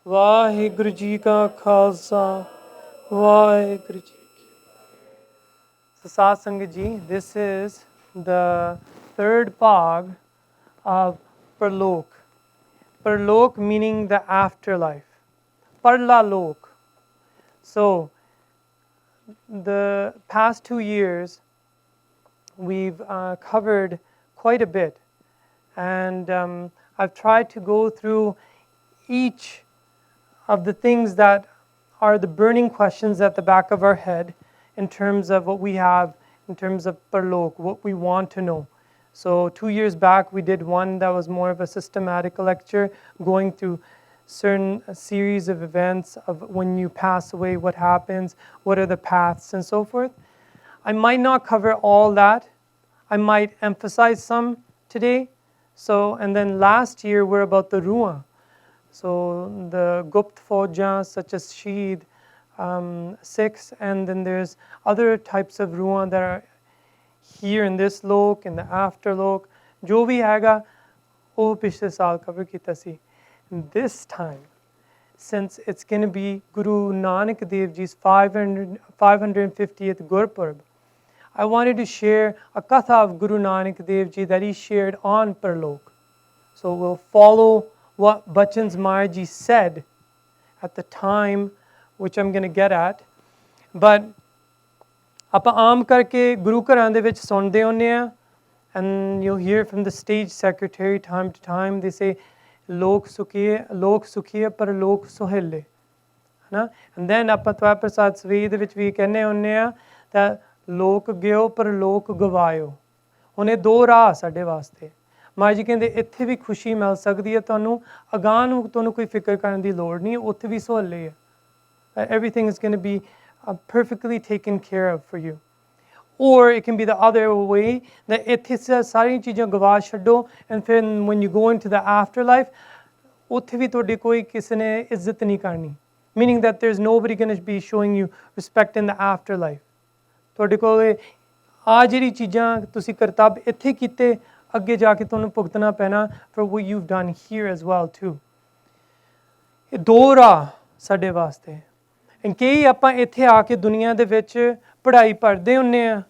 ਵਾਹਿਗੁਰੂ ਜੀ ਕਾ Khalsa Waheguru ji So Satsang ji, this is the third bhag of Parlok. Parlok meaning the afterlife. Parlalok. So the past 2 years we've covered quite a bit, and I've tried to go through each of the things that are the burning questions at the back of our head in terms of what we have, in terms of Parlok, what we want to know. So 2 years back we did one that was more of a systematic lecture, going through certain series of events of when you pass away, what happens, what are the paths and so forth. I might not cover all that. I might emphasize some today. So, and then last year we're about the Ruah. So the Gupt Faujan such as Shaheed, Sikhs, and then there's other types of Ruah that are here in this lok, in the afterlok. Jo bhi haiga, oh pichle saal cover kita si. This time, since it's going to be Guru Nanak Dev Ji's 550th Gurpurab, I wanted to share a katha of Guru Nanak Dev Ji that he shared on Parlok. So we'll follow what Bachans Mahar Ji said at the time, which I'm going to get at. But ਆਪਾਂ ਆਮ ਕਰਕੇ ਗੁਰੂ ਘਰਾਂ ਦੇ ਵਿੱਚ ਸੁਣਦੇ ਹੁੰਦੇ ਆ, and you'll hear from the stage secretary time to time, they say ਲੋਕ ਸੁਖੀਏ ਪਰ ਲੋਕ ਸੁਹੇਲੇ, ਹਨਾ? And then ਆਪਾਂ ਤਵਾ ਪ੍ਰਸਾਦ ਸਵੇਦ ਦੇ ਵਿੱਚ ਵੀ ਕਹਿੰਦੇ ਹੁੰਦੇ ਆ ਤਾਂ ਲੋਕ ਗਿਓ ਪਰ ਲੋਕ ਗਵਾਇਓ. ਹੁਣ ਇਹ ਦੋ ਰਾਹ ਸਾਡੇ ਵਾਸਤੇ. ਮਾਂ ਜੀ ਕਹਿੰਦੇ ਇੱਥੇ ਵੀ ਖੁਸ਼ੀ ਮਿਲ ਸਕਦੀ ਹੈ ਤੁਹਾਨੂੰ, ਅਗਾਂਹ ਨੂੰ ਤੁਹਾਨੂੰ ਕੋਈ ਫਿਕਰ ਕਰਨ ਦੀ ਲੋੜ ਨਹੀਂ, ਉੱਥੇ ਵੀ ਸੁਹੇਲੇ ਹੈ. Everything is going to be perfectly taken care of for you. Or it can be the other way, that ਇੱਥੇ ਸਾਰੀਆਂ ਚੀਜ਼ਾਂ ਗਵਾ ਛੱਡੋ, and then when you go into the afterlife, ਉੱਥੇ ਵੀ ਤੁਹਾਡੀ ਕੋਈ ਕਿਸੇ ਨੇ ਇੱਜ਼ਤ ਨਹੀਂ ਕਰਨੀ. Meaning that there's nobody going to be showing you respect in the afterlife. ਤੁਹਾਡੇ ਕੋਲ ਆ ਜਿਹੜੀ ਚੀਜ਼ਾਂ ਤੁਸੀਂ ਕਰਤੱਵ ਇੱਥੇ ਕੀਤੇ, ਅੱਗੇ ਜਾ ਕੇ ਤੁਹਾਨੂੰ ਭੁਗਤਣਾ ਪੈਣਾ for what you've done here as well too. ਇਹ ਦੋ ਰਾਹ ਸਾਡੇ ਵਾਸਤੇ. And ਕਈ ਆਪਾਂ ਇੱਥੇ ਆ ਕੇ ਦੁਨੀਆ ਦੇ ਵਿੱਚ ਪੜ੍ਹਾਈ ਪੜ੍ਹਦੇ ਹੁੰਦੇ ਆ,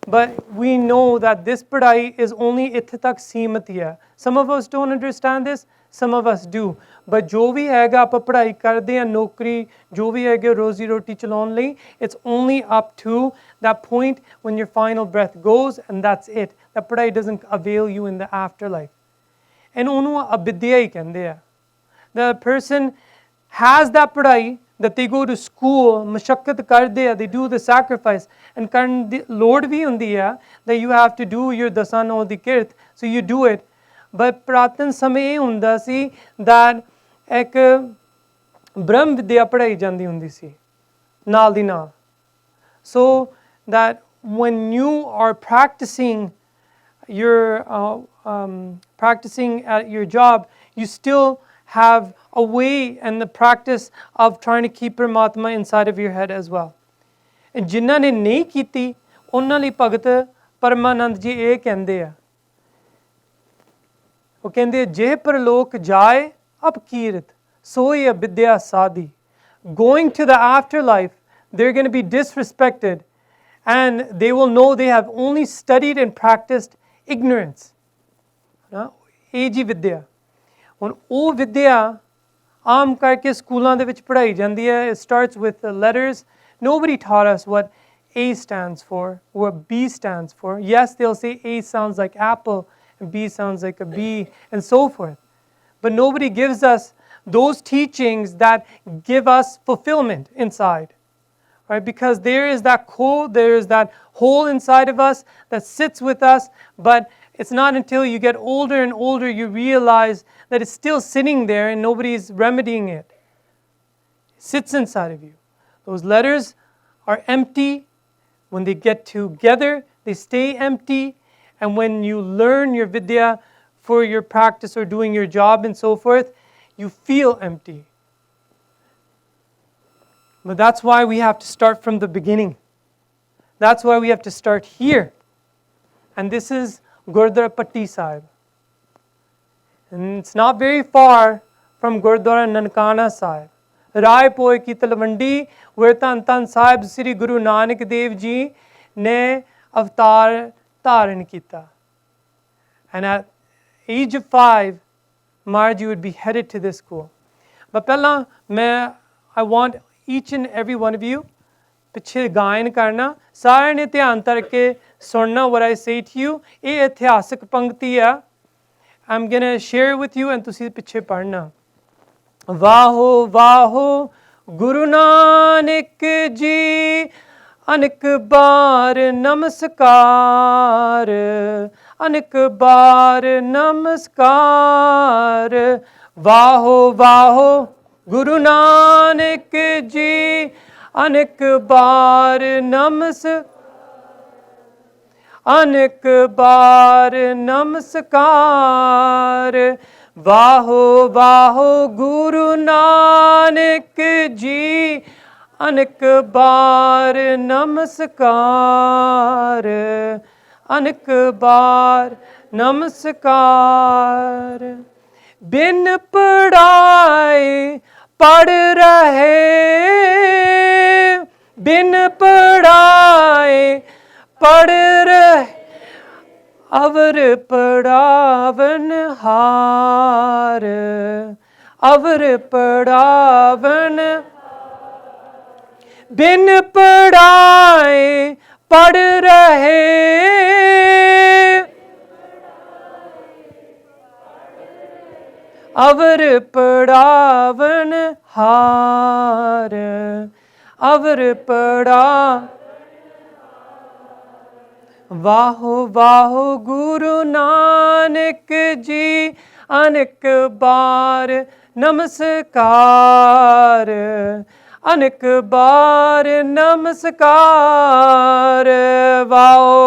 but we know that this ਪੜ੍ਹਾਈ is only ਇੱਥੇ ਤੱਕ ਸੀਮਤ ਹੀ ਹੈ. Some of us don't understand this, some of us do. But ਜੋ ਵੀ ਹੈਗਾ ਆਪਾਂ ਪੜ੍ਹਾਈ ਕਰਦੇ ਆ, ਨੌਕਰੀ ਜੋ ਵੀ ਹੈਗਾ ਰੋਜ਼ੀ ਰੋਟੀ ਚਲਾਉਣ ਲਈ, it's only up to that point when your final breath goes, and that's it. That ਪੜ੍ਹਾਈ doesn't avail you in the afterlife. And ਉਹਨੂੰ ਅਵਿਦਿਆ ਹੀ ਕਹਿੰਦੇ ਆ. The person has that ਪੜ੍ਹਾਈ, that they go to school, mashaqqat karde, they do the sacrifice, and karan di lord bhi hundi hai that you have to do your dasan or the kirt, so you do it. But pratan samay hunda si that ek brahm vidya padhai jandi hundi si naal di naal, so that when you are practicing at your job, you still have a way and the practice of trying to keep Paramatma inside of your head as well. And ਜਿਨ੍ਹਾਂ ਨੇ ਨਹੀਂ ਕੀਤੀ, ਉਹਨਾਂ ਲਈ ਭਗਤ ਪਰਮਾਨੰਦ ਜੀ ਇਹ ਕਹਿੰਦੇ ਆ, ਉਹ ਕਹਿੰਦੇ ਜੇ ਪਰਲੋਕ ਜਾਏ ਅਬ ਕੀਰਤ ਸੋਈ ਅਵਿਦਿਆ ਸਾਧੀ. Going to the afterlife, they're going to be disrespected, and they will know they have only studied and practiced ignorance. ਇਹ ਜੀ ਵਿਦਿਆ. ਹੁਣ ਉਹ ਵਿਦਿਆ ਆਮ ਕਰਕੇ ਸਕੂਲਾਂ ਦੇ ਵਿੱਚ ਪੜ੍ਹਾਈ ਜਾਂਦੀ ਹੈ. It starts with the letters. Nobody taught us what A stands for, what B stands for. Yes, they'll say A sounds like apple and B sounds like a bee and so forth. But nobody gives us those teachings that give us fulfillment inside. Right? Because there is that hole inside of us that sits with us, but it's not until you get older and older you realize that it's still sitting there and nobody's remedying it. It sits inside of you. Those letters are empty. When they get together, they stay empty. And when you learn your vidya for your practice or doing your job and so forth, you feel empty. But that's why we have to start from the beginning. That's why we have to start here. And this is Gurdwara Patti Sahib. And it's not very far from Gurdwara Nankana Sahib. Rai Poe ki Talwandi, where Tan Tan Sahib Sri Guru Nanak Dev Ji ne avatar dharan kita. And at age of 5, Maharaj Ji would be headed to this school. But pehla I want each and every one of you ਪਿੱਛੇ ਗਾਇਨ ਕਰਨਾ ਸਾਰਿਆਂ ਨੇ ਧਿਆਨ ਕਰਕੇ ਸੁਣਨਾ what I say to you ਇਹ ਇਤਿਹਾਸਕ ਪੰਕਤੀ ਆ I'm going to share with you and ਤੁਸੀਂ ਪਿੱਛੇ ਪੜ੍ਹਨਾ ਵਾਹੋ ਵਾਹੋ ਗੁਰੂ ਨਾਨਕ ਜੀ ਅਨੇਕ ਬਾਰ ਨਮਸਕਾਰ ਅਨੇਕ ਬਾਰ ਨਮਸਕਾਰ ਵਾਹੋ ਵਾਹੋ ਗੁਰੂ ਨਾਨਕ ਜੀ ਅਨੇਕ ਬਾਰ ਅਨੇਕ ਬਾਰ ਨਮਸਕਾਰ ਵਾਹੋ ਵਾਹੋ ਗੁਰੂ ਨਾਨਕ ਜੀ ਅਨੇਕ ਬਾਰ ਨਮਸਕਾਰ ਅਨੇਕ ਬਾਰ ਨਮਸਕਾਰ ਬਿਨ ਪੜਾਏ पढ़ रहे बिन पढ़ाए पढ़ रहे अवर पढ़ावन हार अवर पढ़ावन बिन पढ़ाए पढ़ रहे अवर पढ़ावन हार अवर पढ़ा वाहो वाहो गुरु नानक जी अनेक बार नमस्कार अनेक बार नमस्कार वाहो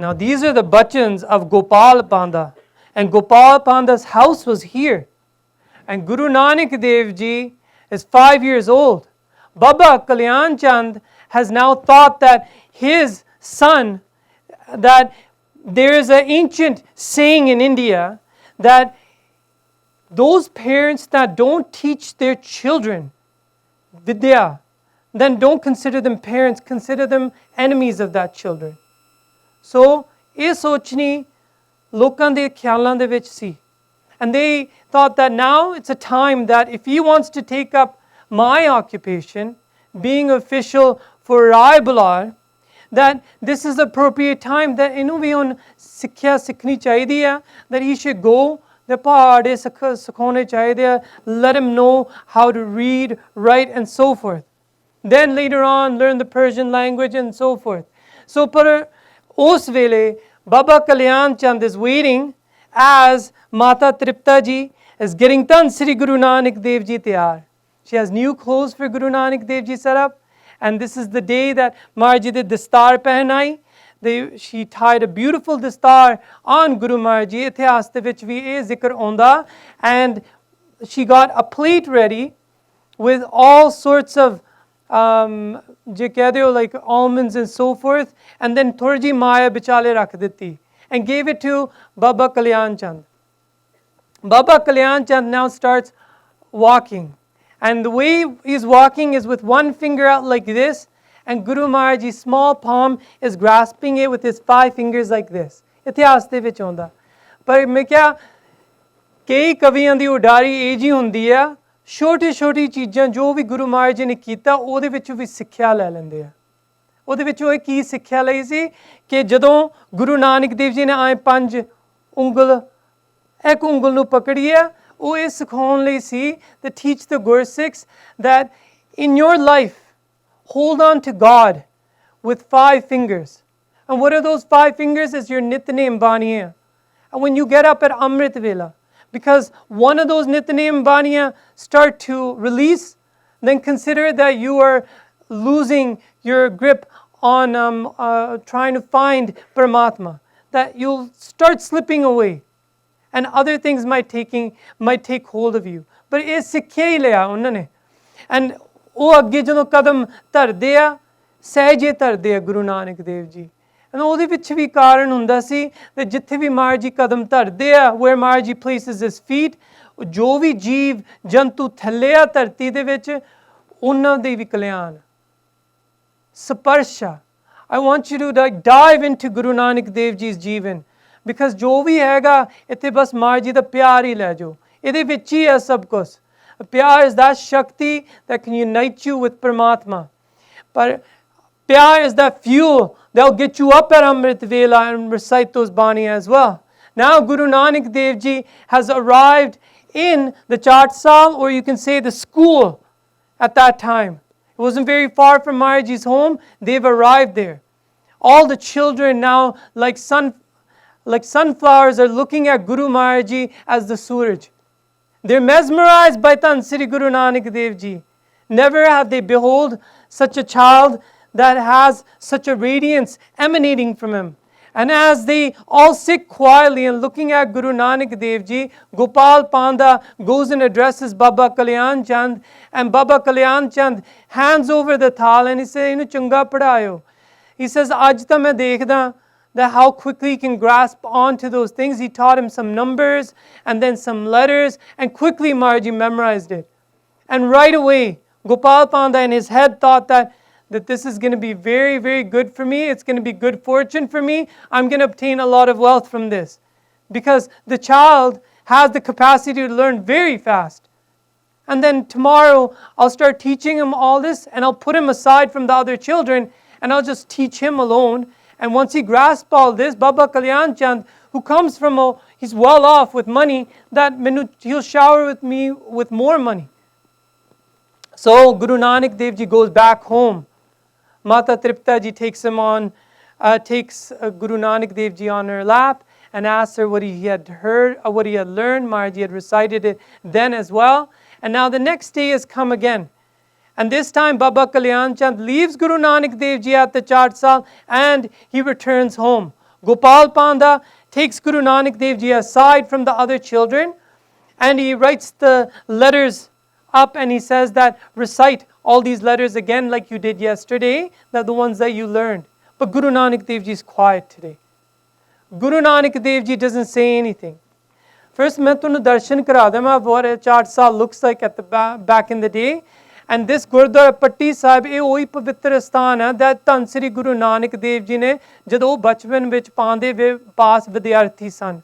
Now these are the bachans of Gopal Pande, and Gopal Pande's house was here. And Guru Nanak Dev Ji is 5 years old. Baba Kalyan Chand has now thought that his son, that there is an ancient saying in India that those parents that don't teach their children Vidya, then don't consider them parents, consider them enemies of that children. So, ਇਹ ਸੋਚਣੀ ਲੋਕਾਂ ਦੇ ਖਿਆਲਾਂ ਦੇ ਵਿੱਚ ਸੀ. And they thought that now it's a time that if he wants to take up my occupation, being official for Rai Bular, that this is appropriate time that ਇਹਨੂੰ ਵੀ ਹੁਣ ਸਿੱਖਿਆ ਸਿੱਖਣੀ ਚਾਹੀਦੀ ਹੈ, that he should go, the ਪਹਾੜੇ ਸਿਖਾਉਣੇ ਚਾਹੀਦੇ ਆ, let him know how to read, write and so forth. Then later on learn the Persian language and so forth. So ਪਰ ਉਸ ਵੇਲੇ Baba Kalyan Chand is waiting as Mata Tripta Ji is getting Tan Sri Guru Nanak Dev Ji tayar. She has new clothes for Guru Nanak Dev Ji set up, and this is the day that Maharaj Ji did dastar pehnai. She tied a beautiful dastar on Guru Maharaj Ji. Itihas de vich vi eh zikr aunda, and she got a plate ready with all sorts of like almonds and so forth, and then Thorji Maya bichale rakh diti and gave it to Baba Kalyan Chand. Baba Kalyan Chand now starts walking, and the way he's walking is with one finger out like this, and Guru Maharaj Ji's small palm is grasping it with his 5 fingers like this. Itihas de vich aunda. Par main kya ਕਈ ਕਵੀਆਂ ਦੀ ਉਡਾਰੀ ਇਹ ਜੀ ਹੁੰਦੀ ਆ, ਛੋਟੀ ਛੋਟੀ ਚੀਜ਼ਾਂ ਜੋ ਵੀ ਗੁਰੂ ਮਹਾਰਾਜ ਜੀ ਨੇ ਕੀਤਾ ਉਹਦੇ ਵਿੱਚੋਂ ਵੀ ਸਿੱਖਿਆ ਲੈ ਲੈਂਦੇ ਆ. ਉਹਦੇ ਵਿੱਚੋਂ ਇਹ ਕੀ ਸਿੱਖਿਆ ਲਈ ਸੀ ਕਿ ਜਦੋਂ ਗੁਰੂ ਨਾਨਕ ਦੇਵ ਜੀ ਨੇ ਆਏ 5 ਉਂਗਲ ਇੱਕ ਉਂਗਲ ਨੂੰ ਪਕੜੀਏ, ਉਹ ਇਹ ਸਿਖਾਉਣ ਲਈ ਸੀ to teach the Gursikhs that in your life hold on to God with 5 fingers. And what are those 5 fingers? Is your Nitnem Baniya. And when you get up at Amrit Vela, because one of those Nitnem Baniya start to release, then consider that you are losing your grip on trying to find Paramatma, that you'll start slipping away, and other things might take hold of you. But it's sikhya hi liya unhone. And ਉਹ ਅੱਗੇ ਜਦੋਂ ਕਦਮ ਧਰਦੇ ਆ ਸਹਿਜੇ ਧਰਦੇ ਆ ਗੁਰੂ ਨਾਨਕ ਦੇਵ ਜੀ। ਉਹਦੇ ਵਿੱਚ ਵੀ ਕਾਰਨ ਹੁੰਦਾ ਸੀ ਕਿ ਜਿੱਥੇ ਵੀ ਮਹਾਰਾਜ ਜੀ ਕਦਮ ਧਰਦੇ ਆ, where Maharaj ji places his feet, ਜੋ ਵੀ ਜੀਵ ਜੰਤੂ ਥੱਲੇ ਆ ਧਰਤੀ ਦੇ ਵਿੱਚ ਉਹਨਾਂ ਦੇ ਵੀ ਕਲਿਆਣ ਸਪਰਸ਼ ਆ। I want you to like dive into Guru Nanak Dev Ji's Jeevan, because ਜੋ ਵੀ ਹੈਗਾ ਇੱਥੇ ਬਸ ਮਹਾਰਾਜ ਜੀ ਦਾ ਪਿਆਰ ਹੀ ਲੈ ਜਾਓ, ਇਹਦੇ ਵਿੱਚ ਹੀ ਹੈ ਸਭ ਕੁਝ। ਪਿਆਰ is that Shakti that can unite you with Paramatma. ਪਰ ਪਿਆਰ is that fuel that will get you up at Amrit Vela and recite those Bani as well. Now Guru Nanak Dev Ji has arrived in the Chatsal, or you can say the school at that time. It wasn't very far from Maharaj Ji's home. They've arrived there. All the children now, like sunflowers, are looking at Guru Maharaj Ji as the Suraj. They're mesmerized by Tan Sri Guru Nanak Dev Ji. Never have they behold such a child that has such a radiance emanating from him. And as they all sit quietly and looking at Guru Nanak Dev Ji, Gopal Pande goes and addresses Baba Kalyan Chand, and Baba Kalyan Chand hands over the thal and he says, "Inu changa padhayo." He says, "Aj ta main dekhda that how quickly he can grasp onto those things." He taught him some numbers and then some letters, and quickly Maharaj Ji memorized it. And right away, Gopal Pande in his head thought that this is going to be very, very good for me. It's going to be good fortune for me. I'm going to obtain a lot of wealth from this. Because the child has the capacity to learn very fast. And then tomorrow, I'll start teaching him all this, and I'll put him aside from the other children, and I'll just teach him alone. And once he grasps all this, Baba Kalyan Chand, who comes from he's well off with money, that he'll shower with me with more money. So Guru Nanak Dev Ji goes back home. Mata Tripta Ji takes Guru Nanak Dev Ji on her lap and asks her what he had heard, or what he had learned. Maharaj Ji had recited it then as well. And now the next day has come again. And this time Baba Kalyan Chand leaves Guru Nanak Dev Ji at the Chatsal and he returns home. Gopal Pande takes Guru Nanak Dev Ji aside from the other children and he writes the letters up and he says that recite all these letters again like you did yesterday, that the ones that you learned. But Guru Nanak Dev Ji is quiet today. Guru Nanak Dev Ji doesn't say anything. First, मैं तुहानू दर्शन करा देवां what a Chatsal looks like at the back in the day. And this Gurdwara Patti Sahib, ਇਹ ਉਹੀ ਪਵਿੱਤਰ ਸਥਾਨ ਹੈ that ਧੰਨ ਸ੍ਰੀ ਗੁਰੂ ਨਾਨਕ ਦੇਵ ਜੀ ਨੇ ਜਦੋਂ ਉਹ ਬਚਪਨ ਵਿੱਚ ਪਾਂਦੇ ਪਾਸ ਵਿਦਿਆਰਥੀ ਸਨ,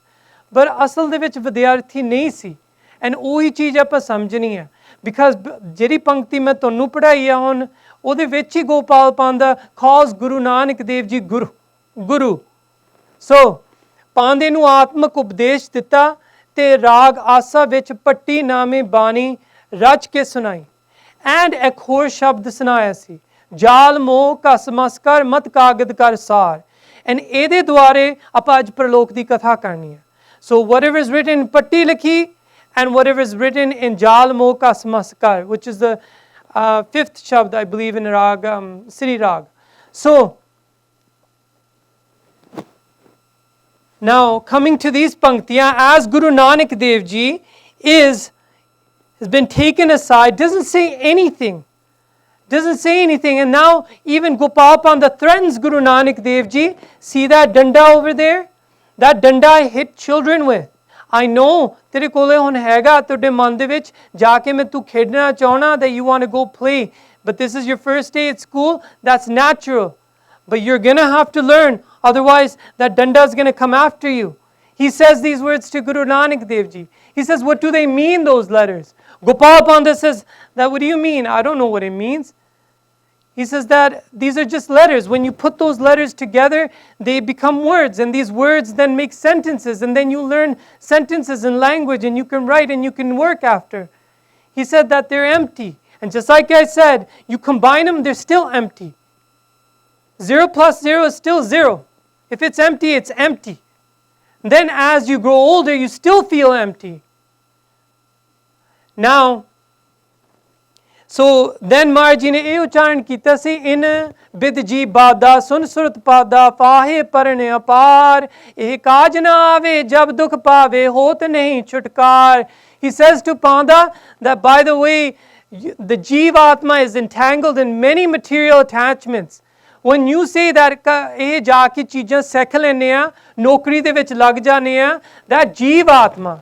ਪਰ ਅਸਲ ਦੇ ਵਿੱਚ ਵਿਦਿਆਰਥੀ ਨਹੀਂ ਸੀ। ਐਂਡ ਉਹੀ ਚੀਜ਼ ਆਪਾਂ ਸਮਝਣੀ ਹੈ, ਬਿਕਾਜ਼ ਜਿਹੜੀ ਪੰਕਤੀ ਮੈਂ ਤੁਹਾਨੂੰ ਪੜ੍ਹਾਈ ਆ ਹੁਣ ਉਹਦੇ ਵਿੱਚ ਹੀ ਗੋਪਾਲ ਪਾਂਡਾ calls ਗੁਰੂ ਨਾਨਕ ਦੇਵ ਜੀ ਗੁਰੂ। ਸੋ ਪਾਂਡੇ ਨੂੰ ਆਤਮਕ ਉਪਦੇਸ਼ ਦਿੱਤਾ ਤੇ ਰਾਗ ਆਸਾ ਵਿੱਚ ਪੱਟੀ ਨਾਮੇ ਬਾਣੀ ਰਚ ਕੇ ਸੁਣਾਈ। ਐਂਡ ਇੱਕ ਹੋਰ ਸ਼ਬਦ ਸੁਣਾਇਆ ਸੀ, ਜਾਲ ਮੋਹ ਕਸ ਮਸ ਕਰ ਮਤ ਕਾਗਦ ਕਰ ਸਾਰ। ਐਂਡ ਇਹਦੇ ਦੁਆਰੇ ਆਪਾਂ ਅੱਜ ਪ੍ਰਲੋਕ ਦੀ ਕਥਾ ਕਰਨੀ ਹੈ। ਸੋ whatever is written in ਪੱਟੀ ਲਿਖੀ and whatever is written in Jal Mo Kas Maskar, which is the fifth shabd, I believe, in Rag, Sri Rag. So, now coming to these panktiyan, as Guru Nanak Dev Ji has been taken aside, doesn't say anything. And now even Gopal Pande threatens Guru Nanak Dev Ji. See that danda over there? That danda I hit children with. I know ਤੇਰੇ ਕੋਲੇ ਹੁਣ ਹੈਗਾ ਤੁਹਾਡੇ ਮਨ ਦੇ ਵਿੱਚ ਜਾ ਕੇ ਮੈਂ ਤੂੰ ਖੇਡਣਾ ਚਾਹਣਾ, that you want to go play, but this is your first day at school. That's natural, but you're gonna have to learn, otherwise that danda is gonna come after you. He says these words to Guru Nanak Dev Ji. He says, what do they mean, those letters? Gopal Pande says that, what do you mean? I don't know what it means. He says that these are just letters. When you put those letters together, they become words. And these words then make sentences. And then you learn sentences and language. And you can write and you can work after. He said that they're empty. And just like I said, you combine them, they're still empty. 0 plus 0 is still 0. If it's empty, it's empty. And then as you grow older, you still feel empty. Now, so then Maharaj Ji ne ਇਹ ਉਚਾਰਨ ਕੀਤਾ ਸੀ, ਇਨ ਬਿਦ ਜੀ ਬਾਦਾ ਸੁਨ ਸੁਰਤ ਪਾਦਾ ਫਾਹੇ ਪਰਨੇ ਅਪਾਰ ਇਹ ਕਾਜ ਨਾ ਆਵੇ ਜਬ ਦੁਖ ਪਾਵੇ ਹੋਤ ਨਹੀਂ ਛੁਟਕਾਰ. He says to Panda that, by the way, the Jivatma is entangled in many material attachments. When you say that ਇਹ ਜਾ ਕੇ ਚੀਜ਼ਾਂ ਸਿੱਖ ਲੈਂਦੇ ਆ, ਨੌਕਰੀ ਦੇ ਵਿੱਚ ਲੱਗ ਜਾਂਦੇ ਆ, that Jivatma.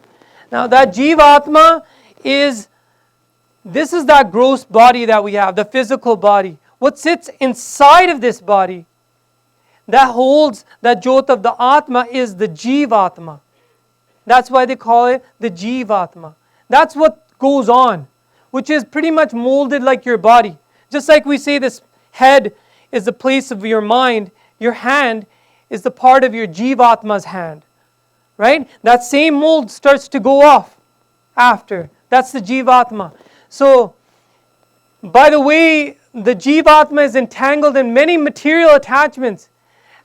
Now that Jivatma is, this is that gross body that we have, the physical body. What sits inside of this body that holds that Jyot of the Atma is the Jivatma. That's why they call it the Jivatma. That's what goes on, which is pretty much molded like your body. Just like we say this head is the place of your mind, your hand is the part of your Jivatma's hand. Right? That same mold starts to go off after. That's the Jivatma. So, by the way, the Jivatma is entangled in many material attachments,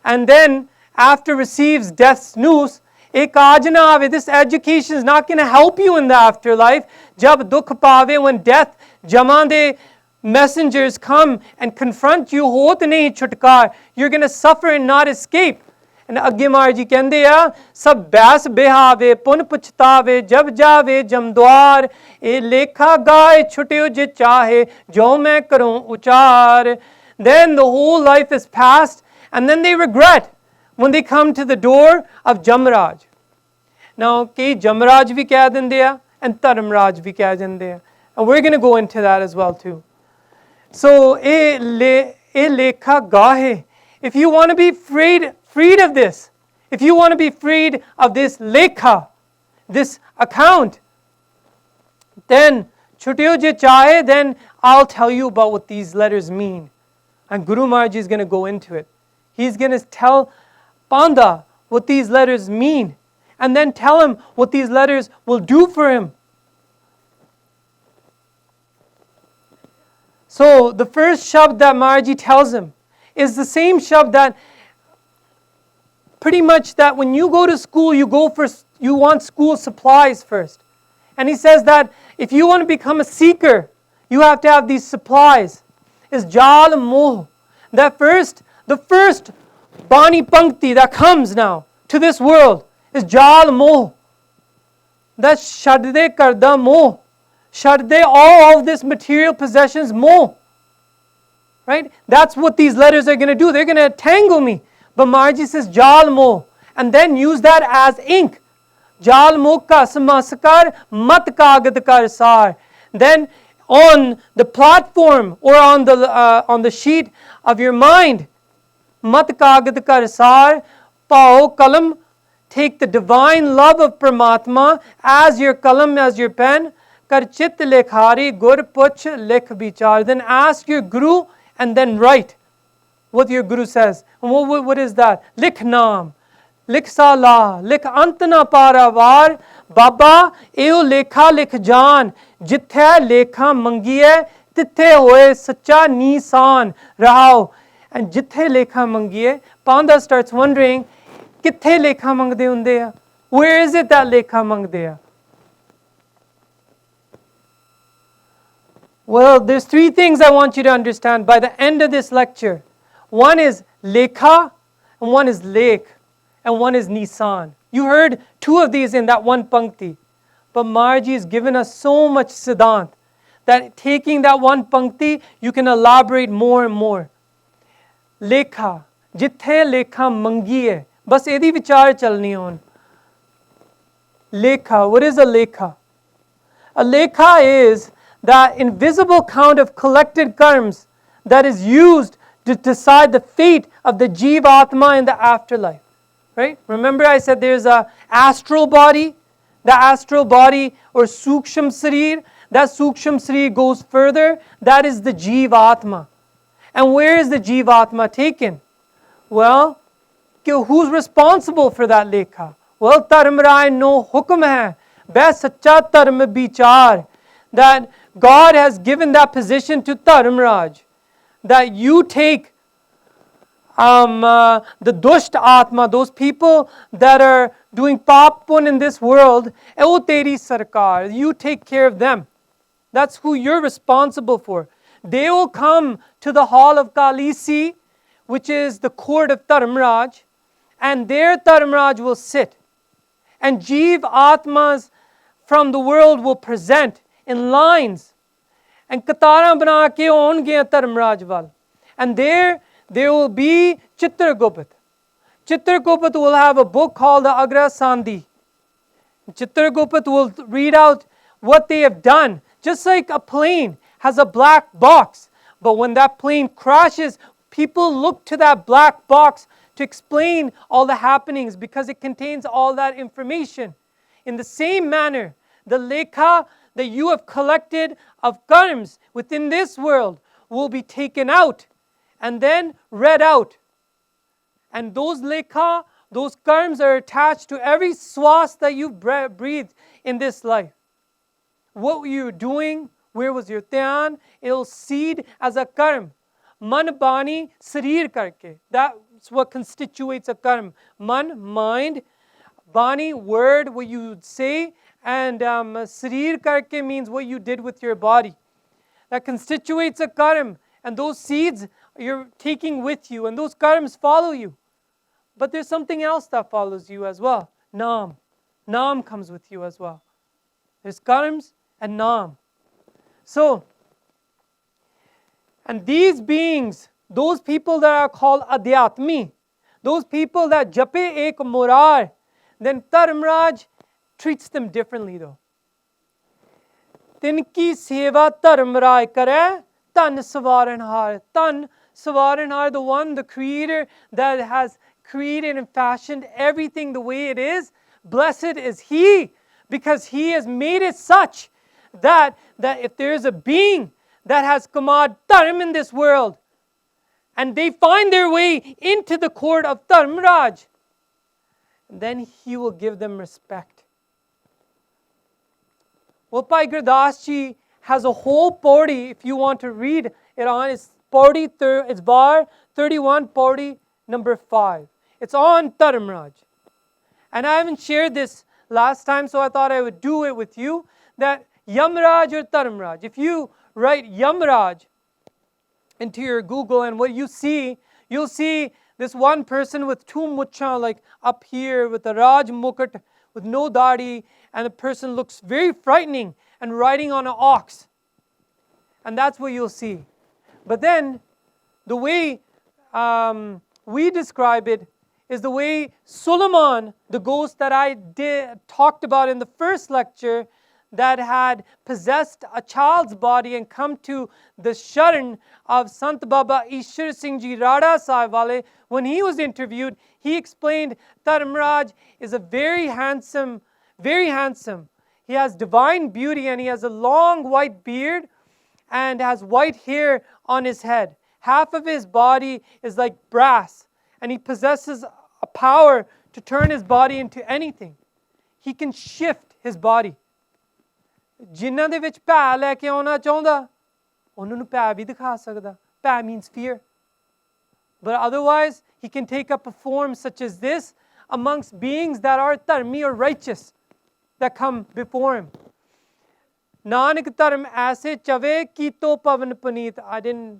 and then after receives death's news, this education is not going to help you in the afterlife. Jab dukh paave, when death, jamande messengers come and confront you, hot nahi chutkar, you're going to suffer and not escape. And agge Maharaj Ji kende ya, sab baas behave, pun puchtave, jab jave jamdwar, e lekha gaye chuteo je chahe, jo main karon uchar. Then the whole life is past, and then they regret when they come to the door of Yamraj. Now, kei Yamraj bhi keh dende ya, and Dharmraj bhi keh dende ya. And we're going to go into that as well too. So, e lekha gahe. If you want to be freed of this, if you want to be freed of this lekha, this account, then chuteo je chahe, then I'll tell you about what these letters mean. And Guru Maharaj is going to go into it. He's going to tell Panda what these letters mean, and then tell him what these letters will do for him. So the first shabd that Maharaj tells him is the same shabd that pretty much that when you go to school, you want school supplies first. And he says that if you want to become a seeker, you have to have these supplies. Is jal moh. The first Bani Pankti that comes now to this world is jal moh. That's shadde karda moh. Shadde all of this material possessions moh. Right? That's what these letters are going to do. They're going to tangle me. But Maharaj says jal moh, and then use that as ink. Jal moh ka samaskar mat kagad kar sar. Then on the platform or on the sheet of your mind, mat kagad kar sar, pao kalam, take the divine love of Paramatma as your kalam, as your pen. Kar chit lekhari gur puch lekh bichar. Then ask your guru and then write what your guru says. And what is that? Lekh naam, lekh salah, lekh antna paravar, baba eo lekha lekh jaan, jithe lekha mangiye, tithe hoye sacha Nishan rahao. And jithe lekha mangiye, Panda starts wondering, kithe lekha mangde hunde? Where is it that lekha mangde? Well, there's three things I want you to understand by the end of this lecture. One is Lekha, and one is Lekh, and one is Nishan. You heard two of these in that one pankti. But Maharaj has given us so much siddhant that taking that one pankti, you can elaborate more and more. Lekha, jithe lekha mangiye. Bas edi vichar chalni on. Lekha, what is a lekha? A lekha is that invisible count of collected karmas that is used to decide the fate of the Jivatma in the afterlife. Right? Remember I said there's an astral body. The astral body or Suksham Sarir. That Suksham Sarir goes further. That is the Jivatma. And where is the Jivatma taken? Well, who's responsible for that lekha? Well, Dharmraj no hukum hai. Bas sacha dharm bichar. That God has given that position to Dharmraj. That you take the dusht atma, those people that are doing papun in this world, oh teri sarkar, you take care of them. That's who you're responsible for. They will come to the hall of Kalisi, which is the court of Dharmraj, and there Dharmraj will sit. And Jiv Atmas from the world will present in lines. And kataran bana ke aunge Dharmraj wal. And there will be Chitragupt. Chitragupt will have a book called the Agra Sandhi. Chitragupt will read out what they have done. Just like a plane has a black box. But when that plane crashes, people look to that black box to explain all the happenings because it contains all that information. In the same manner, the Lekha that you have collected of karms within this world will be taken out and then read out. And those Lekha, those karms are attached to every swas that you've breathed in this life. What were you doing? Where was your dhyan? It'll seed as a karm. Man, bani, sarir karke. That's what constitutes a karm. Man, mind. Bani, word, what you say. And sarir karke means what you did with your body. That constitutes a karm. And those seeds you're taking with you. And those karms follow you. But there's something else that follows you as well. Naam. Naam comes with you as well. There's karms and naam. So, and these beings, those people that are called Adhyatmi, those people that jape ek murar, then Dharmraj treats them differently though. Tinki seva Dharmraj kare, tan swaranhar. Tan swaranhar, the one, the creator that has created and fashioned everything the way it is. Blessed is he, because he has made it such that if there is a being that has kamad dharm in this world, and they find their way into the court of Dharmraj, then he will give them respect. Well, Bhai Gurdas Ji has a whole pauri, if you want to read it on, it's Var 31, pauri number 5. It's on Dharmraj. And I haven't shared this last time, so I thought I would do it with you, that Yamraj or Dharmraj. If you write Yamraj into your Google and what you see, you'll see this one person with two mucha like up here with a Raj Mukut with no dadi, and the person looks very frightening and riding on an ox. And that's what you'll see. But then the way we describe it is the way Solomon, the ghost that I talked about in the first lecture, that had possessed a child's body and come to the sharan of Sant Baba Ishwar Singh Ji Rada Sahib Wale, when he was interviewed, he explained Dharmraj is a very handsome. He has divine beauty and he has a long white beard and has white hair on his head. Half of his body is like brass, and he possesses a power to turn his body into anything. He can shift his body. ਜਿਨ੍ਹਾਂ ਦੇ ਵਿੱਚ ਭੈ ਲੈ ਕੇ ਆਉਣਾ ਚਾਹੁੰਦਾ ਉਹਨਾਂ ਨੂੰ ਭੈ ਵੀ ਦਿਖਾ ਸਕਦਾ. ਭੈ means fear. But otherwise, he can take up a form such as this amongst beings that are dharmi or righteous that come before him. Nanak dharm aise chave kito pavan paneet.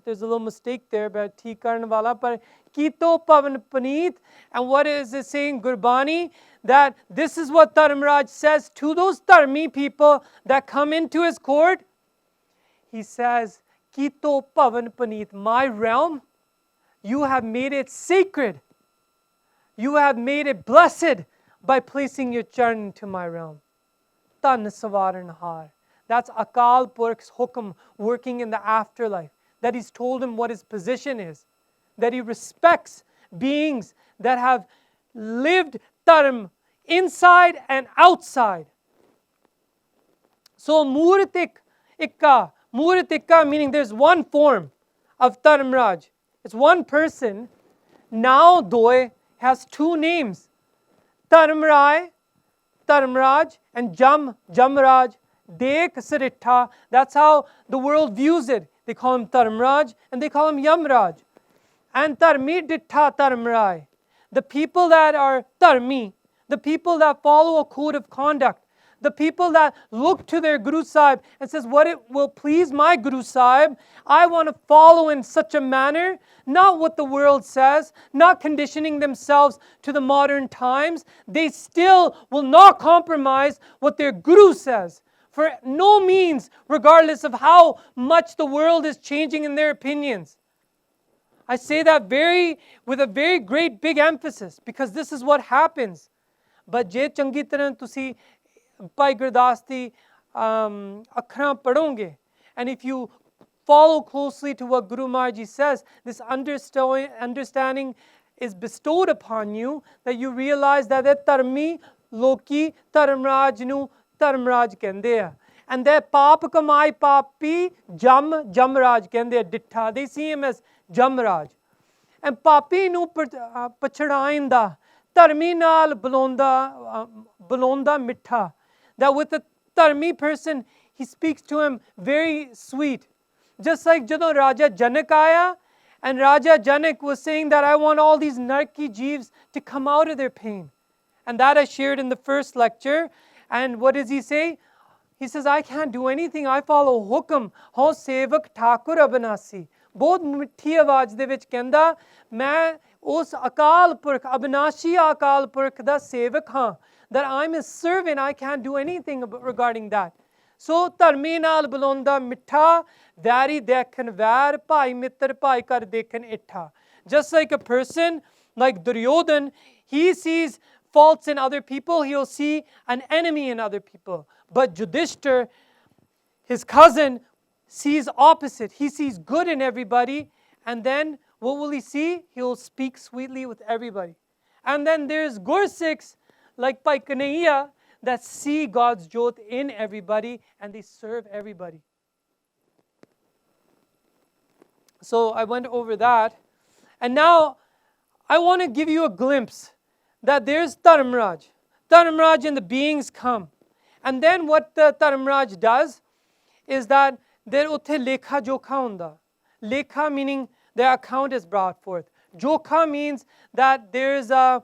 There's a little mistake there, but theek karan wala, but kito pavan paneet. And what is it saying, Gurbani? That this is what Dharmraj says to those dharmi people that come into his court. He says, Kito pavan paneet, my realm, you have made it sacred. You have made it blessed by placing your charan into my realm. Tan savaran har. That's Akal Purkh's hukum working in the afterlife. That he's told him what his position is. That he respects beings that have lived dharm inside and outside. So Muratik Ikka. Muratikka meaning there's one form of Dharmraj. It's one person. Now Doi has two names. Dharmraj, and Jamraj. Dekh Sarittha. That's how the world views it. They call him Dharmraj and they call him Yamraj. And Dharmi Dittha Dharmraj. The people that are Dharmi, the people that follow a code of conduct, the people that look to their Guru Sahib and says, what it will please my Guru Sahib, I want to follow in such a manner, not what the world says, not conditioning themselves to the modern times. They still will not compromise what their Guru says. for no means, regardless of how much the world is changing in their opinions. I say that with a very great big emphasis, because this is what happens. But ਜੇ ਚੰਗੀ ਤਰ੍ਹਾਂ ਤੁਸੀਂ ਭਾਈ ਗੁਰਦਾਸ ਦੀ ਅੱਖਰਾਂ ਪੜੋਗੇ, and if you follow closely to what Guru Maharaj Ji says, this understanding is bestowed upon you, that you realize that ਇਹ ਧਰਮੀ ਲੋਕੀ ਧਰਮਰਾਜ ਨੂੰ ਧਰਮਰਾਜ ਕਹਿੰਦੇ ਆ. And that ਪਾਪ ਕਮਾਈ ਪਾਪੀ ਜਮਰਾਜ ਕਹਿੰਦੇ ਆ, ਡਿੱਠਾ. They see him as Yamraj. And ਪਾਪੀ ਨੂੰ ਪਛੜਾਉਣ ਦਾ ਧਰਮੀ ਨਾਲ ਬੁਲਾਉਂਦਾ ਮਿੱਠਾ. That with a dharmi person, he speaks to him very sweet. Just like ਜਦੋਂ Raja Janak ਆਇਆ, and Raja Janak was saying that I want all these narki jeeves to come out of their pain. And that I shared in the first lecture. And what does he say? He says, I can't do anything. I follow hukam. Ho sevak thakur abinasi. ਬਹੁਤ ਮਿੱਠੀ ਆਵਾਜ਼ ਦੇ ਵਿੱਚ ਕਹਿੰਦਾ, ਮੈਂ ਉਸ ਅਕਾਲ ਪੁਰਖ, ਅਬਿਨਾਸ਼ੀ ਅਕਾਲ ਪੁਰਖ ਦਾ ਸੇਵਕ ਹਾਂ. That I'm his servant. I can't do anything regarding that. So ਧਰਮੀ ਨਾਲ ਬੁਲਾਉਂਦਾ ਮਿੱਠਾ, ਵੈਰੀ ਦੇਖਣ ਵੈਰ, ਭਾਈ ਮਿੱਤਰ ਭਾਈ ਕਰ ਦੇਖਣ ਇੱਠਾ. Just like a person like Duryodhan, he sees faults in other people, he'll see an enemy in other people. But Yudhishthir, his cousin, sees opposite. He sees good in everybody, and then what will he see? He'll speak sweetly with everybody. And then there's Gursikhs, like Bhai Kanhaiya, that see God's jyot in everybody, and they serve everybody. So I went over that. And now I want to give you a glimpse that there's Dharmraj. Dharmraj and the beings come. And then what the Dharmraj does is that there utthe Lekha Jokha hunda. Lekha meaning the account is brought forth. Jokha means that there's a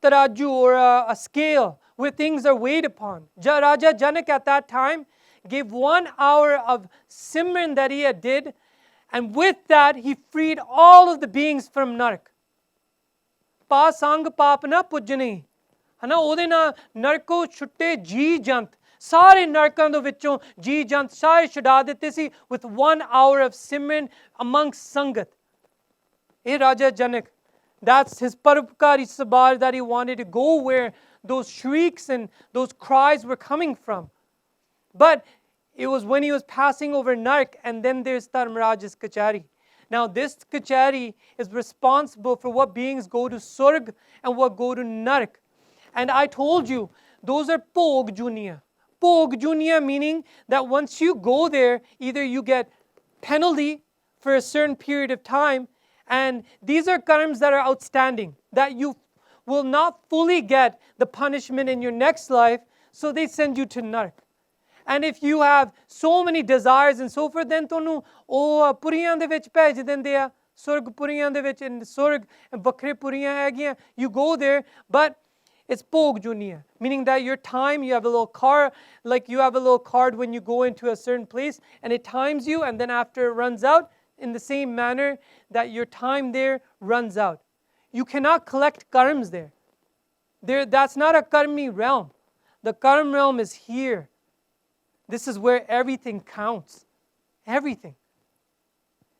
taraju or a scale where things are weighed upon. Raja Janak at that time gave 1 hour of simran that he had did, and with that he freed all of the beings from Narak. Pa sang paap na pujjani. Hana ਉਹਦੇ ਨਾਲ ਨਰਕੋਂ ਛੁੱਟੇ ਜੀ ਜੰਤ, ਸਾਰੇ ਨਰਕਾਂ ਦੇ ਵਿੱਚੋਂ ਜੀ ਜੰਤ ਸਾਰੇ ਛੁਡਾ ਦਿੱਤੇ ਸੀ with 1 hour of simran amongst sangat. Hey Raja Janak, that's his paropkari sabar that he wanted to go where those shrieks and those cries were coming from. But it was when he was passing over Nark, and then there's Dharmraj's Kachari. Now this Kachari is responsible for what beings go to Surg and what go to Nark. And I told you, those are Pog Junia. Pog Junia meaning that once you go there, either you get penalty for a certain period of time, and these are karms that are outstanding, that you will not fully get the punishment in your next life, so they send you to Nark. And if you have so many desires and so forth, then ਤੁਹਾਨੂੰ ਉਹ ਪੁਰੀਆਂ ਦੇ ਵਿੱਚ ਭੇਜ ਦਿੰਦੇ ਆ, ਸੁਰਗ ਪੁਰੀਆਂ ਦੇ ਵਿੱਚ, in ਸੁਰਗ ਵੱਖਰੇ ਪੁਰੀਆਂ ਹੈਗੀਆਂ. You go there, but it's Pog Junia, meaning that your time, you have a little car, like you have a little card when you go into a certain place, and it times you, and then after it runs out, in the same manner that your time there runs out. You cannot collect karms there. That's not a karmi realm. The karm realm is here. This is where everything counts. Everything.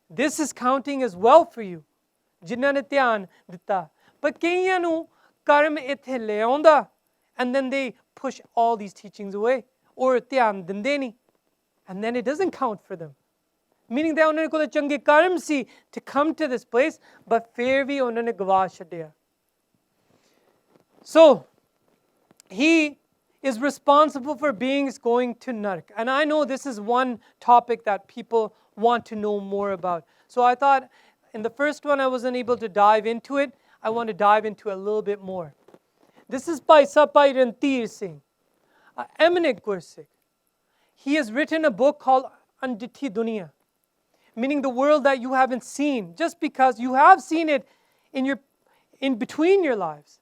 This is counting as well for you. ਜਿਨ੍ਹਾਂ ਨੇ ਧਿਆਨ ਦਿੱਤਾ. But ਕਈਆਂ ਨੂੰ ਕਰਮ ਇੱਥੇ ਲੈ ਆਉਂਦਾ, and then they push all these teachings away. Or ਧਿਆਨ ਦਿੰਦੇ ਨਹੀਂ. And then it doesn't count for them. Meaning that ਉਹਨਾਂ ਕੋਲ ਚੰਗੇ ਕਰਮ ਸੀ to come to this place, but ਫਿਰ ਵੀ ਉਹਨਾਂ ਨੇ ਗਵਾ ਛੱਡਿਆ. So, he is responsible for beings going to Nark. And I know this is one topic that people want to know more about. So I thought in the first one I wasn't able to dive into it. I want to dive into it a little bit more. This is by Bhai Pardeep Singh, an eminent Gursikh. He has written a book called Anditi Duniya, meaning the world that you haven't seen, just because you have seen it in between your lives.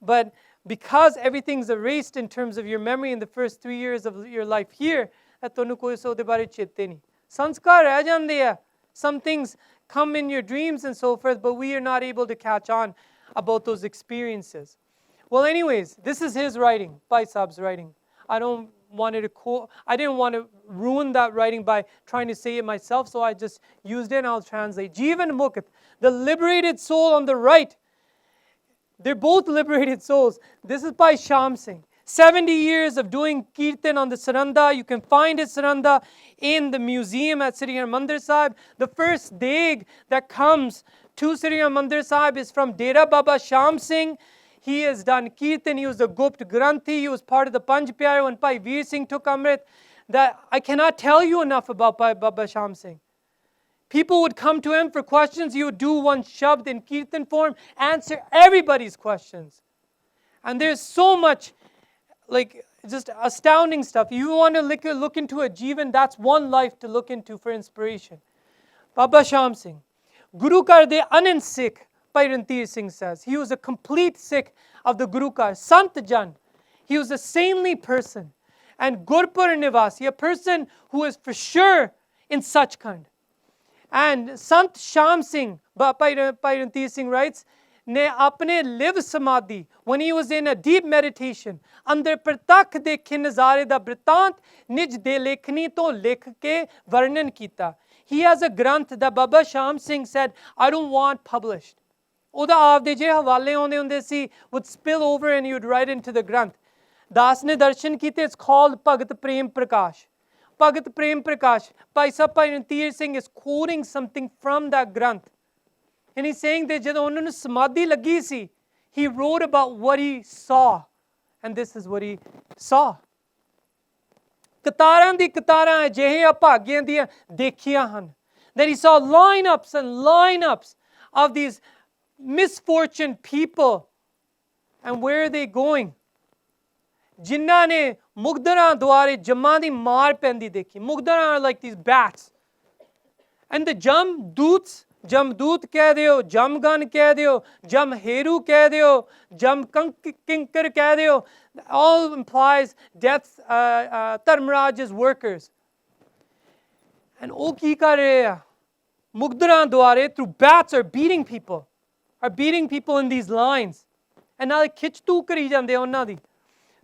But because everything's erased in terms of your memory in the first 3 years of your life here, that ਤੁਹਾਨੂੰ ਕੋਈ ਸੋ ਦੇ ਬਾਰੇ ਚੇਤੇ ਨਹੀਂ. ਸੰਸਕਾਰ ਰਹਿ ਜਾਂਦੇ ਆ. Some things come in your dreams and so forth, but we are not able to catch on about those experiences. Well, anyways, this is his writing, Bhai Sahib's writing. I don't wanted to quote, I didn't want to ruin that writing by trying to say it myself, so I just used it and I'll translate. Jivan Mukht, the liberated soul on the right. They're both liberated souls. This is by Sham Singh. 70 years of doing Kirtan on the Saranda. You can find his Saranda in the museum at Sri Harmandir Sahib. The first deg that comes to Sri Harmandir Sahib is from Dera Baba Sham Singh. He has done Kirtan. He was the Gupt Granthi. He was part of the Panj Pyare when Bhai Veer Singh took Amrit. That I cannot tell you enough about Bhai Baba Sham Singh. People would come to him for questions. He would do one shabd in Kirtan form, answer everybody's questions. And there's so much, like, just astounding stuff. If you want to look into a Jivan, that's one life to look into for inspiration. Baba Sham Singh. Guru Kar de Anand Sikh, Bhai Rantir Singh says. He was a complete Sikh of the Guru Kar. Sant Jan. He was a saintly person. And Gurpur Nivasi, a person who is for sure in Sachkhand. And Sant Sham Singh, Bhai Rantir Singh writes, ne apne live samadhi, when he was in a deep meditation, andar pratakh dekhe nazare da britant, nij de lekhni to lekh ke varnan kita. He has a granth that Baba Sham Singh said, I don't want published. ਉਹਦਾ ਆਪਦੇ ਜੇ ਹਵਾਲੇ ਆਉਂਦੇ ਹੁੰਦੇ ਸੀ would spill over and he would write into the granth. ਦਾਸ ਨੇ ਦਰਸ਼ਨ ਕੀਤੇ, it's called Bhagat Prem Prakash. Bhagat Prem Prakash. Bhai Sahib Bhai Rantir Singh is quoting something from that granth. And he's saying that ਜਦੋਂ ਉਹਨਾਂ ਨੂੰ ਸਮਾਧੀ ਲੱਗੀ ਸੀ, he wrote about what he saw. And this is what he saw. ਕਤਾਰਾਂ ਦੀ ਕਤਾਰਾਂ ਅਜਿਹੇ ਅਭਾਗਿਆਂ ਦੀਆਂ ਦੇਖੀਆਂ ਹਨ. That he saw lineups and lineups of these misfortunate people. And where are they going? ਜਿਨ੍ਹਾਂ ਨੇ ਮੁਗਦਰਾਂ ਦੁਆਰੇ ਜਮਾਂ ਦੀ ਮਾਰ ਪੈਂਦੀ ਦੇਖੀ. ਮੁਗਦਰਾਂ are like these bats. And the Jamdoots, Jamdoot ਕਹਿ ਦਿਓ, Jamgan ਕਹਿ ਦਿਓ, Jamheru ਕਹਿ ਦਿਓ, Jamkinkar ਕਹਿ ਦਿਓ, all implies death, Dharmaraj's workers. And ਉਹ ਕੀ ਕਰ ਰਹੇ ਆ? ਮੁਗਦਰਾਂ ਦੁਆਰੇ through bats are beating people in these lines. And ਨਾਲੇ ਖਿੱਚ ਤੂ ਕਰੀ ਜਾਂਦੇ ਉਹਨਾਂ ਦੀ.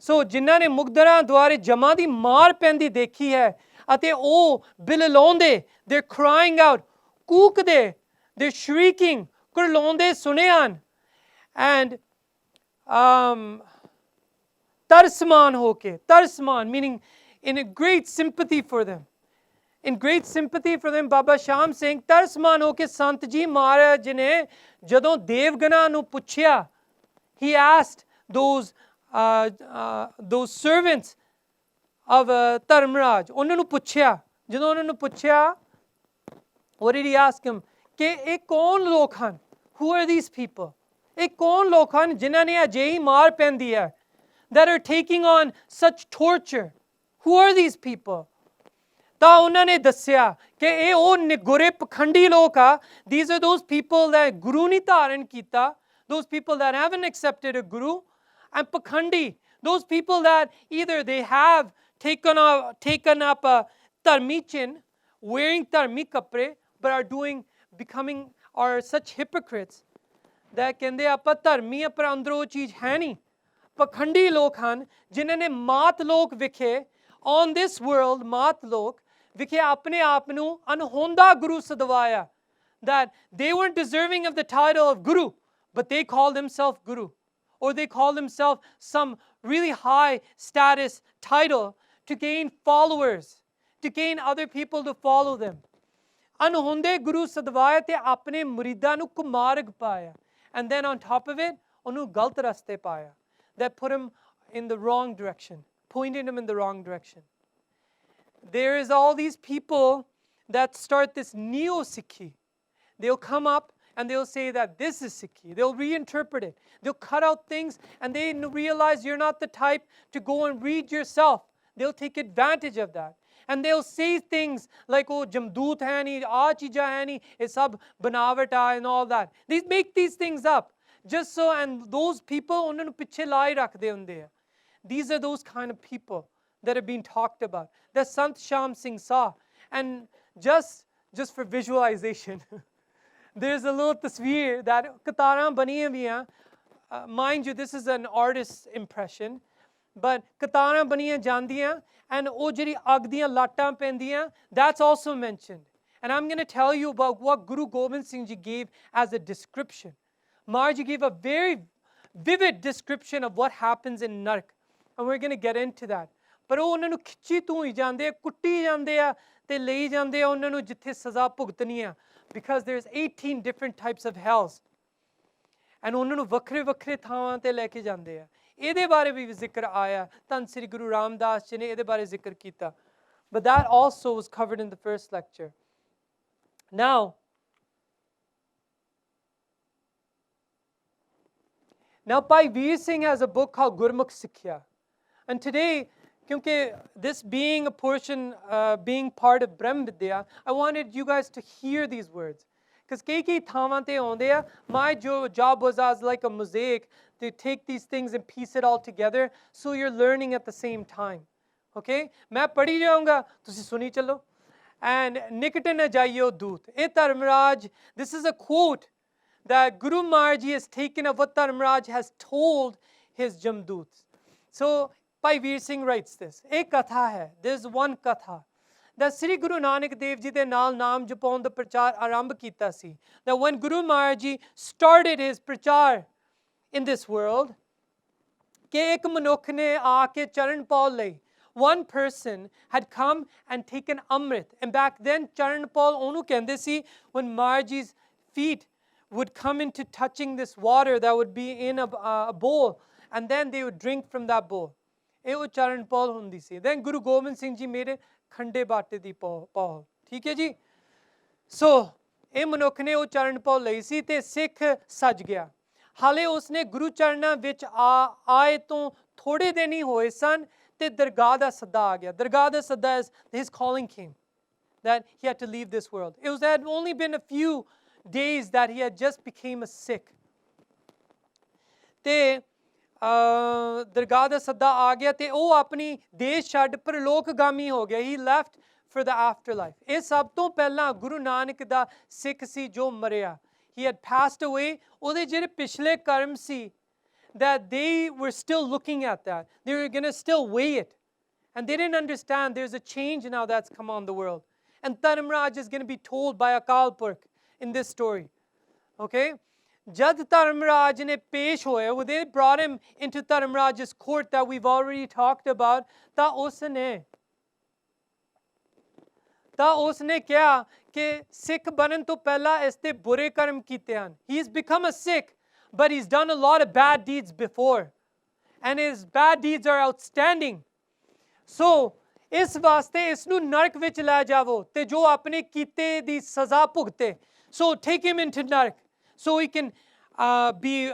ਸੋ ਜਿਨ੍ਹਾਂ ਨੇ ਮੁਗਦਰਾਂ ਦੁਆਰੇ ਜਮਾਂ ਦੀ ਮਾਰ ਪੈਂਦੀ ਦੇਖੀ ਹੈ ਅਤੇ ਉਹ ਬਿਲਲਾਉਂਦੇ, they're crying out, ਕੂਕਦੇ, they're shrieking, ਕੁਰਲਾਉਂਦੇ ਸੁਣੇ ਹਨ. And ਤਰਸਮਾਨ ਹੋ ਕੇ, ਤਰਸਮਾਨ meaning in a great sympathy for them. In great sympathy for them, Baba Sham Singh, ਤਰਸਮਾਨ ਹੋ ਕੇ ਸੰਤ ਜੀ ਮਹਾਰਾਜ ਨੇ ਜਦੋਂ ਦੇਵਗਨਾਂ ਨੂੰ ਪੁੱਛਿਆ, he asked those servants of Dharmaraj, ਉਹਨਾਂ ਨੂੰ ਪੁੱਛਿਆ, ਜਦੋਂ ਉਹਨਾਂ ਨੂੰ ਪੁੱਛਿਆ, what did he ask him? ਕਿ ਇਹ ਕੌਣ ਲੋਕ ਹਨ? Who are these people? ਇਹ ਕੌਣ ਲੋਕ ਹਨ ਜਿਨ੍ਹਾਂ ਨੇ ਅਜਿਹੀ ਮਾਰ ਪੈਂਦੀ ਹੈ? That are taking on such torture. Who are these people? ਤਾਂ ਉਹਨਾਂ ਨੇ ਦੱਸਿਆ ਕਿ ਇਹ ਉਹ ਨਿਗੁਰੇ ਪਖੰਡੀ ਲੋਕ ਆ. These are those people that ਗੁਰੂ ਨਹੀਂ ਧਾਰਨ ਕੀਤਾ. Those people that haven't accepted a guru. And pakhandi, those people that either they have taken up a dharmichin, wearing dharmi kapre, but are such hypocrites that ਕਹਿੰਦੇ ਆਪਾਂ ਧਰਮੀ ਪਰ ਅੰਦਰੋਂ ਉਹ ਚੀਜ਼ ਹੈ ਨਹੀਂ. ਪਖੰਡੀ ਲੋਕ ਹਨ ਜਿਨ੍ਹਾਂ ਨੇ ਮਾਤ ਲੋਕ ਵਿਖੇ on this world, ਮਾਤ ਲੋਕ ਵਿਖੇ ਆਪਣੇ ਆਪ ਨੂੰ ਅਨਹੋਂਦਾ ਗੁਰੂ ਸਦਵਾਇਆ. That they weren't deserving of the title of guru, but they called themselves guru. Or they call themselves some really high status title to gain followers, to gain other people to follow them. ਅਨਹੋਂਦੇ ਗੁਰੂ ਸਦਵਾਇਆ ਤੇ ਆਪਣੇ ਮੁਰੀਦਾਂ ਨੂੰ ਕੁਮਾਰਗ ਪਾਇਆ. And then on top of it, ਉਹਨੂੰ ਗਲਤ ਰਸਤੇ ਪਾਇਆ. That put him in the wrong direction, pointed him in the wrong direction. There is all these people that start this neo-Sikhi. They'll come up and they'll say that this is Sikhi. They'll reinterpret it. They'll cut out things and they realize you're not the type to go and read yourself. They'll take advantage of that. And they'll say things like, oh, Jamdoot hai nahi, aa cheeza hai nahi, ye sab banawat hai and all that. They make these things up. Just so, and those people, ਉਹਨਾਂ ਨੂੰ ਪਿੱਛੇ ਲਾਈ ਰੱਖਦੇ ਹੁੰਦੇ ਆ. These are those kind of people that are being talked about. That Sant Sham Singh saw. And just for visualization, there's a little tasveer that kataran baniyan bhi hain. Mind you, this is an artist's impression. but kataਰਾਂ ਬਣੀਆਂ ਜਾਂਦੀਆਂ and ਉਹ ਜਿਹੜੀ ਅੱਗ ਦੀਆਂ ਲਾਟਾਂ ਪੈਂਦੀਆਂ, that's also mentioned. And I'm going to tell you about what Guru Gobind Singh Ji gave as a description. Maharaj Ji gave a very vivid description of what happens in Nark. And we're going to get into that. ਪਰ ਉਹ ਉਹਨਾਂ ਨੂੰ ਖਿੱਚੀ ਧੂਈ ਜਾਂਦੇ ਆ, ਕੁੱਟੀ ਜਾਂਦੇ ਆ ਤੇ ਲਈ ਜਾਂਦੇ ਆ ਉਹਨਾਂ ਨੂੰ ਜਿੱਥੇ ਸਜ਼ਾ ਭੁਗਤਣੀ ਆ, because there's 18 different types of hells. And ਉਹਨਾਂ ਨੂੰ ਵੱਖਰੇ ਵੱਖਰੇ ਥਾਵਾਂ ਤੇ ਲੈ ਕੇ ਜਾਂਦੇ ਆ. ਇਹਦੇ ਬਾਰੇ ਵੀ ਜ਼ਿਕਰ ਆਇਆ, ਧੰਨ ਸ੍ਰੀ ਗੁਰੂ ਰਾਮਦਾਸ ਜੀ ਨੇ ਇਹਦੇ ਬਾਰੇ ਜ਼ਿਕਰ ਕੀਤਾ. But that also was covered in the first lecture. Now Bhai Veer Singh has a book called Gurmukh Sikhya. And today, because this being a portion, being part of Brahm Vidya, I wanted you guys to hear these words. Because kei thavan te aunde a, my job was as like a mosaic to take these things and piece it all together so you're learning at the same time. Okay? मैं पढ़ी जाऊंगा, तुसी सुनी चलो. And nikate na jaiyo doot. E Dharmraj, this is a quote that Guru Maharaj Ji has taken of what Yamraj has told his Jamdoots. So, Bhai Veer Singh writes this. Ek katha hai, there's one katha. That Sri Guru Nanak Dev Ji de naal naam japaun da prachar arambh kita si. That when Guru Maharaj Ji started his prachar in this world, ke ek manukh ne aake charan paul lai. One person had come and taken Amrit. And back then, charan paul onu kende si, when Maharaj Ji's feet would come into touching this water that would be in a bowl, and then they would drink from that bowl. ਇਹ ਉਹ ਚਰਨ ਪੌਲ ਹੁੰਦੀ ਸੀ. Then Guru Gobind Singh Ji made it ਖੰਡੇ ਬਾਟੇ ਦੀ ਪੌਲ. ਠੀਕ ਹੈ ਜੀ. ਸੋ ਇਹ ਮਨੁੱਖ ਨੇ ਉਹ ਚਰਨ ਪੌਲ ਲਈ ਸੀ ਤੇ ਸਿੱਖ ਸੱਜ ਗਿਆ. ਹਾਲੇ ਉਸਨੇ ਗੁਰੂ ਚਰਨਾਂ ਵਿੱਚ ਆਏ ਤੋਂ ਥੋੜੇ ਦਿਨ ਹੀ ਹੋਏ ਸਨ ਤੇ ਦਰਗਾਹ ਦਾ ਸੱਦਾ ਆ ਗਿਆ. ਦਰਗਾਹ ਦਾ ਸੱਦਾ is his calling came, that he had to leave this world. It had only been a few days that he had just became a Sikh. ਤੇ ਦਰਗਾਹ ਦਾ ਸੱਦਾ ਆ ਗਿਆ ਤੇ ਉਹ ਆਪਣੀ ਦੇਸ਼ ਛੱਡ ਪਰਲੋਕਗਾਮੀ ਹੋ ਗਿਆ. He left for the afterlife. ਇਹ ਸਭ ਤੋਂ ਪਹਿਲਾਂ ਗੁਰੂ ਨਾਨਕ ਦਾ ਸਿੱਖ ਸੀ ਜੋ ਮਰਿਆ. He had passed away. ਉਹਦੇ ਜਿਹੜੇ ਪਿਛਲੇ ਕਰਮ ਸੀ, that they were still looking at that. They were going to still weigh it. And they didn't understand there's a change now that's come on the world. And Yamraj is going to be told by Akal Purkh in this story. Okay? Jad Yamraj ne pesh hoya, when they brought him into Yamraj's court that we've already talked about, ta usne kya ke Sikh banan to pehla este bure karm kite han. He's become a Sikh, but he's done a lot of bad deeds before. And his bad deeds are outstanding. So, ਇਸ ਵਾਸਤੇ ਇਸ ਨੂੰ ਨਰਕ ਵਿੱਚ ਲੈ ਜਾਵੋ ਤੇ ਜੋ ਆਪਣੇ ਕੀਤੇ ਦੀ ਸਜ਼ਾ ਭੁਗਤੇ. So take him into Nark so he can be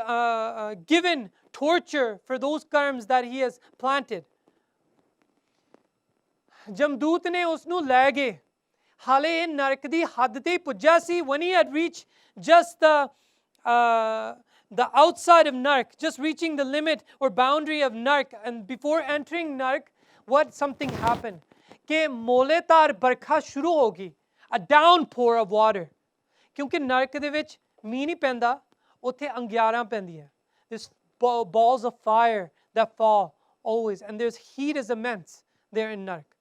given torture for those karms that he has planted. ਜਮਦੂਤ ਨੇ ਉਸ ਨੂੰ ਲੈ ਗਏ. ਹਾਲੇ ਇਹ ਨਰਕ ਦੀ ਹੱਦ ਤੇ ਪੁੱਜਾ ਸੀ. When he had reached just the outside of Nark, just reaching the limit or boundary of Nark, and before entering Nark, something happened. ਕਿ ਮੋਲੇਦਾਰ ਬਰਖਾ ਸ਼ੁਰੂ ਹੋ ਗਈ. A downpour of water. ਕਿਉਂਕਿ ਨਰਕ ਦੇ ਵਿੱਚ ਮੀਂਹ ਨਹੀਂ ਪੈਂਦਾ, ਉੱਥੇ ਅੰਗਿਆਰਾਂ ਪੈਂਦੀਆਂ. There's balls of fire that fall always, and there's heat is immense there in Nark.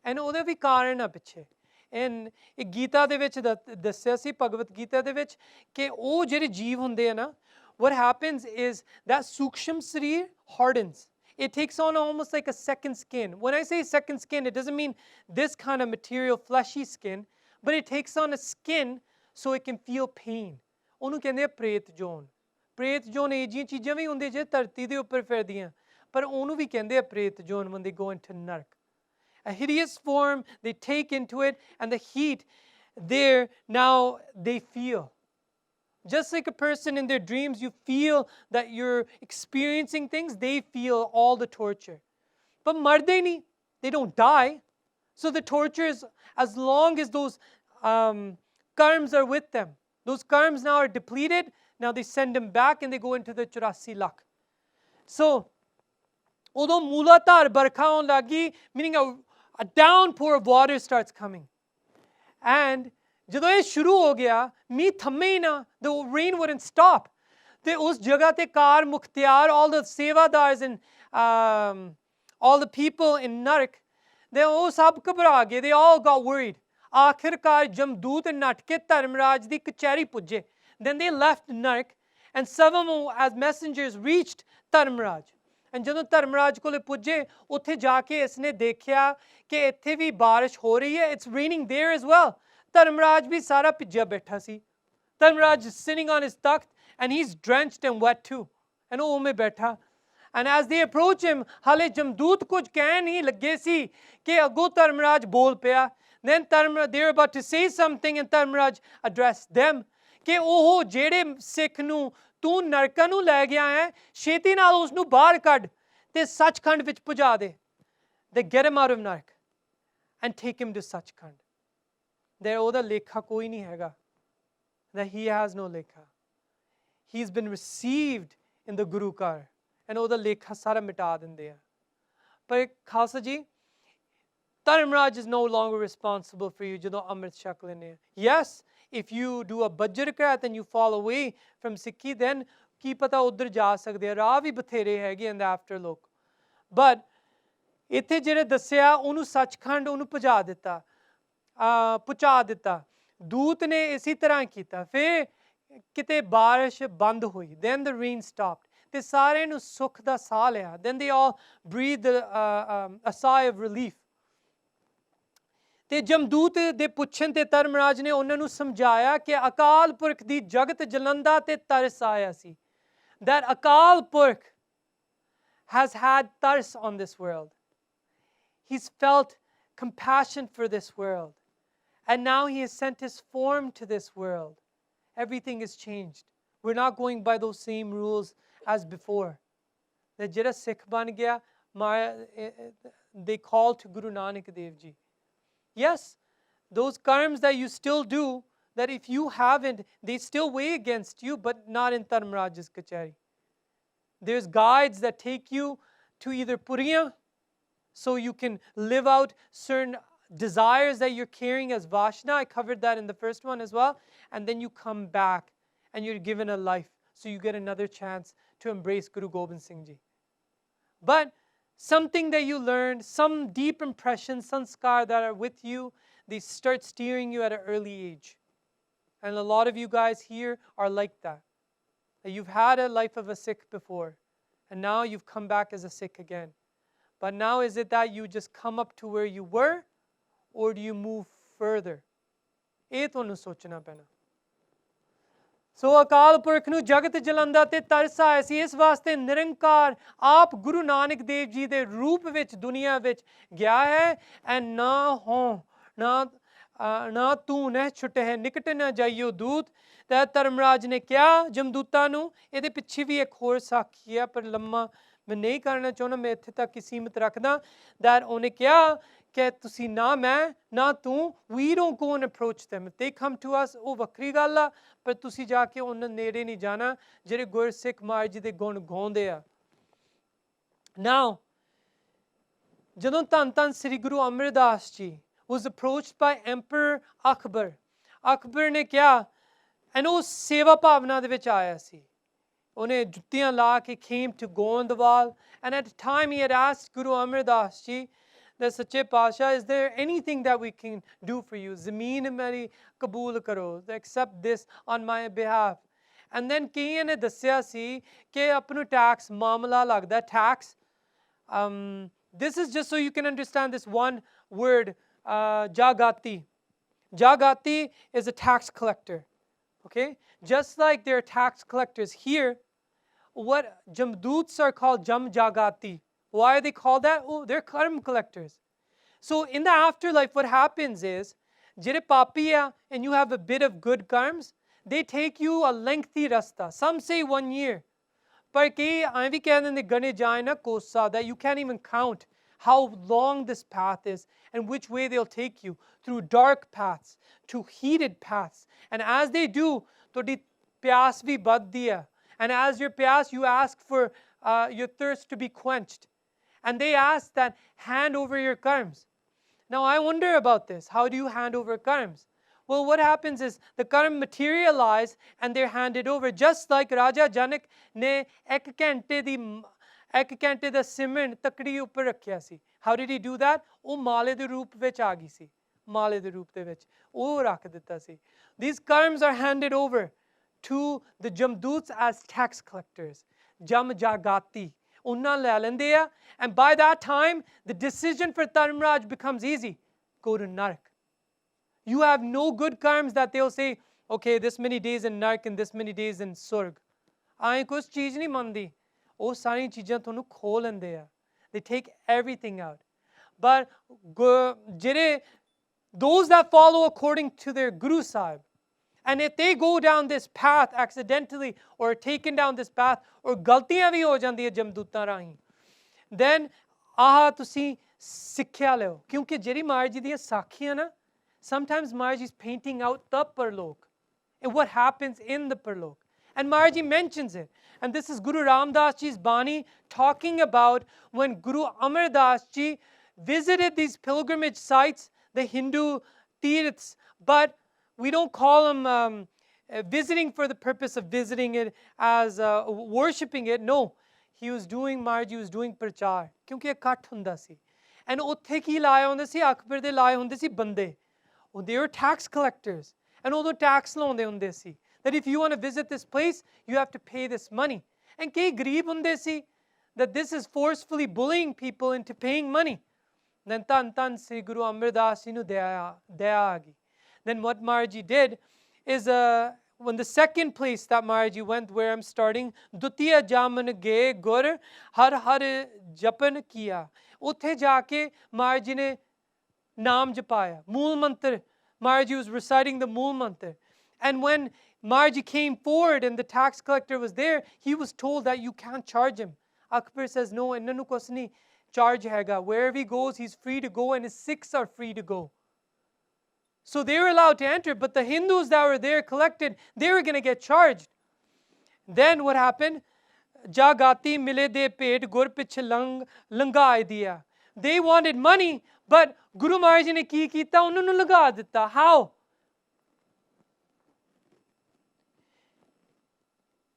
And ਉਹਦੇ ਵੀ ਕਾਰਨ ਆ ਪਿੱਛੇ. And ਇਹ ਗੀਤਾ ਦੇ ਵਿੱਚ ਦੱਸਿਆ ਸੀ, ਭਗਵਤ ਗੀਤਾ ਦੇ ਵਿੱਚ, ਕਿ ਉਹ ਜਿਹੜੇ ਜੀਵ ਹੁੰਦੇ ਆ ਨਾ, what happens is that suksham srir hardens. It takes on almost like a second skin. When I say second skin, it doesn't mean this kind of material, fleshy skin, but it takes on a skin so it can feel pain. ਉਹਨੂੰ ਕਹਿੰਦੇ ਆ ਪ੍ਰੇਤ zone. ਪ੍ਰੇਤ zone ਇਹ ਜਿਹੀਆਂ ਚੀਜ਼ਾਂ ਵੀ ਹੁੰਦੀਆਂ ਜੇ ਧਰਤੀ ਦੇ ਉੱਪਰ ਫਿਰਦੀਆਂ, ਪਰ ਉਹਨੂੰ ਵੀ ਕਹਿੰਦੇ ਆ ਪ੍ਰੇਤ zone when they go into Nark. A hideous form, they take into it, and the heat there now they feel. Just like a person in their dreams, you feel that you're experiencing things, they feel all the torture. But marde nahi, they don't die. So the torture is, as long as those karms are with them. Those karms now are depleted, now they send them back and they go into the 84 lakh. So, although mulatar barkhaon lagi, meaning a downpour of water starts coming. And ਜਦੋਂ ਇਹ ਸ਼ੁਰੂ ਹੋ ਗਿਆ, ਮੀਂਹ ਥੰਮੇ ਹੀ ਨਾ, the rain wouldn't stop. ਤੇ ਉਸ ਜਗ੍ਹਾ ਤੇ ਕਾਰ ਮੁਖਤਿਆਰ, all the sevadars and all the people in Narak, they all sab घबरा गए, they all got worried. आखिरकार जमदूत नट के धर्मराज दी कचहरी पुजे. Then they left Narak, and some of them as messengers reached Dharmaraj. And ਜਦੋਂ ਧਰਮਰਾਜ ਕੋਲੇ ਪੁੱਜੇ, ਉੱਥੇ ਜਾ ਕੇ ਇਸਨੇ ਦੇਖਿਆ ਕਿ ਇੱਥੇ ਵੀ ਬਾਰਿਸ਼ ਹੋ ਰਹੀ ਹੈ. It's raining there as well. Dharmraj ਵੀ ਸਾਰਾ ਭਿੱਜਿਆ ਬੈਠਾ ਸੀ. Dharmraj is sitting on his takhт and he's drenched and wet too. And ਉਹ ਉਵੇਂ ਬੈਠਾ. And as they approach him, ਹਾਲੇ ਜਮਦੂਤ ਕੁਝ ਕਹਿਣ ਹੀ ਲੱਗੇ ਸੀ ਕਿ ਅੱਗੋਂ ਧਰਮਰਾਜ ਬੋਲ ਪਿਆ. Then they're about to say something and Dharmraj addressed them ਕਿ ਉਹ ਜਿਹੜੇ ਸਿੱਖ ਨੂੰ ਤੂੰ ਨਰਕਾਂ ਨੂੰ ਲੈ ਗਿਆ ਹੈ, ਛੇਤੀ ਨਾਲ ਉਸ ਨੂੰ ਬਾਹਰ ਕੱਢ ਤੇ ਸੱਚਖੰਡ ਵਿੱਚ ਪਹੁੰਚਾ ਦੇ. They get him out of Narak and take him to Sachkhand. There ਉਹਦਾ ਲੇਖਾ ਕੋਈ ਨਹੀਂ ਹੈਗਾ. That he has no lekha. He's been received in the Guru Car. And ਉਹਦਾ ਲੇਖਾ ਸਾਰਾ ਮਿਟਾ ਦਿੰਦੇ ਆ. ਪਰ ਖਾਲਸਾ ਜੀ, Dharmraj is no longer responsible for you ਜਦੋਂ ਅੰਮ੍ਰਿਤ ਛਕ ਲੈਂਦੇ ਆ. Yes, if you do a bajrakrat and you fall away from Sikhi, then ਕੀ ਪਤਾ ਉੱਧਰ ਜਾ ਸਕਦੇ ਆ. ਰਾਹ ਵੀ ਬਥੇਰੇ ਹੈਗੇ in the afterlook. But ਇੱਥੇ ਜਿਹੜੇ ਦੱਸਿਆ, ਉਹਨੂੰ ਸੱਚਖੰਡ ਉਹਨੂੰ ਪਹੁੰਚਾ ਦਿੱਤਾ. ਦੂਤ ਨੇ ਇਸੇ ਤਰ੍ਹਾਂ ਕੀਤਾ. ਫਿਰ ਕਿਤੇ ਬਾਰਿਸ਼ ਬੰਦ ਹੋਈ. Then the rain stopped. ਤੇ ਸਾਰਿਆਂ ਨੂੰ ਸੁੱਖ ਦਾ ਸਾਹ ਲਿਆ. Then they all breathed a sigh of relief. ਤੇ ਜਮਦੂਤ ਦੇ ਪੁੱਛਣ ਤੇ ਧਰਮਰਾਜ ਨੇ ਉਹਨਾਂ ਨੂੰ ਸਮਝਾਇਆ ਕਿ ਅਕਾਲ ਪੁਰਖ ਦੀ ਜਗਤ ਜਲੰਦਾ ਤੇ ਤਰਸ ਆਇਆ ਸੀ. That Akal Purkh has had tars on this world. He's felt compassion for this world. And now he has sent his form to this world. Everything is changed. We're not going by those same rules as before. The ਜਿਹੜਾ Sikh ban gaya, they call to Guru Nanak Dev Ji. Yes, those karms that you still do, that if you haven't, they still weigh against you, but not in Dharmraj's kachari. There's guides that take you to either Puriya, so you can live out certain desires that you're carrying as Vashna. I covered that in the first one as well. And then you come back and you're given a life, so you get another chance to embrace Guru Gobind Singh Ji. But something that you learned, some deep impressions, sanskar that are with you, they start steering you at an early age. And a lot of you guys here are like that. You've had a life of a Sikh before, and now you've come back as a Sikh again. But now is it that you just come up to where you were, or do you move further? ਇਹ ਤੁਹਾਨੂੰ ਸੋਚਣਾ ਪੈਣਾ. ਸੋ ਅਕਾਲ ਪੁਰਖ ਨੂੰ ਜਗਤ ਜਲੰਦਾ ਤੇ ਤਰਸ ਆਇਆ ਸੀ. ਇਸ ਵਾਸਤੇ ਨਿਰੰਕਾਰ ਆਪ ਗੁਰੂ ਨਾਨਕ ਦੇਵ ਜੀ ਦੇ ਰੂਪ ਵਿੱਚ ਦੁਨੀਆ ਵਿੱਚ ਗਿਆ ਹੈ. ਐਂਡ ਨਾ ਤੂੰ ਨਹਿ ਛੁਟੇ ਹੈ, ਨਿਕਟ ਨਾ ਜਾਈਓ ਦੂਤ. ਤਾਂ ਧਰਮਰਾਜ ਨੇ ਕਿਹਾ ਜਮਦੂਤਾਂ ਨੂੰ. ਇਹਦੇ ਪਿੱਛੇ ਵੀ ਇੱਕ ਹੋਰ ਸਾਖੀ ਹੈ, ਪਰ ਲੰਮਾ ਮੈਂ ਨਹੀਂ ਕਰਨਾ ਚਾਹੁੰਦਾ, ਮੈਂ ਇੱਥੇ ਤੱਕ ਹੀ ਸੀਮਿਤ ਰੱਖਦਾ. that ਉਹਨੇ ਕਿਹਾ ਕਿ ਤੁਸੀਂ ਨਾ ਮੈਂ ਨਾ ਤੂੰ, we don't go and approach them. If they come to us, ਉਹ ਵੱਖਰੀ ਗੱਲ ਆ, ਪਰ ਤੁਸੀਂ ਜਾ ਕੇ ਉਹਨਾਂ ਨੇੜੇ ਨਹੀਂ ਜਾਣਾ ਜਿਹੜੇ ਗੁਰਸਿੱਖ ਮਹਾਰਾਜ ਜੀ ਦੇ ਗੁਣ ਗਾਉਂਦੇ ਆ. Now, ਜਦੋਂ ਧੰਨ ਧੰਨ ਸ੍ਰੀ Guru Amardas ji was approached by Emperor Akbar. Akbar ਨੇ ਕਿਹਾ, and ਉਹ ਸੇਵਾ ਭਾਵਨਾ ਦੇ ਵਿੱਚ ਆਇਆ ਸੀ. ਉਹਨੇ ਜੁੱਤੀਆਂ ਲਾ ਕੇ came to Gondwal, and at the time he had asked Guru Amardas Ji that Sache Pasha, is there anything that we can do for you? Zameen meri kabool karo, accept this on my behalf. And then ਕਈਆਂ ਨੇ ਦੱਸਿਆ ਸੀ ਕਿ ਆਪਣੂ tax ਮਾਮਲਾ ਲੱਗਦਾ. Tax, this is just so you can understand this one word, Jagati. Jagati is a tax collector. Okay? Just like there are tax collectors here, what Jamdoots are called Jam Jagati. Why are they called that? Oh, they're karm collectors. So in the afterlife, what happens is, jire papiya and you have a bit of good karms, they take you a lengthy rasta. Some say 1 year. But that you can't even count how long this path is and which way they'll take you, through dark paths, to heated paths. And as they do, todi pyas bhi bad diya. And as your pyas, you ask for your thirst to be quenched. And they ask that, hand over your karms. Now I wonder about this. How do you hand over karms? Well, what happens is the karm materialize and they're handed over. Just like Raja Janak ne ek ਘੰਟੇ ਦੀ 1 ਘੰਟੇ ਦਾ ਸਿਮਰਨ ਤਕੜੀ ਉੱਪਰ ਰੱਖਿਆ ਸੀ। How did he do that? ਉਹ ਮਾਲੇ ਦੇ ਰੂਪ ਵਿੱਚ ਆ ਗਈ ਸੀ, ਮਾਲੇ ਦੇ ਰੂਪ ਦੇ ਵਿੱਚ ਉਹ ਰੱਖ ਦਿੱਤਾ ਸੀ। These karms are handed over to the Jamduts as tax collectors, Jam Jagati. ਉਹਨਾਂ ਲੈ ਲੈਂਦੇ ਆ, and by that time the decision for Dharmraj becomes easy. Go to Narak. You have no good karms that they'll say, okay, this many days in Narak and this many days in Surg. ਆਏ ਕੁਛ ਚੀਜ਼ ਨਹੀਂ ਮੰਨਦੀ, ਉਹ ਸਾਰੀਆਂ ਚੀਜ਼ਾਂ ਤੁਹਾਨੂੰ ਖੋਹ ਲੈਂਦੇ ਆ। They take everything out. But ਜਿਹੜੇ those that follow according to their Guru Sahib, and if they go down this path accidentally or taken down this path, or ਗਲਤੀਆਂ ਵੀ ਹੋ ਜਾਂਦੀਆਂ ਜਮਦੂਤਾਂ ਰਾਹੀਂ, then ਆਹ ਤੁਸੀਂ ਸਿੱਖਿਆ ਲਿਓ। ਕਿਉਂਕਿ ਜਿਹੜੀ ਮਹਾਰਾਜ ਜੀ ਦੀਆਂ ਸਾਖੀਆਂ ਨਾ, sometimes Maharaj is painting out the Parlok and what happens in the Parlok. And Maharaj ji mentions it. And this is Guru Ramdas Ji's Bani talking about when Guru Amardas Ji visited these pilgrimage sites, the Hindu tirths, but we don't call them visiting for the purpose of visiting it as worshipping it. No, he was doing, Maharaj ji was doing prachar. Kyunki ikat hunda si. And ਉੱਥੇ ਕੀ ਲਾਏ ਹੁੰਦੇ ਸੀ? ਅਕਬਰ ਦੇ ਲਾਏ ਹੁੰਦੇ ਸੀ ਬੰਦੇ. They were tax collectors. And although tax ਲਾਉਂਦੇ ਹੁੰਦੇ ਸੀ, that if you want to visit this place, you have to pay this money. And ਕਈ ਗਰੀਬ ਹੁੰਦੇ ਸੀ, that this is forcefully bullying people into paying money. Then ਧੰਨ Sri Guru Amardas Ji ਨੂੰ ਦਇਆ ਆ ਗਈ. Then what Maharaj ji did is, when the second place that Maharaj ji went, where I'm starting, Dutiya Jaman Ge Gur Har Har Japan Kiya. ਉੱਥੇ ਜਾ ਕੇ Maharaj ji ਨੇ naam japaya, Mool Mantra. Maharaj ji was reciting the Mool Mantra. And when Maharaj ji came forward and the tax collector was there, he was told that you can't charge him. Akbar says, no, inna nu kuch nahi charge hega. Wherever he goes, he's free to go, and his Sikhs are free to go. So they were allowed to enter, but the Hindus that were there collected, they were going to get charged. Then what happened? Jagati mile de pet gur piche langai diya. They wanted money, but Guru Maharaj ji ne ki kita? Unhon nu laga ditta. How?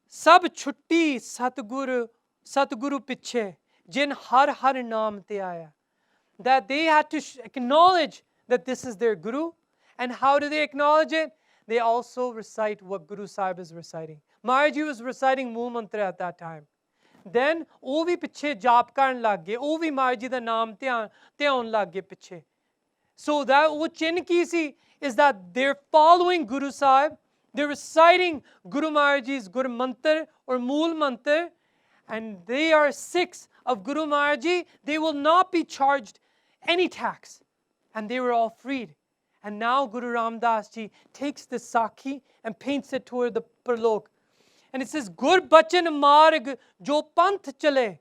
Sab chutti Satguru piche jin har har naam te aaya. That they had to acknowledge that this is their Guru. And how do they acknowledge it? They also recite what Guru Sahib is reciting. Maharaj ji was reciting Mool Mantra at that time. Then ਉਹ ਵੀ ਪਿੱਛੇ ਜਾਪ ਕਰਨ ਲੱਗ ਗਏ, ਉਹ ਵੀ Maharaj ji ਦਾ ਨਾਮ ਧਿਆਉਣ ਲੱਗ ਗਏ ਪਿੱਛੇ. So that ਉਹ ਚਿੰਨ੍ਹ ਕੀ ਸੀ? Is that they're following Guru Sahib, they're reciting Guru Maharaj Ji's Gur Mantra or Mool Mantra, and they are Sikhs of Guru Maharaj Ji. They will not be charged any tax, and they were all freed. And now Guru Ramdas Ji takes the Sakhi and paints it toward the Parlok. And it says, Gur Bachan Marg Jo Panth Chale.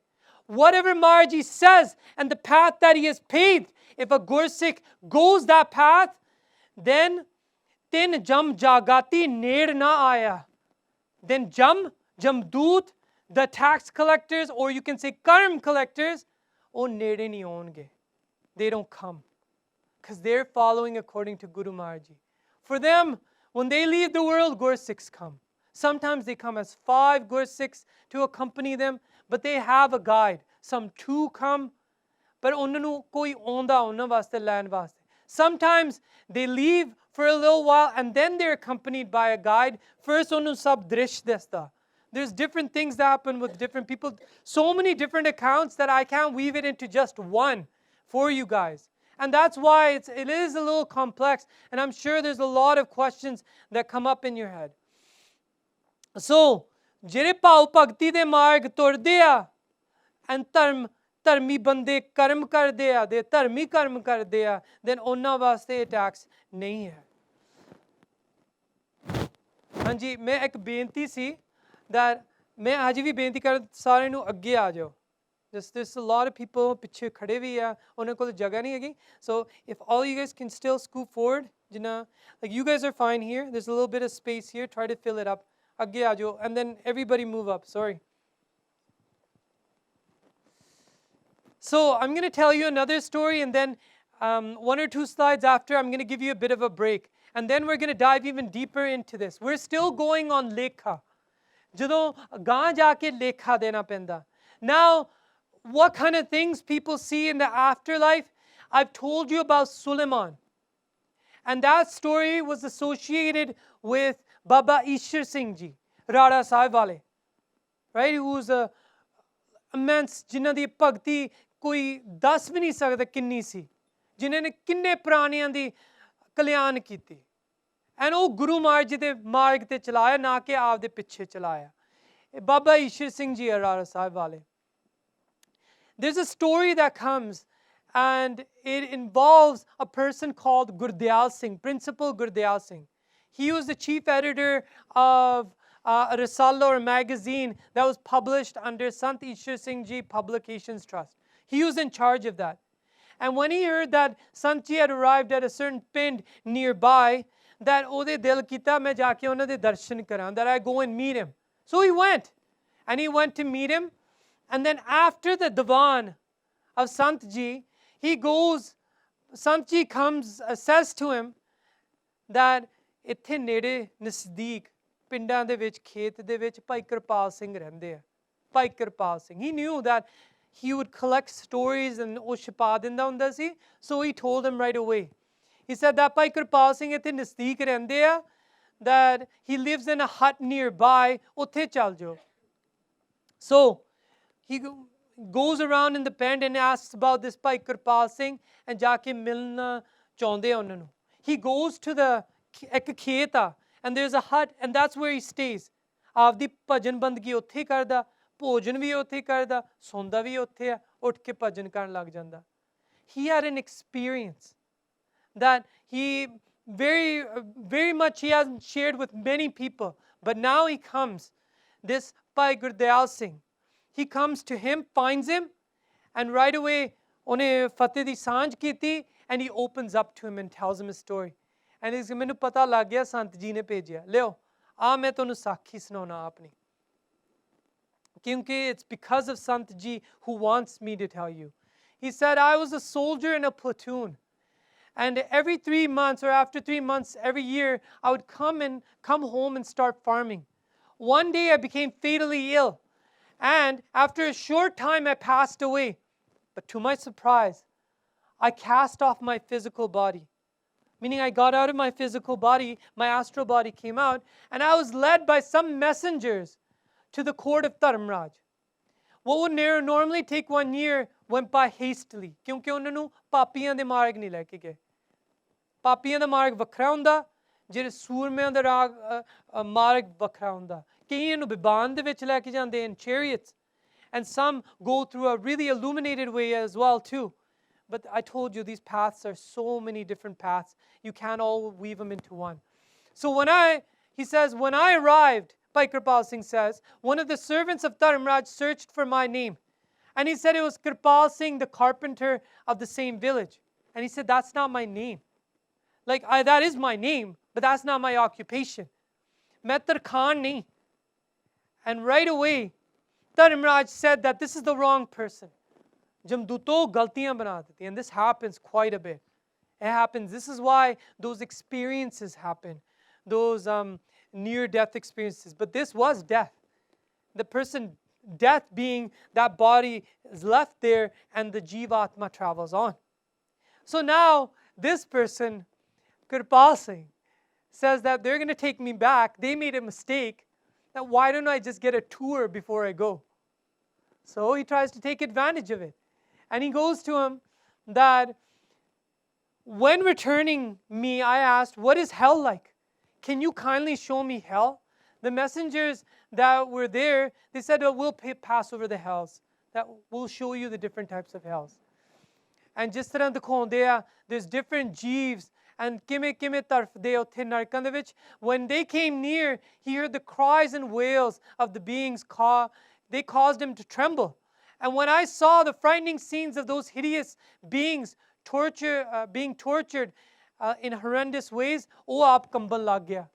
Whatever Maharaj Ji says and the path that he has paved, if a Gursikh goes that path, then Tin Jam Jagati Ned Na Aya. Then Jamdoot, the tax collectors, or you can say Karm collectors, oh Nede Nahi Honge. They don't come. Because they're following according to Guru Maharaj Ji. For them, when they leave the world, Gursikhs come. Sometimes they come as 5 Gursikhs to accompany them, but they have a guide. Some 2 come, but ਉਹਨਾਂ ਨੂੰ ਕੋਈ ਆਉਂਦਾ ਉਹਨਾਂ ਵਾਸਤੇ ਲੈਣ ਵਾਸਤੇ. Sometimes they leave for a little while and then they're accompanied by a guide. First ਉਹਨੂੰ ਸਭ ਦ੍ਰਿਸ਼ ਦਿਸਦਾ. There's different things that happen with different people. So many different accounts that I can't weave it into just one for you guys. And that's why it is a little complex, and I'm sure there's a lot of questions that come up in your head. So, ਜਿਹੜੇ ਭਾਵ ਭਗਤੀ ਦੇ ਮਾਰਗ ਤੁਰਦੇ ਆ, and ਧਰਮੀ ਬੰਦੇ ਕਰਮ ਕਰਦੇ ਆ, ਦੇ ਧਰਮੀ ਕਰਮ ਕਰਦੇ ਆ, then ਉਹਨਾਂ ਵਾਸਤੇ ਟੈਕਸ ਨਹੀਂ ਹੈ. ਹਾਂਜੀ, ਮੈਂ ਇੱਕ ਬੇਨਤੀ ਸੀ that ਮੈਂ ਅੱਜ ਵੀ ਬੇਨਤੀ ਕਰ ਸਾਰਿਆਂ ਨੂੰ ਅੱਗੇ ਆ ਜਾਓ. There's a lot of people ਪਿੱਛੇ ਖੜੇ ਵੀ ਆ, ਉਹਨਾਂ ਕੋਲ ਜਗ੍ਹਾ ਨਹੀਂ ਹੈਗੀ. So if all you guys can still scoot forward, like you guys are fine here. There's a little bit of space here. Try to fill it up. ਅੱਗੇ ਆ ਜਾਓ, and then everybody move up. Sorry. So I'm going to tell you another story, and then 1 or 2 slides after, I'm going to give you a bit of a break. And then we're going to dive even deeper into this. We're still going on Lekha. ਜਦੋਂ ਗਾਂ ਜਾ ਕੇ ਲੇਖਾ ਦੇਣਾ ਪੈਂਦਾ. Now, what kind of things people see in the afterlife. I've told you about Suleiman. And that story was associated with Baba Ishar Singh Ji, Rada Sahib Wale, right? Who's a immense, जिन्हां दी भगती कोई दस भी नहीं सकदा किन्नी सी, जिन्हां ने किन्ने प्राणियां दी कल्याण कीती, and ਉਹ ਗੁਰੂ ਮਹਾਰਾਜ ਜੀ ਦੇ ਮਾਰਗ ਤੇ ਚਲਾਇਆ, ਨਾ ਕਿ ਆਪ ਦੇ ਪਿੱਛੇ ਚਲਾਇਆ. Baba Ishar Singh Ji Rada Sahib Wale. There's a story that comes, and it involves a person called Gurdial Singh, Principal Gurdial Singh. He was the chief editor of a risala or a magazine that was published under Sant Ishar Singh Ji Publications Trust. He was in charge of that. And when he heard that Sant Ji had arrived at a certain pind nearby, that ਉਹਦੇ ਦਿਲ ਕੀਤਾ ਮੈਂ ਜਾ ਕੇ ਉਹਨਾਂ ਦੇ ਦਰਸ਼ਨ ਕਰਾਂ, that I go and meet him. So he went, and he went to meet him. And then after the divan of Sant Ji, he goes, Sant Ji comes, says to him that ਇੱਥੇ ਨੇੜੇ ਨਜ਼ਦੀਕ ਪਿੰਡਾਂ ਦੇ ਵਿੱਚ ਖੇਤ ਦੇ ਵਿੱਚ ਭਾਈ ਕਿਰਪਾਲ ਸਿੰਘ ਰਹਿੰਦੇ ਆ, ਭਾਈ Kirpal Singh. He knew that he would collect stories and ਉਹ ਛਪਾ ਦਿੰਦਾ ਹੁੰਦਾ ਸੀ. So he told him right away. He said that ਭਾਈ ਕਿਰਪਾਲ ਸਿੰਘ ਇੱਥੇ ਨਜ਼ਦੀਕ ਰਹਿੰਦੇ ਆ, that he lives in a hut nearby, ਉੱਥੇ ਚੱਲ ਜਾਓ. So he goes around in the pen and asks about this Bhai Kirpal Singh and ਜਾ ਕੇ ਮਿਲਣਾ ਚਾਹੁੰਦੇ ਆ ਉਹਨਾਂ ਨੂੰ. He goes to the ਇੱਕ ਖੇਤ ਆ, and there's a hut, and that's where he stays. ਆਪਦੀ ਭਜਨ ਬੰਦਗੀ ਉੱਥੇ ਕਰਦਾ, ਭੋਜਨ ਵੀ ਉੱਥੇ ਕਰਦਾ, ਸੌਂਦਾ ਵੀ ਉੱਥੇ ਆ, ਉੱਠ ਕੇ ਭਜਨ ਕਰਨ ਲੱਗ ਜਾਂਦਾ. He had an experience that he very much he hasn't shared with many people, but now he comes, this Bhai Gurdial Singh. He comes to him, finds him, and right away ਉਹਨੇ ਫਤਿਹ ਦੀ ਸਾਂਝ ਕੀਤੀ, and he opens up to him and tells him his story. And he's ਮੈਨੂੰ ਪਤਾ ਲੱਗ ਗਿਆ ਸੰਤ ਜੀ ਨੇ ਭੇਜਿਆ, ਲਿਓ ਆ ਮੈਂ ਤੁਹਾਨੂੰ ਸਾਖੀ ਸੁਣਾਉਣਾ ਆਪਣੀ, ਕਿਉਂਕਿ it's because of Sant Ji who wants me to tell you. He said, I was a soldier in a platoon, and every 3 months or after 3 months every year I would come home and start farming. One day I became fatally ill, and after a short time I passed away. But to my surprise, I cast off my physical body. Meaning I got out of my physical body, my astral body came out, and I was led by some messengers to the court of Yamraj. What would normally take 1 year went by hastily. ਕਿਉਂਕਿ ਉਹਨਾਂ ਨੂੰ ਪਾਪੀਆਂ ਦੇ ਮਾਰਗ ਨਹੀਂ ਲੈ ਕੇ ਗਏ. ਪਾਪੀਆਂ ਦਾ ਮਾਰਗ ਵੱਖਰਾ ਹੁੰਦਾ, ਜਿਹੜੇ ਸੂਰਮਿਆਂ ਦਾ ਮਾਰਗ ਵੱਖਰਾ ਹੁੰਦਾ. ਕਈਆਂ ਨੂੰ ਬਿਬਾਨ ਦੇ ਵਿੱਚ ਲੈ ਕੇ ਜਾਂਦੇ in chariots, and some go through a really illuminated way as well too. But I told you these paths are so many different paths. You can't all weave them into one. So he says, when I arrived, Bhai Kirpal Singh says, one of the servants of Yamraj searched for my name. And he said it was Kirpal Singh, the carpenter of the same village. And he said, that's not my name. Like, that is my name, but that's not my occupation. Main Tarkhan nahi. And right away, Yamraj said that this is the wrong person. Jamduto galtiyan bana deti. And this happens quite a bit. It happens. This is why those experiences happen. Those near-death experiences. But this was death. The person, death being that body is left there and the Jivatma travels on. So now this person, Kirpal Singh, says that they're going to take me back. They made a mistake. That why don't I just get a tour before I go? So he tries to take advantage of it. And he goes to him that when returning me, I asked, what is hell like? Can you kindly show me hell? The messengers that were there, they said, oh, we'll pass over the hells. That we'll show you the different types of hells. And just ਤਰ੍ਹਾਂ ਦਿਖਾਉਂਦੇ ਆ, there's different jeeves and ਕਿਵੇਂ ਤਰਫਦੇ ਉੱਥੇ ਨਰਕਾਂ ਦੇ ਵਿੱਚ. When they came near, he heard the cries and wails of the beings. They caused him to tremble. And when I saw the frightening scenes of those hideous beings being tortured in horrendous ways, ਉਹ ਆਪ ਕੰਬਣ ਲੱਗ ਗਿਆ.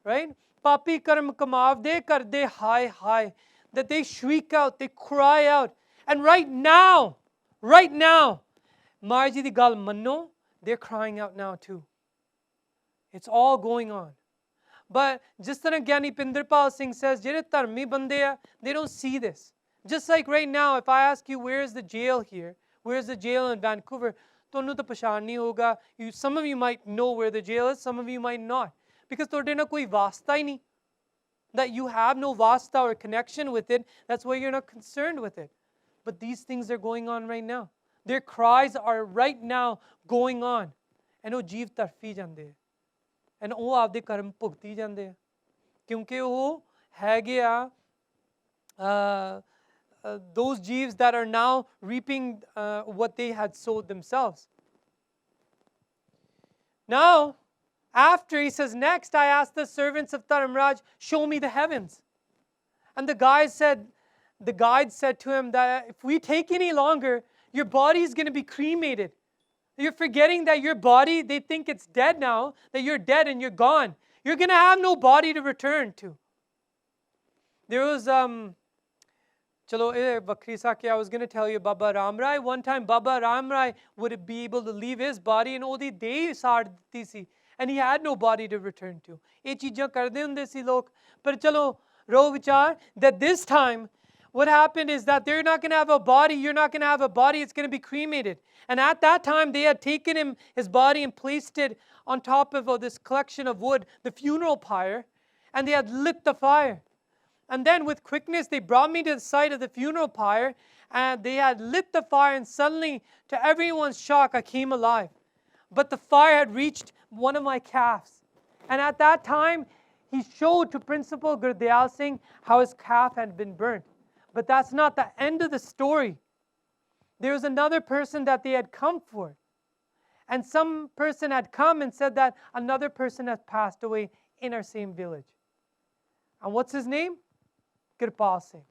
Right? Papi karm kamavde karde hai hai. That they shriek out, they cry out. And right now, Maharaj Ji di gal manno, they're crying out now too. It's all going on. But just as Gyani Pinderpal Singh says, ਜਿਹੜੇ ਧਰਮੀ ਬੰਦੇ ਆ, they don't see this. Just like right now, if I ask you, where's the jail here? Where's the jail in Vancouver? ਤੁਹਾਨੂੰ ਤਾਂ ਪਛਾਣ ਨਹੀਂ ਹੋਗਾ. Some of you might know where the jail is, some of you might not. Because ਤੁਹਾਡੇ ਨਾਲ ਕੋਈ ਵਾਸਤਾ ਹੀ ਨਹੀਂ. That you have no vasta or connection with it, that's why you're not concerned with it. But these things are going on right now. Their cries are right now going on. And ਉਹ ਜੀਵ ਤਰਫੀ ਜਾਂਦੇ ਆ. And ਉਹ ਆਪਦੇ ਕਰਮ ਭੁਗਤੀ ਜਾਂਦੇ ਆ. ਕਿਉਂਕਿ ਉਹ ਹੈਗੇ ਆ those jeeves that are now reaping what they had sowed themselves. Now, after he says, next I asked the servants of Yamraj, show me the heavens. And the guide said to him that if we take any longer, your body is going to be cremated. You're forgetting that your body, they think it's dead now, that you're dead and you're gone. You're going to have no body to return to. There was, I was going to tell you Baba Ram Rai. One time Baba Ram Rai would be able to leave his body and ਉਹਦੀ ਦੇਹ ਸਾੜ ਦਿੱਤੀ ਸੀ. And he had no body to return to. ਇਹ ਚੀਜ਼ਾਂ ਕਰਦੇ ਹੁੰਦੇ ਸੀ ਲੋਕ. ਪਰ ਚਲੋ ਰੋ ਵਿਚਾਰ that this time what happened is that they're not going to have a body. You're not going to have a body. It's going to be cremated. And at that time, they had taken his body and placed it on top of this collection of wood, the funeral pyre, and they had lit the fire. And then with quickness, they brought me to the side of the funeral pyre, and they had lit the fire, and suddenly, to everyone's shock, I came alive. But the fire had reached one of my calves. And at that time, he showed to Principal Gurdial Singh how his calf had been burnt. But that's not the end of the story. There was another person that they had come for. And some person had come and said that another person has passed away in our same village. And what's his name? Gopal Singh.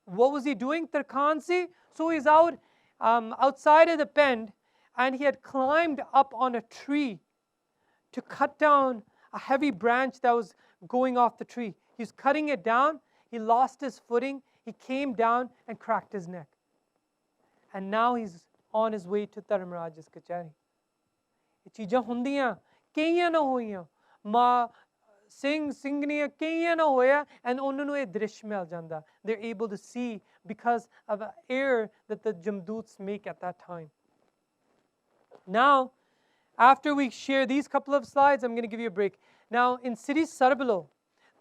What was he doing? Tarkansi. So he's out outside of the pen, and he had climbed up on a tree to cut down a heavy branch that was going off the tree. He was cutting it down. He lost his footing. He came down and cracked his neck. And now he's on his way to Yamraj's kachari. ਇਹ ਚੀਜ਼ਾਂ ਹੁੰਦੀਆਂ ਕਈਆਂ ਨਾ ਹੋਈਆਂ ਮਾਂ ਸਿੰਘਣੀਆਂ ਕਈਆਂ ਨਾ ਹੋਇਆ and ਉਹਨਾਂ ਨੂੰ ਇਹ ਦ੍ਰਿਸ਼ ਮਿਲ ਜਾਂਦਾ. They're able to see because of an error that the Jamdoots make at that time. Now, after we share these couple of slides, I'm going to give you a break. Now, in Sri Sarbalo,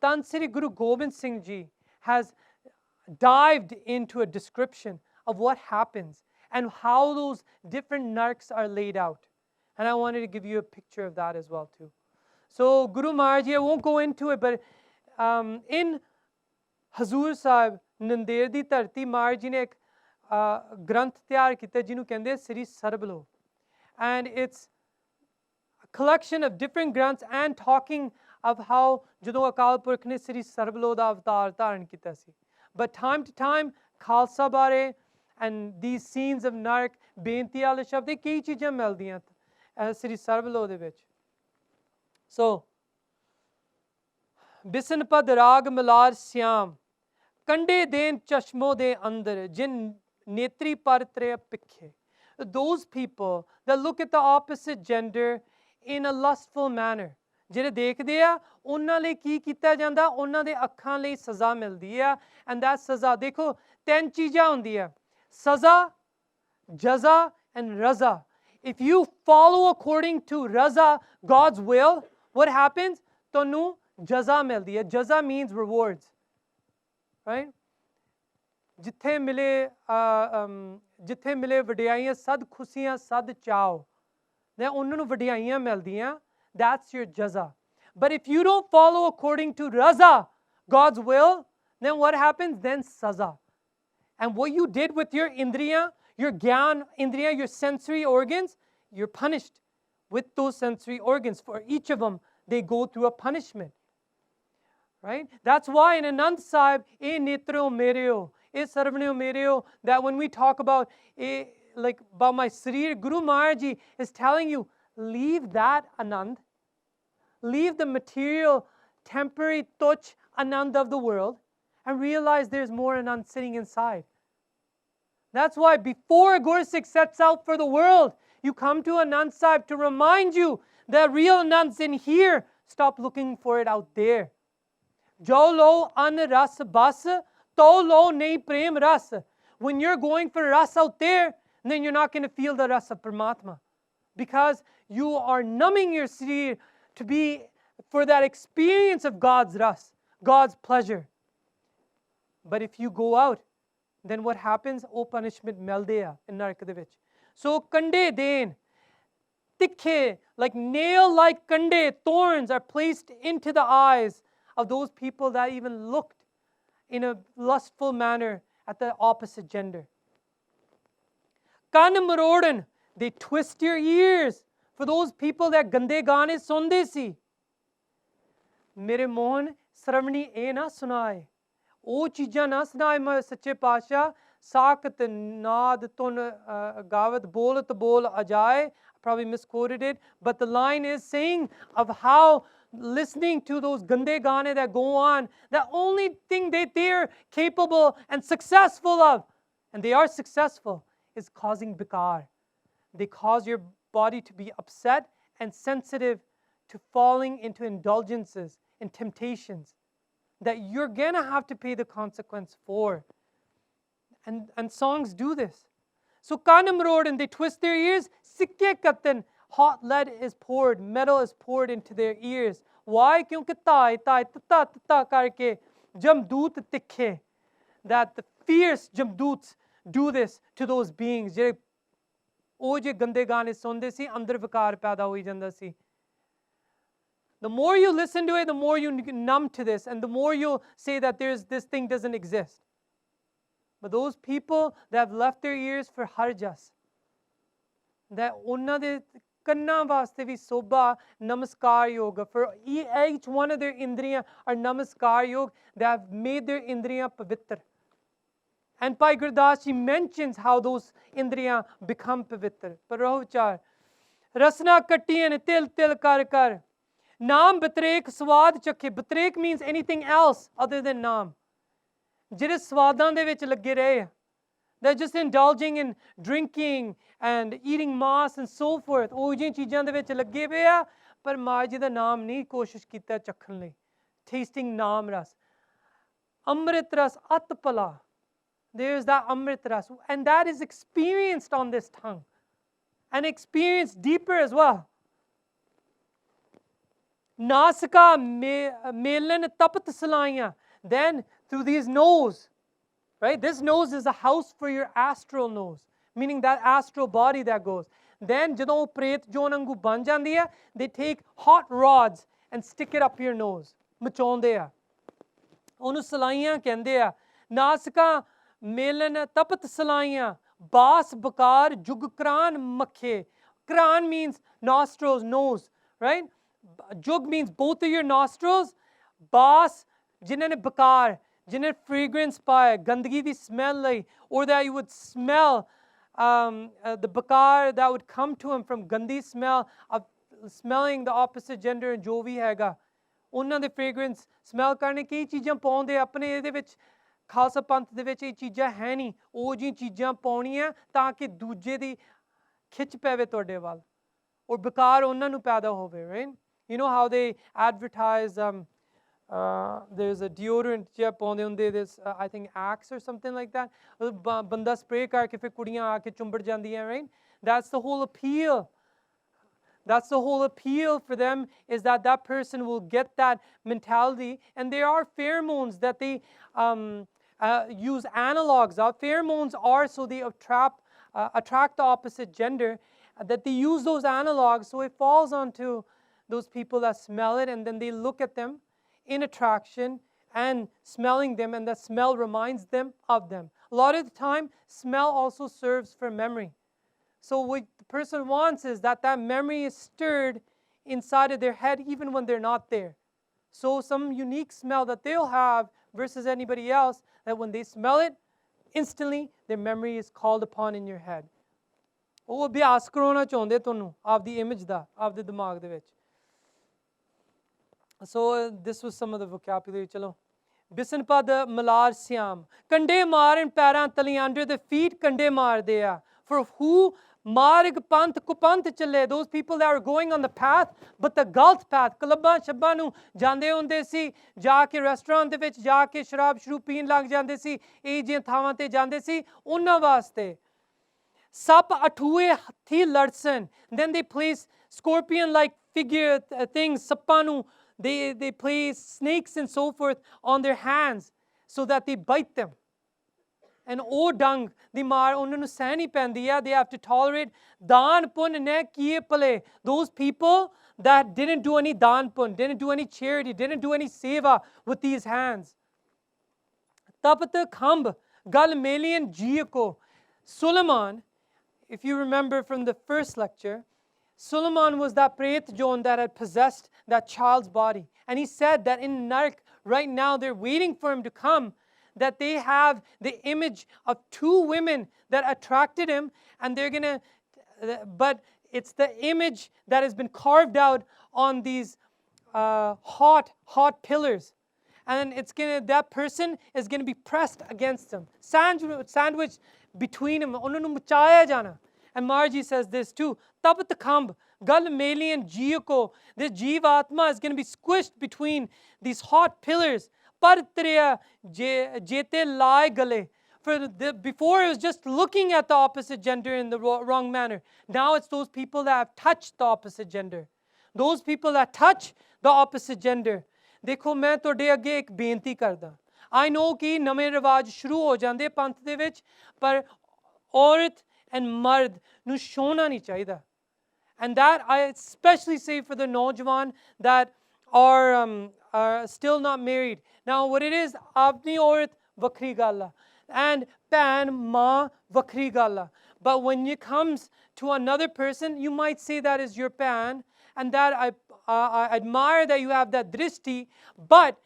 Tan Sri Guru Gobind Singh Ji has dived into a description of what happens and how those different narks are laid out. And I wanted to give you a picture of that as well too. So Guru Maharaj, I won't go into it, but in Hazur Sahib, Nandir di Dharti, Maharaj ji ne ek granth tiyar kita jinu kende Sri Sarbalo. And it's a collection of different granths and talking of how ਜਦੋਂ ਅਕਾਲ ਪੁਰਖ ਨੇ Sri Sarbalo ਦਾ ਅਵਤਾਰ ਧਾਰਨ ਕੀਤਾ ਸੀ. But time to time, Khalsa ਬਾਰੇ and these scenes of nark, ਬੇਨਤੀ ਵਾਲੇ ਸ਼ਬਦ, ਇਹ ਕਈ ਚੀਜ਼ਾਂ ਮਿਲਦੀਆਂ Sri Sarbalo ਦੇ ਵਿੱਚ. So, ਬਿਸਨ ਪਦ ਰਾਗ ਮਲਾਰ ਸਿਆਮ ਕੰਡੇ ਦੇਨ ਚਸ਼ਮੋ ਦੇ ਅੰਦਰ ਜਿਨ ਨੇਤਰੀ ਪਰ ਤ੍ਰੇ ਪਿੱਖੇ. Those people that look at the opposite gender in a lustful manner. ਜਿਹੜੇ ਦੇਖਦੇ ਆ ਉਹਨਾਂ ਲਈ ਕੀ ਕੀਤਾ ਜਾਂਦਾ, ਉਹਨਾਂ ਦੇ ਅੱਖਾਂ ਲਈ ਸਜ਼ਾ ਮਿਲਦੀ ਆ. And that ਸਜ਼ਾ, ਦੇਖੋ ਤਿੰਨ ਚੀਜ਼ਾਂ ਹੁੰਦੀਆਂ, ਸਜ਼ਾ, ਜਜ਼ਾ and raza. If you follow according to raza, God's will, what happens? ਤੁਹਾਨੂੰ ਜਜ਼ਾ ਮਿਲਦੀ ਹੈ. Jaza means rewards, right? ਜਿੱਥੇ ਮਿਲੇ ਵਡਿਆਈਆਂ ਸਦ ਖੁਸ਼ੀਆਂ ਸਦ ਚਾਓ, then ਉਹਨਾਂ ਨੂੰ ਵਡਿਆਈਆਂ ਮਿਲਦੀਆਂ. That's your jaza. But if you don't follow according to raza, God's will, then what happens? Then saza. And what you did with your indriya, your gyan indriya, your sensory organs, you're punished with those sensory organs. For each of them, they go through a punishment. Right? That's why in Anand Sahib, e netreo mereo, e sarvaneo mereo, that when we talk about about my Sri, Guru Maharaj Ji is telling you, leave that Anand, leave the material, temporary, touch Anand of the world, and realize there's more Anand sitting inside. That's why before Gursikh sets out for the world, you come to Anand Sahib to remind you that real Anand's in here. Stop looking for it out there. Jo lo an ras bas To lo nahi prem ras. When you're going for ras out there, then you're not going to feel the ras of Paramatma, because you are numbing your sharir to be for that experience of God's ras, God's pleasure. But if you go out, then what happens? Oh, punishment milte a in narak de vich. So kande den, tikhe, like nail-like kande, thorns are placed into the eyes of those people that even looked in a lustful manner at the opposite gender. Kan marodan, they twist your ears for those people that gande gaane sunde si. Mere mohan sravani e na sunaye. ਉਹ ਚੀਜ਼ਾਂ ਨਾ ਸੁਣਾਏ ਮੈਂ ਸੱਚੇ ਪਾਤਸ਼ਾਹ ਸਾਕਤ ਨਾਦ ਤੁਨ ਗਾਵਤ ਬੋਲਤ ਬੋਲ ਅਜਾਏ. Probably misquoted it, but the line is saying of how listening to those gande gaane that go on, the only thing that they're capable and successful of, and they are successful, is causing bikar. They cause your body to be upset and sensitive to falling into indulgences and temptations that you're gonna have to pay the consequence for. And songs do this. So Kanam road, and they twist their ears. Sikke katan, hot lead is poured, metal is poured into their ears. Why? Kyunki tai tai tata tata karke jamdoot tikhe. That the fierce jamdoots do this to those beings. Oh je gande gaane sunde si, andar vikar paida hoi janda si. The more you listen to it, the more you numb to this, and the more you'll say that this thing doesn't exist. But those people that have left their ears for harjas, that ਉਹਨਾਂ ਦੇ ਕੰਨਾਂ ਵਾਸਤੇ ਵੀ ਸੋਭਾ ਨਮਸਕਾਰ ਯੋਗ, for each one of their indriya are namaskar yog, that have made their indriya pavitra. And Bhai Gurdas Ji mentions how those indriya become pavitra. Parahvachar, rasna kattiyan til til kar kar. Naam batrek swad chakhe. Batrek means anything else other than naam. ਜਿਹੜੇ ਸਵਾਦਾਂ ਦੇ ਵਿੱਚ ਲੱਗੇ ਰਹੇ ਆ, they're just indulging in drinking and eating mass and so forth. ਉਹ ਜਿਹੀਆਂ ਚੀਜ਼ਾਂ ਦੇ ਵਿੱਚ ਲੱਗੇ ਪਏ ਆ, ਪਰ ਮਾਂ ਜੀ ਦਾ ਨਾਮ ਨਹੀਂ ਕੋਸ਼ਿਸ਼ ਕੀਤਾ ਚੱਖਣ ਲਈ. Tasting ਨਾਮ ਰਸ, ਅੰਮ੍ਰਿਤ ਰਸ ਅਤ ਭਲਾ. There's that amrit ras, and that is experienced on this tongue, and experienced deeper as well. Nasika melan tapat salaya. Then through these nose, right? This nose is a house for your astral nose, meaning that astral body that goes. Then ਜਦੋਂ ਪ੍ਰੇਤ zone ਵਾਂਗੂ ਬਣ ਜਾਂਦੀ ਹੈ, they take hot rods and stick it up your nose. ਮਚਾਉਂਦੇ ਆ, ਉਹਨੂੰ ਸਲਾਈਆਂ ਕਹਿੰਦੇ ਆ. ਨਾਸਕਾਂ ਮੇਲਨ ਤਪਤ ਸਲਾਈਆਂ, ਬਾਸ ਬਕਾਰ ਜੁਗ ਕਰਾਨ ਮੱਖੇ. Kran means nostrils, nose, right? Jug means both of your nostrils. Bas, ਜਿਨ੍ਹਾਂ ਨੇ ਬਕਾਰ, ਜਿਨ੍ਹਾਂ ਨੇ fragrance ਪਾਇਆ, ਗੰਦਗੀ ਦੀ smell ਲਈ, or that you would smell the bakar that would come to him from gandhi smell of smelling the opposite gender and ਜੋ ਵੀ ਹੈਗਾ, ਉਹਨਾਂ ਦੇ fragrance smell ਕਰਨੇ. ਕਈ ਚੀਜ਼ਾਂ ਪਾਉਂਦੇ ਆਪਣੇ ਇਹਦੇ ਵਿੱਚ. ਖਾਲਸਾ ਪੰਥ ਦੇ ਵਿੱਚ ਇਹ ਚੀਜ਼ਾਂ ਹੈ ਨਹੀਂ. ਉਹ ਜਿਹੀ ਚੀਜ਼ਾਂ ਪਾਉਣੀਆਂ ਤਾਂ ਕਿ ਦੂਜੇ ਦੀ ਖਿੱਚ ਪਵੇ ਤੁਹਾਡੇ ਵੱਲ, ਔਰ ਬਕਾਰ ਉਹਨਾਂ ਨੂੰ ਪੈਦਾ ਹੋਵੇ, right? You know how they advertise, there's a deodorant ਜਿਹਾ ਪਾਉਂਦੇ ਹੁੰਦੇ, this I think Axe or something like that. ਬੰਦਾ spray ਕਰਕੇ ਫਿਰ ਕੁੜੀਆਂ ਆ ਕੇ ਚੁੰਬੜ ਜਾਂਦੀਆਂ, right? That's the whole appeal. That's the whole appeal for them, is that that person will get that mentality. And there are pheromones that they use analogs of. Pheromones are so they attract the opposite gender, that they use those analogs, so it falls onto those people that smell it, and then they look at them in attraction and smelling them, and that smell reminds them of them. A lot of the time, smell also serves for memory. So what the person wants is that that memory is stirred inside of their head even when they're not there. So some unique smell that they'll have versus anybody else, that when they smell it, instantly their memory is called upon in your head. ਉਹ ਅਭਿਆਸ ਕਰਾਉਣਾ ਚਾਹੁੰਦੇ ਤੁਹਾਨੂੰ ਆਪਦੀ image ਦਾ, ਆਪਦੇ ਦਿਮਾਗ ਦੇ ਵਿੱਚ. So this was some of the vocabulary. ਚਲੋ, ਬਿਸਨ ਪਦ ਮਲਾਰ ਸਿਆਮ, ਕੰਡੇ ਮਾਰਨ ਪੈਰਾਂ ਤਲੀ, under the feet ਕੰਡੇ ਮਾਰਦੇ ਆ. For who Marg panth kupanth chale. Those people that were going on the path, but the galt path. Clubban shabban nu jande hunde si, ja ke restaurant de vich ja ke sharab shuru peen lag jande si, eh jihan thaਵਾਂ te jande si, unna vaste. Sap athue hathi ladsan. Then they place scorpion-like figure things, sapanu. They place snakes and so forth on their hands so that they bite them. And oh dung, the mar unnu sahni pendi hai. They have to tolerate daan pun ne kiye pale. Those people that didn't do any daan pun, didn't do any charity, didn't do any seva with these hands. Tapat khamb gal melian jiyako. Suleiman, if you remember from the first lecture, Suleiman was that Prayat Jon that had possessed that child's body. And he said that in Nark, right now, they're waiting for him to come, that they have the image of two women that attracted him, and they're going to, but it's the image that has been carved out on these hot pillars. And it's gonna, that person is going to be pressed against him, sandwiched between him. And Marji says this too. Tabat khamb, gal melian jiyako. This Jivatma is going to be squished between these hot pillars. Par triya jete lai gale. Before it was just looking at the opposite gender in the wrong manner. Now it's those people that have touched the opposite gender. Those people that touch the opposite gender. देखो मैं तुहाडे अगे एक बेनती करदा. I know कि नਵੇਂ रिवाज शुरू हो जांदे पंथ दे विच, पर औरत and मर्द ਨੂੰ ਛੋਣਾ ਨਹੀਂ ਚਾਹੀਦਾ. And that I especially say for the नौजवान that are still not married. Now what it is, ਆਪਣੀ औरत ਵੱਖਰੀ ਗੱਲ ਆ, and ਭੈਣ ਮਾਂ ਵੱਖਰੀ ਗੱਲ ਆ. But when it comes to another person, you might say that is your ਭੈਣ, and that I admire that you have that drishti, but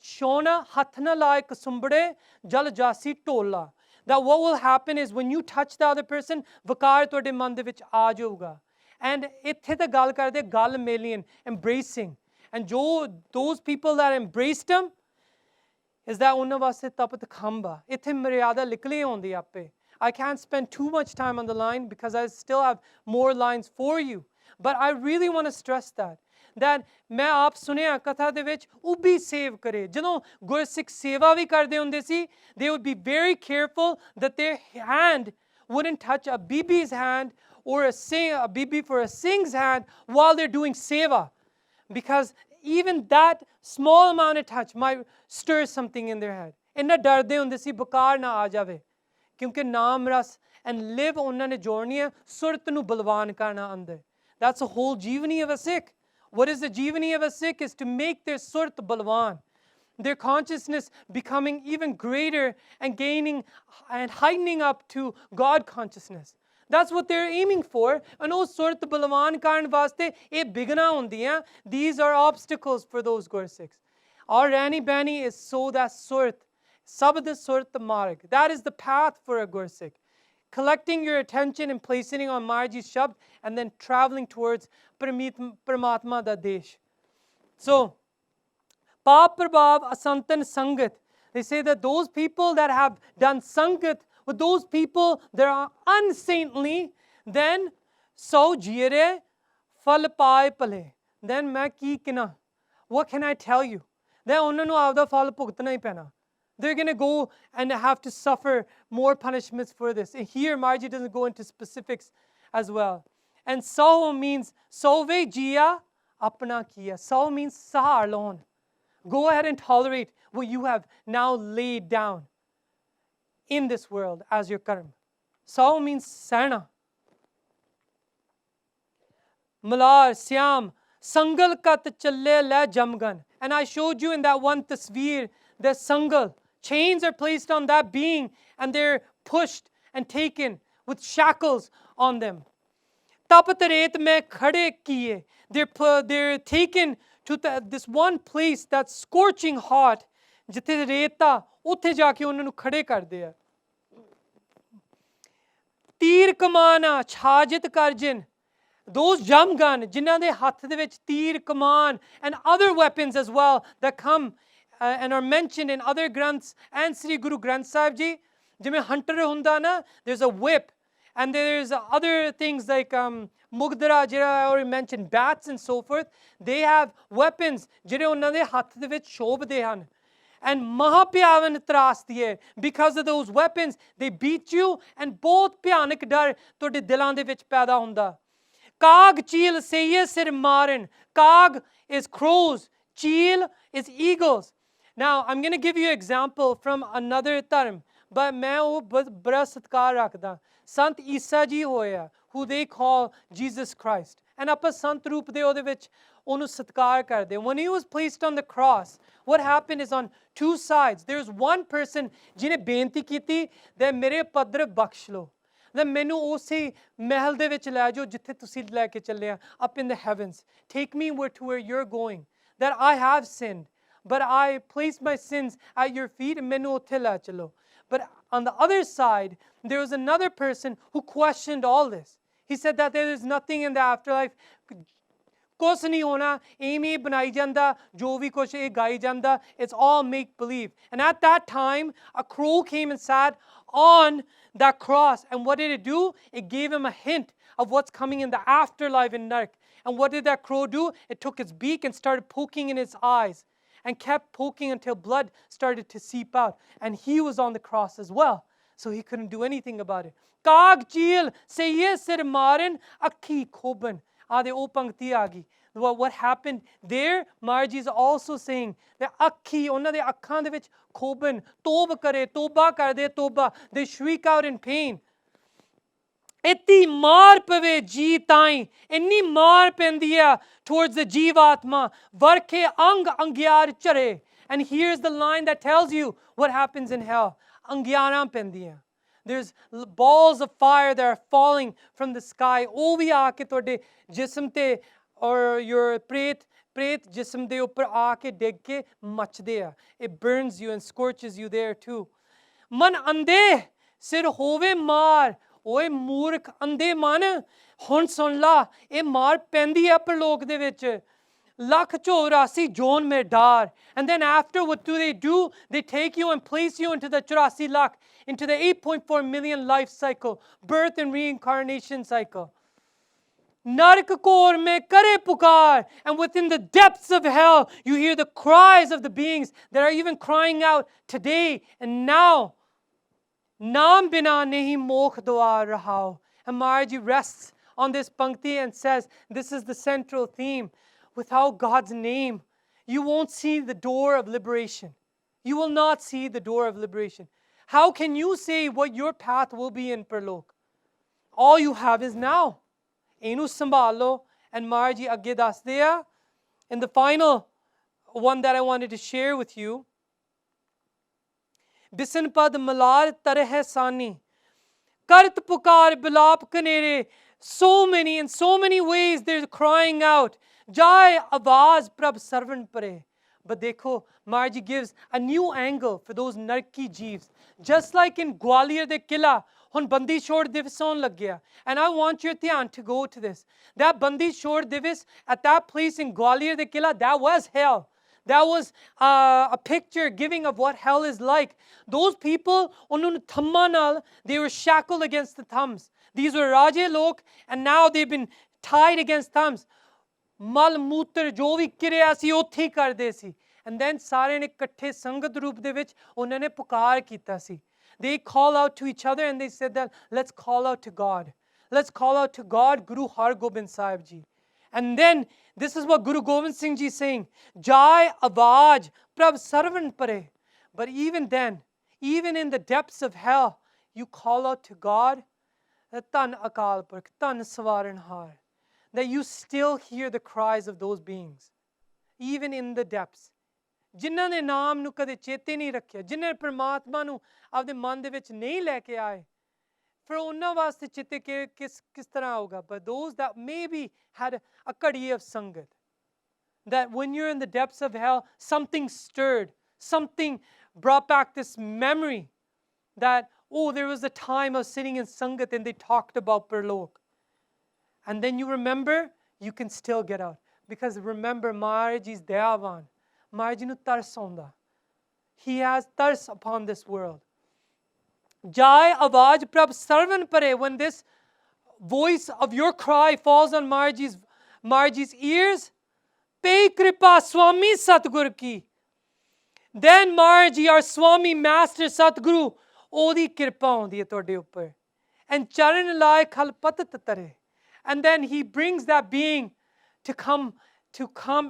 shona hathna lai kasumbade jal jasi tola. That what will happen is when you touch the other person, vakar tode man de vich aa jauga. And ithe ta gal karde gal melian, embracing. And those people that embraced him, is that unna vaste tapat khamba. Ithe maryada likli hondi appe. I can't spend too much time on the line because I still have more lines for you. But I really want to stress that मैं आप सुनिया कथा दे विच उबी save करे. ਜਦੋਂ ਗੁਰਸਿੱਖ ਸੇਵਾ ਵੀ ਕਰਦੇ ਹੁੰਦੇ ਸੀ, they would be very careful that their hand wouldn't touch a bibi's hand or a bibi for a singh's hand while they're doing seva, because even that small amount of touch might stir something in their head. ਇੰਨਾ ਡਰਦੇ ਹੁੰਦੇ ਸੀ ਬੁਕਾਰ ਨਾ ਆ ਜਾਵੇ, ਕਿਉਂਕਿ ਨਾਮ ਰਸ and live ਉਹਨਾਂ ਨੇ ਜੋੜਨੀ ਹੈ, ਸੁਰਤ ਨੂੰ ਬਲਵਾਨ ਕਰਨਾ ਅੰਦਰ. That's the whole jivani of a Sikh. What is the jivani of a Sikh? Is to make their surt balwan, their consciousness becoming even greater and gaining and heightening up to God consciousness. That's what they're aiming for. And oh, surt balwan karan vaste e bigna hundiyan. These are obstacles for those Gursikhs. Our Rani Bani is so that surt, sabad surt marg. That is the path for a Gursikh. Collecting your attention and placing it on Marji's Shabd, and then traveling towards Paramatma da Desh. So, Paap Prabhav Asantan Sangat. They say that those people that have done Sangat with those people that are unsaintly, then so jire fal pai pale. Then main ki kina. What can I tell you? Then unna nu aapda fal bhugtna hi pena. They're going to go and have to suffer more punishments for this. And here, Marji doesn't go into specifics as well. And Saho means Sove Jia Apna Kiya. Saho means Sahar alone. Go ahead and tolerate what you have now laid down in this world as your karma. Saho means Sana. Malar, Siam, Sangal Kat Challe La Jamgan. And I showed you in that one tasveer, the Sangal. Chains are placed on that being and they're pushed and taken with shackles on them. Tapataret mein khade kiye. They're taken to this one place that's scorching hot. Jithe reta, utthe jaake unna nu khade karde hai. Teer kamana, chhajit karjin. Those jamgan, jinnah de hath de vich teer kaman and other weapons as well that come and are mentioned in other Granths and Sri Guru Granth Sahib Ji. Jiਵੇਂ hunter ਹੁੰਦਾ na, there's a whip, And there's other things like Mugdara, ਜਿਹੜਾ I already mentioned, bats and so forth. They have weapons ਜਿਹੜੇ ਉਹਨਾਂ ਦੇ ਹੱਥ ਦੇ ਵਿੱਚ ਸ਼ੋਭਦੇ ਹਨ. And ਮਹਾਭਿਆਵਨ ਤਰਾਸਦੀ ਹੈ. Because of those weapons, they beat you, and ਬਹੁਤ ਭਿਆਨਕ ਡਰ ਤੁਹਾਡੇ ਦਿਲਾਂ ਦੇ ਵਿੱਚ ਪੈਦਾ ਹੁੰਦਾ. ਕਾਗ ਚੀਲ ਸਈਏ ਸਿਰ ਮਾਰਨ. Kag is crows. Cheel is eagles. Now, I'm going to give you an example from another term, but मैं वो बड़ा सत्कार रखदा. Sant Isa ji होया, who they call Jesus Christ. And ਆਪਾਂ ਸੰਤ ਰੂਪ ਦੇ ਉਹਦੇ ਵਿੱਚ ਉਹਨੂੰ ਸਤਿਕਾਰ ਕਰਦੇ. When he was placed on the cross, what happened is on two sides, there's one person ਜਿਹਨੇ ਬੇਨਤੀ ਕੀਤੀ that ਮੇਰੇ ਪੱਧਰ ਬਖਸ਼ ਲਓ. That ਮੈਨੂੰ ਉਸੇ ਮਹਿਲ ਦੇ ਵਿੱਚ ਲੈ ਜਾਓ ਜਿੱਥੇ ਤੁਸੀਂ ਲੈ ਕੇ ਚੱਲੇ ਆ, up in the heavens. Take me to where you're going. That I have sinned, but I placed my sins at your feet and ਮੈਨੂੰ ਉੱਥੇ ਲੈ ਚਲੋ. But on the other side, there was another person who questioned all this. He said that there is nothing in the afterlife. ਕੁਛ ਨਹੀਂ ਹੋਣਾ, ਐਵੇਂ ਬਣਾਈ ਜਾਂਦਾ, ਜੋ ਵੀ ਕੁਛ ਇਹ ਗਾਈ ਜਾਂਦਾ, it's all make believe. And at that time, a crow came and sat on that cross. And what did it do? It gave him a hint of what's coming in the afterlife in Nark. And what did that crow do? It took its beak and started poking in its eyes and kept poking until blood started to seep out. And he was on the cross as well. So he couldn't do anything about it. Kaag cheel seye sir maran akhi khoban. The O Pangti agi. What happened there, Marji is also saying that akhi, ਉਹਨਾਂ ਦੇ ਅੱਖਾਂ ਦੇ ਵਿੱਚ ਖੋਬਨ, ਤੋਬ ਕਰੇ, ਤੋਬਾ ਕਰਦੇ, ਤੋਬਾ. They shriek out in pain. ਇਤੀ ਮਾਰ ਪਵੇ ਜੀ ਤਾਈ, ਇੰਨੀ ਮਾਰ ਪੈਂਦੀ ਆ towards the Jivatma, ਵਰਖੇ ਅੰਗ ਅੰਗਿਆਰ ਚਰੇ. And here's the line that tells you what happens in hell. ਅੰਗਿਆਰਾਂ ਪੈਂਦੀਆਂ. There's balls of fire that are falling from the sky. ਉਹ ਵੀ ਆ ਕੇ ਤੁਹਾਡੇ ਜਿਸਮ ਤੇ or your ਪ੍ਰੇਤ ਜਿਸਮ ਦੇ ਉੱਪਰ ਆ ਕੇ ਡਿੱਗ ਕੇ ਮੱਚਦੇ ਆ. It burns you and scorches you there too. ਮਨ ਅੰਧੇ ਸਿਰ ਹੋਵੇ ਮਾਰ. ਓਏ ਮੂਰਖ ਅੰਧੇ ਮਨ, ਹੁਣ ਸੁਣ ਲਾ, ਇਹ ਮਾਰ ਪੈਂਦੀ ਆ ਪਰਲੋਕ ਦੇ ਵਿੱਚ. ਲੱਖ 84 ਜੋਨ ਮੇ ਡਾਰ. And then after, what do? They take you and place you into the 84 lakh, into the 8.4 million life cycle, birth and reincarnation cycle. Nark kor mein kare pukar. And within the depths of hell, you hear the cries of the beings that are even crying out today and now. Naam bina nahi mokh dwar rahao. And Maharaji rests on this pankti and says, this is the central theme. Without God's name, you won't see the door of liberation. You will not see the door of liberation. How can you say what your path will be in Parlok? All you have is now. Enu sambalo. And Maharaji agge dasde a. And the final one that I wanted to share with you. Bisan pad malar tareh sani. Kart pukar bilap kanere. So many, in so many ways, they're crying out. Jai avaz prab sarvan pare. But dekho, Maharaji gives a new angle for those narki jeeves. Just like in Gwalior de Killa, hun Bandi Shor Divas on lag gaya. And I want your dhyan to go to this. That Bandi Shor Divas, at that place in Gwalior de Killa, that was hell. That was a picture giving of what hell is like. Those people, unun thamma they were shackled against the thumbs. These were Raje Lok, and now they've been tied against thumbs. Mal mootar jo vi kiriya si uthi karde si. And then sare ne ikkathe sangat roop de vich ਉਹਨਾਂ ਨੇ ਪੁਕਾਰ ਕੀਤਾ ਸੀ. They call out to each other and they said that let's call out to God. Let's call out to God, Guru Har Gobind Sahib Ji. And then this is what Guru Gobind Singh Ji is saying. Jai Avaj Prab Sarvan Pare. But even then, even in the depths of hell, you call out to God. Tan Akal Purkh, Tan Swaran Har. That you still hear the cries of those beings. Even in the depths. ਜਿਨ੍ਹਾਂ ਨੇ ਨਾਮ ਨੂੰ ਕਦੇ ਚੇਤੇ ਨਹੀਂ ਰੱਖਿਆ, ਜਿਨ੍ਹਾਂ ਨੇ ਪਰਮਾਤਮਾ ਨੂੰ ਆਪਦੇ ਮਨ ਦੇ ਵਿੱਚ ਨਹੀਂ ਲੈ ਕੇ ਆਏ, ਫਿਰ ਉਹਨਾਂ ਵਾਸਤੇ ਚੇਤੇ ਕਿਸ ਤਰ੍ਹਾਂ ਆਊਗਾ? But those that maybe had a ਘੜੀ of sangat, that when you're in the depths of hell, something stirred, something brought back this memory that, oh, there was a time of sitting in sangat and they talked about Parlok. And then you remember, you can still get out. Because remember, Maharaji is Dayavan. Maharaji nu tars aunda. He has thirst upon this world. Jai Avaj Prabh Sarvan Pare. When this voice of your cry falls on Marji's ears, Pe Kripa Swami Satgur Ki. Then Marji, our Swami Master Satguru, Odi Kripa hondi hai tode upar. And Charan Lai Khal Patat Tare. And then he brings that being to come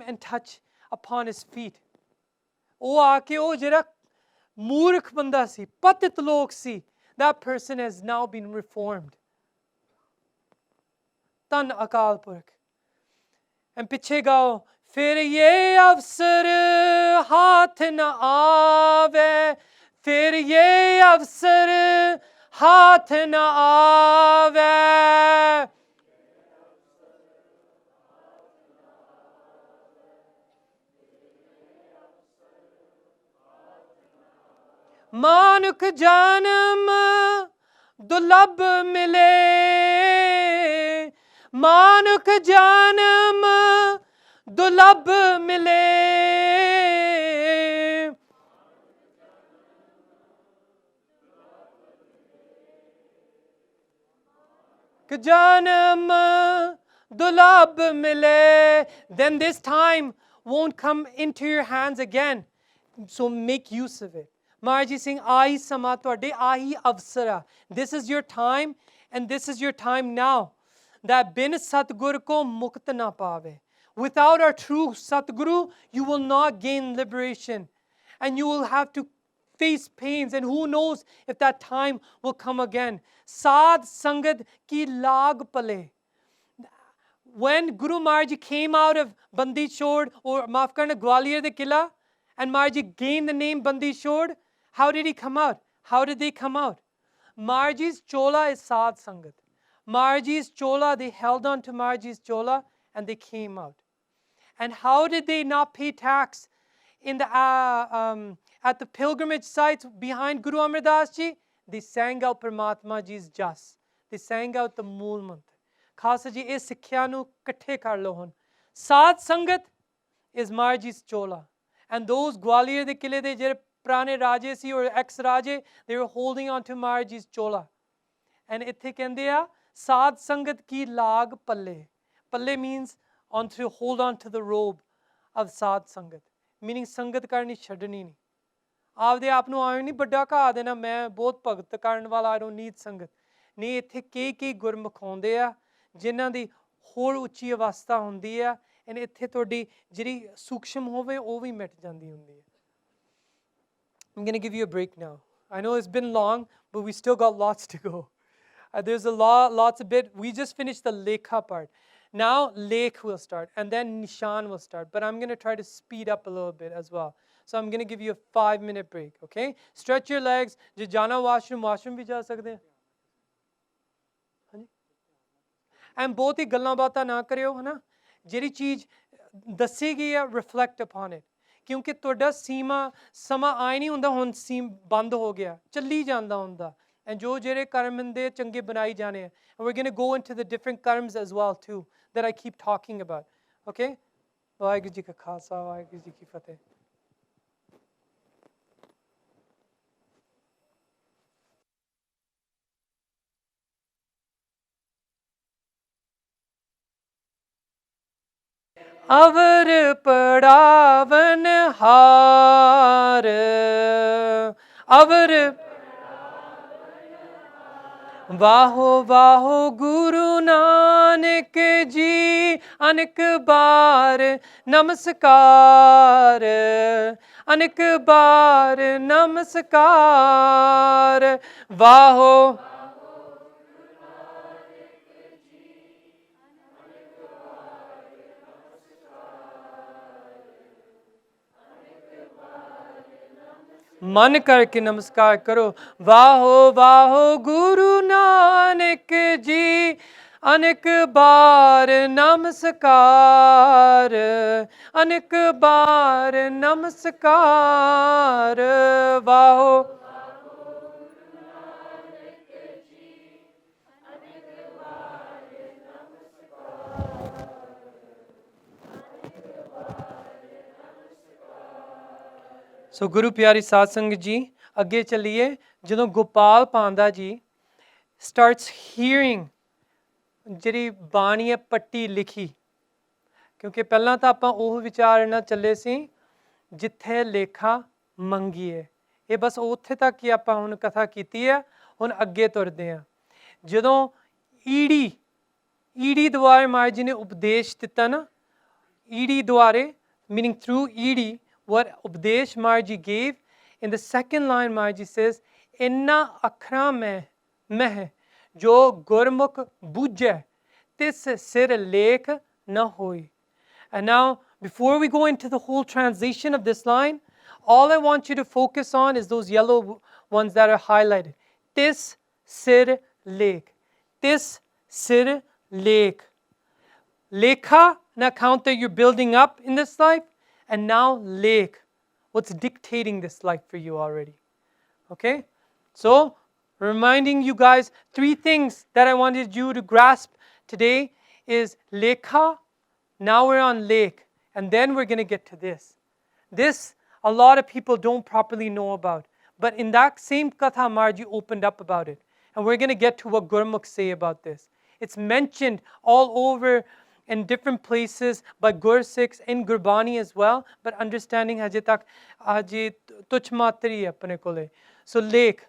and touch upon his feet. ਉਹ ਆ ਕੇ ਉਹ ਜਿਹੜਾ ਮੂਰਖ ਬੰਦਾ ਸੀ, ਪਤਿਤ ਲੋਕ ਸੀ, that person has now been reformed. ਧੰਨ Akal Purakh. And ਪਿੱਛੇ ਗਾਓ, ਫਿਰ ਇਹ ਅਵਸਰ ਹਾਥ ਨਾ ਆਵੇ, ਫਿਰ ਇਹ ਅਵਸਰ ਹਾਥ ਨਾ ਆਵੇ. ਮਾਨੁਖ ਜਨਮ ਦੁਲਭ ਮਿਲੇ, ਮਾਨੁਖ ਜਨਮ ਦੁਲਭ ਮਿਲੇ. ਜਨਮ ਦੁਲਭ ਮਿਲੇ. Then this time won't come into your hands again. So make use of it. Maharaj saying, Ahi sama tuade, ahi avsara. This is your time, and this is your time now. That bin Satgur ko mukt na paave. Without our true Satguru, you will not gain liberation. And you will have to face pains. And who knows if that time will come again. Sad Sangat ki lag pale. When Guru Maharaj came out of Bandi Chhod, or maaf karna, Gwalior de Killa, and Maharaj gained the name Bandi Chhod, how did he come out? How did they come out? Maharaj's chola is Sad Sangat. Maharaj's chola, they held on to Maharaj's chola and they came out. And how did they not pay tax in the at the pilgrimage sites behind Guru Amardas Ji? They sang out Paramatma Ji's jas. They sang out the Mool Mantra. Khasa ji, is sikhya nu kathe kar lo hun. Sad Sangat is Maharaj's chola. And those Gwalior de Kile de jere Prane Raje si or ex-Raje, they were holding on to Maharaj's chola. And ithe kende a, Sad Sangat ki lag palle. Palle means to hold on to the robe of Sad Sangat. Meaning Sangat karni chhadni nahi. ਆਪਦੇ ਆਪ ਨੂੰ ਆਏ ਨਹੀਂ ਵੱਡਾ ਕਹਾ ਦੇਣਾ, ਮੈਂ ਬਹੁਤ ਭਗਤ ਕਰਨ ਵਾਲਾ, I don't need ਸੰਗਤ. ਨਹੀਂ, ਇੱਥੇ ਕਈ ਗੁਰਮੁਖ ਆਉਂਦੇ ਆ ਜਿਨ੍ਹਾਂ ਦੀ ਹੋਰ ਉੱਚੀ ਅਵਸਥਾ ਹੁੰਦੀ ਆ, ਐਂਡ ਇੱਥੇ ਤੁਹਾਡੀ ਜਿਹੜੀ ਸੂਖਸ਼ਮ ਹੋਵੇ ਉਹ ਵੀ ਮਿਟ ਜਾਂਦੀ ਹੁੰਦੀ ਹੈ. I'm going to give you a break now. I know it's been long, but we still got lots to go. There's lots of bit. We just finished the Lekha part. Now Lekh will start, and then Nishan will start. But I'm going to try to speed up a little bit as well. So I'm going to give you a 5-minute break, okay? Stretch your legs. Je jana washroom bhi ja sakde hain. And बहुत ही गल्लां बातां ना करियो, है ना? ਜਿਹੜੀ ਚੀਜ਼ ਦੱਸੀ ਗਈ ਹੈ, reflect upon it. ਕਿਉਂਕਿ ਤੁਹਾਡਾ ਸਮਾਂ ਆਈ ਨਹੀਂ ਹੁੰਦਾ, ਹੁਣ ਬੰਦ ਹੋ ਗਿਆ, ਚੱਲੀ ਜਾਂਦਾ ਹੁੰਦਾ. And ਜੋ ਜਿਹੜੇ ਕਰਮ ਦੇ ਚੰਗੇ ਬਣਾਈ ਜਾਣੇ ਆ. And we're going to go into the different karms as well too, that I keep talking about. Okay? Waheguru ji ਕਾ ਖਾਲਸਾ, ਵਾਹਿਗੁਰੂ ਜੀ ਕੀ ਫਤਿਹ. अवर पड़ावन हार, अवर वाहो वाहो गुरु नानक जी, अनेक बार नमस्कार, अनेक बार नमस्कार. वाहो मन करके नमस्कार करो. वाहो वाहो गुरु नानक जी, अनेक बार नमस्कार, अनेक बार नमस्कार. वाहो So Guru Pyari Satsang Ji, ਅੱਗੇ ਚੱਲੀਏ ਜਦੋਂ ਗੋਪਾਲ ਪਾਂਡਾ ਜੀ starts hearing ਜਿਹੜੀ ਬਾਣੀ ਹੈ ਪੱਟੀ ਲਿਖੀ ਕਿਉਂਕਿ ਪਹਿਲਾਂ ਤਾਂ ਆਪਾਂ ਉਹ ਵਿਚਾਰ ਨਾਲ ਚੱਲੇ ਸੀ ਜਿੱਥੇ ਲੇਖਾ ਮੰਗੀਏ ਇਹ ਬਸ ਉੱਥੇ ਤੱਕ ਹੀ ਆਪਾਂ ਹੁਣ ਕਥਾ ਕੀਤੀ ਹੈ ਹੁਣ ਅੱਗੇ ਤੁਰਦੇ ਹਾਂ ਜਦੋਂ ਈੜੀ ਦੁਆਰੇ ਮਹਾਰਾਜ ਜੀ ਨੇ ਉਪਦੇਸ਼ ਦਿੱਤਾ ਨਾ ਈੜੀ ਦੁਆਰੇ meaning through ਈੜੀ what ਉਪਦੇਸ਼ Maharaj ji gave in the second line Maharaj Ji says ਇੰਨਾ ਅੱਖਰਾਂ ਮਹਿ ਜੋ ਗੁਰਮੁਖ ਬੂਝੈ ਤਿਸ ਸਿਰ ਲੇਖ ਨਾ ਹੋਈ and now before we go into the whole translation of this line all I want you to focus on is those yellow ones that are highlighted tis sir lekh tis sir lekh lekha an account that you're building up in this life and now lekh what's dictating this life for you already okay so reminding you guys 3 things that I wanted you to grasp today is lekha now we're on lekh and then we're going to get to this a lot of people don't properly know about but in that same katha Maharaj Ji opened up about it and we're going to get to what Gurmukh say about this it's mentioned all over in different places by Gursikhs in Gurbani as well but understanding haje tak aje tuch matri hai apne kole so lekh